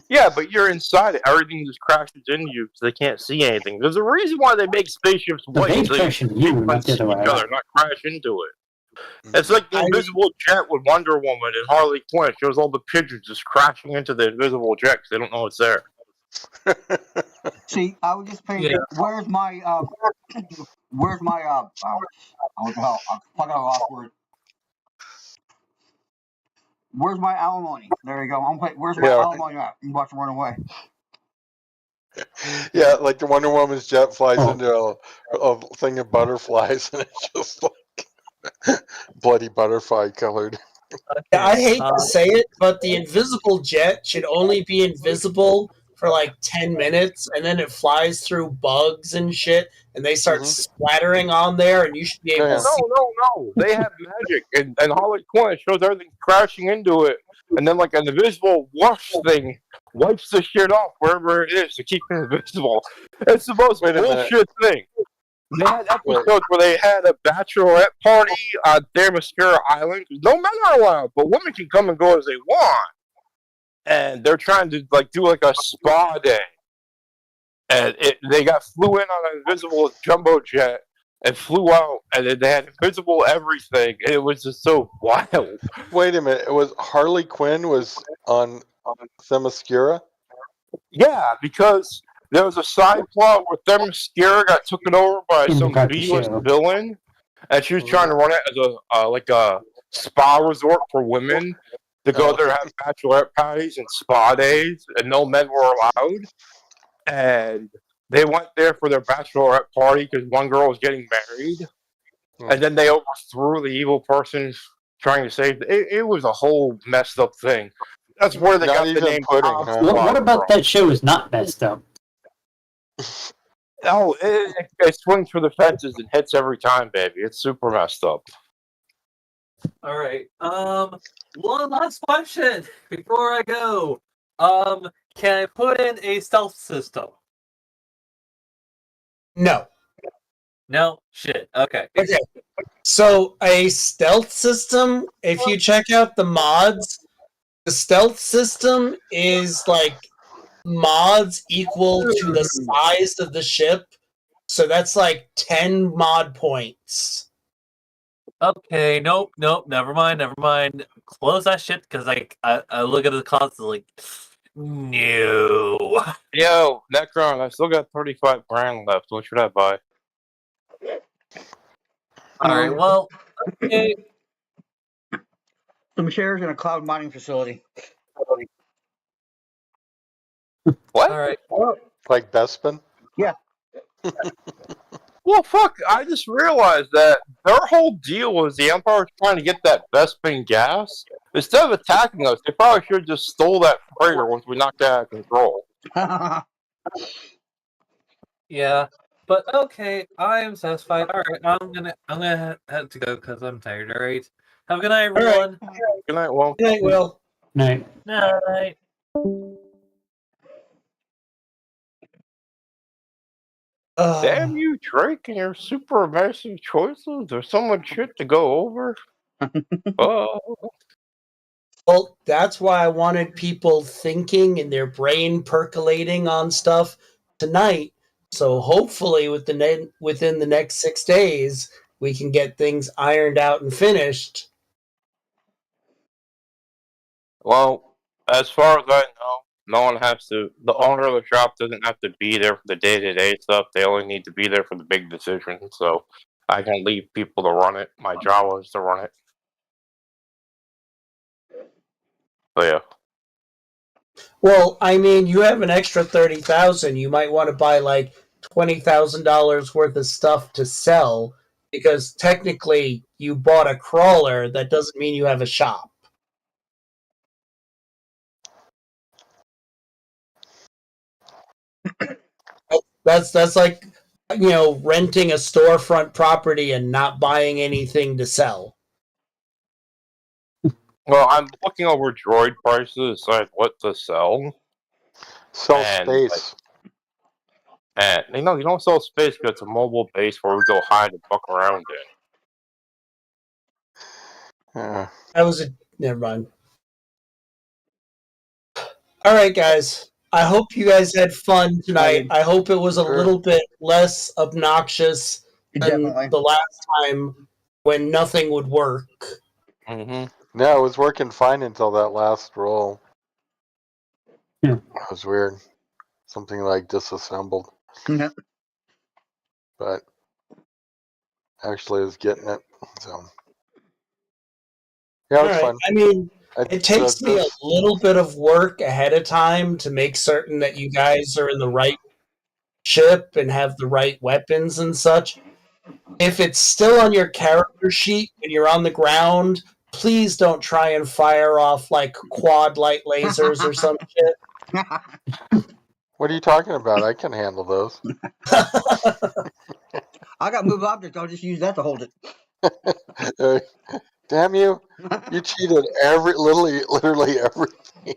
Yeah, but you're inside it. Everything just crashes into you because they can't see anything. There's a reason why they make spaceships The white. base So crash into you, can not the see other way each other, around. not crash into it. It's like the invisible jet with Wonder Woman and Harley Quinn. It shows all the pigeons just crashing into the invisible jet because they don't know it's there. See, I was just painting. Yeah. Where's my what the hell? I'm fucking off word. Where's my alimony? There you go. Where's my Yeah. alimony at? I'm about to run away. Yeah, like the Wonder Woman's jet flies Oh. into a thing of butterflies, and it's just like bloody butterfly colored. I hate to say it, but the invisible jet should only be invisible for like 10 minutes, and then it flies through bugs and shit, and they start splattering on there, and you should be able Yeah. to see. No. They have magic. And Harley Quinn shows everything crashing into it. And then, like, an invisible wash thing wipes the shit off wherever it is to keep it invisible. It's the most Wait a minute. bullshit thing. They had episodes where they had a bachelorette party on Themyscira Island. No men are allowed, but women can come and go as they want. And they're trying to like do like a spa day. And they flew in on an invisible jumbo jet and flew out, and they had invisible everything. And it was just so wild. Wait a minute, it was Harley Quinn was on Themyscira? Yeah, because there was a side plot where Themyscira got taken over by In some the B-list show. villain, and she was trying to run it as a like a spa resort for women. to go Oh. there and have bachelorette parties and spa days, and no men were allowed. And they went there for their bachelorette party because one girl was getting married, and then they overthrew the evil person trying to save. It was a whole messed up thing. That's where they Not got the even name pudding, Tom huh? What Squad about from. that show is not messed up? Oh, it swings for the fences and hits every time, baby. It's super messed up. All right. One last question before I go. Can I put in a stealth system? No. No? Shit. Okay. Okay. So a stealth system, if you check out the mods, the stealth system is like mods equal to the size of the ship. So that's like 10 mod points. Okay. Nope. Never mind. Close that shit because I look at the constantly. No. Yo, Necron, I still got 35 grand left. What should I buy? All right. Well. Okay. Some shares in a cloud mining facility. What? All right. Like Bespin? Well, fuck, I just realized that their whole deal was the Empire's trying to get that Bespin gas. Instead of attacking us, they probably should have just stole that freighter once we knocked it out of control. Yeah. But okay, I am satisfied. All right, I'm gonna have to go because I'm tired. All right. Have a good night, right. everyone. Good night, Will. Good night, Will. No. Night. Damn you, Drake, and your super massive choices. There's so much shit to go over. Oh. Well, that's why I wanted people thinking and their brain percolating on stuff tonight. So hopefully, within the next 6 days, we can get things ironed out and finished. Well, as far as I know, no one has to. The owner of the shop doesn't have to be there for the day-to-day stuff. They only need to be there for the big decisions. So I can leave people to run it. My job was to run it. So yeah. Well, I mean, you have an extra 30,000. You might want to buy like $20,000 worth of stuff to sell because technically you bought a crawler. That doesn't mean you have a shop. That's like, you know, renting a storefront property and not buying anything to sell. Well, I'm looking over droid prices to decide what to sell. Sell And, space. And you don't sell space because it's a mobile base where we go hide and fuck around in. Yeah. That was a never mind. All right, guys. I hope you guys had fun tonight. I hope it was a Sure. little bit less obnoxious than Definitely. the last time when nothing would work. Mm-hmm. No, it was working fine until that last roll. Yeah. It was weird. Something like disassembled. Yeah. But actually I was getting it. So yeah, it All was right. fun. I mean, I it takes said me a this- little bit of work ahead of time to make certain that you guys are in the right ship and have the right weapons and such. If it's still on your character sheet and you're on the ground, please don't try and fire off like quad light lasers or some shit. What are you talking about? I can handle those. I got move object. I'll just use that to hold it. Damn you! You cheated literally everything.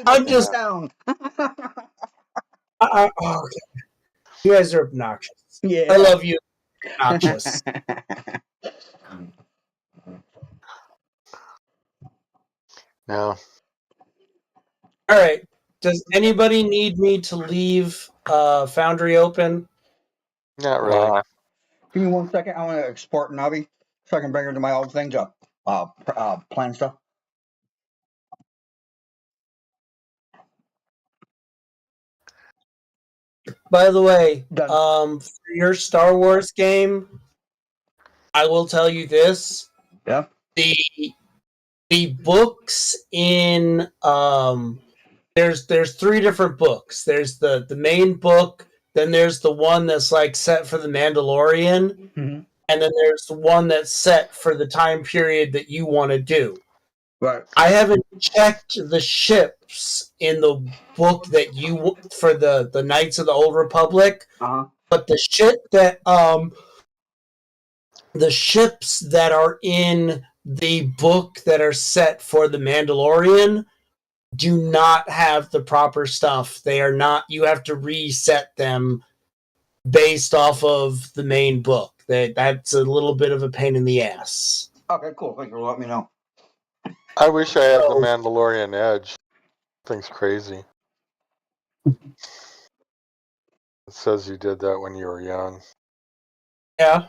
I'm just- down. Okay. You guys are obnoxious. Yeah. I love you. Obnoxious. No. All right. Does anybody need me to leave Foundry open? Not really. Give me 1 second. I want to export Navi so I can bring her to my old thing to plan stuff. By the way, Done. for your Star Wars game, I will tell you this. Yeah. the books in there's three different books. There's the main book, then there's the one that's like set for the Mandalorian, Mhm. and then there's the one that's set for the time period that you want to do. Right. I haven't checked the ships in the book that you for the Knights of the Old Republic, but the ships that are in the book that are set for the Mandalorian do not have the proper stuff. They are not. You have to reset them based off of the main book. That's a little bit of a pain in the ass. Okay, cool. Thank you for letting me know. I wish I had the Mandalorian Edge. Thing's crazy. It says you did that when you were young. Yeah.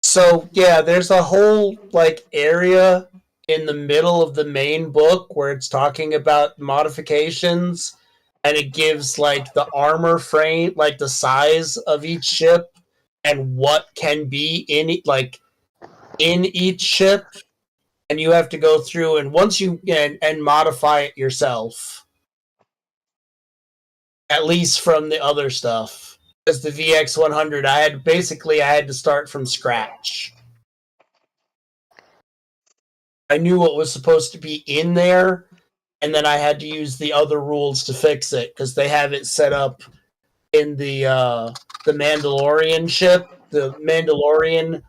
So yeah, there's a whole like area in the middle of the main book where it's talking about modifications, and it gives like the armor frame, like the size of each ship and what can be in each ship, and you have to go through and once you and modify it yourself, at least from the other stuff. As the VX100, I had to start from scratch. I knew what was supposed to be in there, and then I had to use the other rules to fix it because they have it set up in the Mandalorian ship, the Mandalorian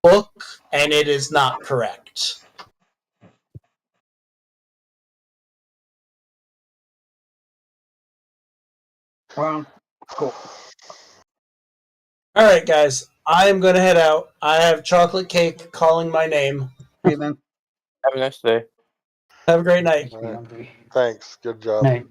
book, and it is not correct. Well, cool. All right, guys, I am going to head out. I have chocolate cake calling my name. Hey, man. Have a nice day. Have a great night. All right. Thanks. Good job. Night.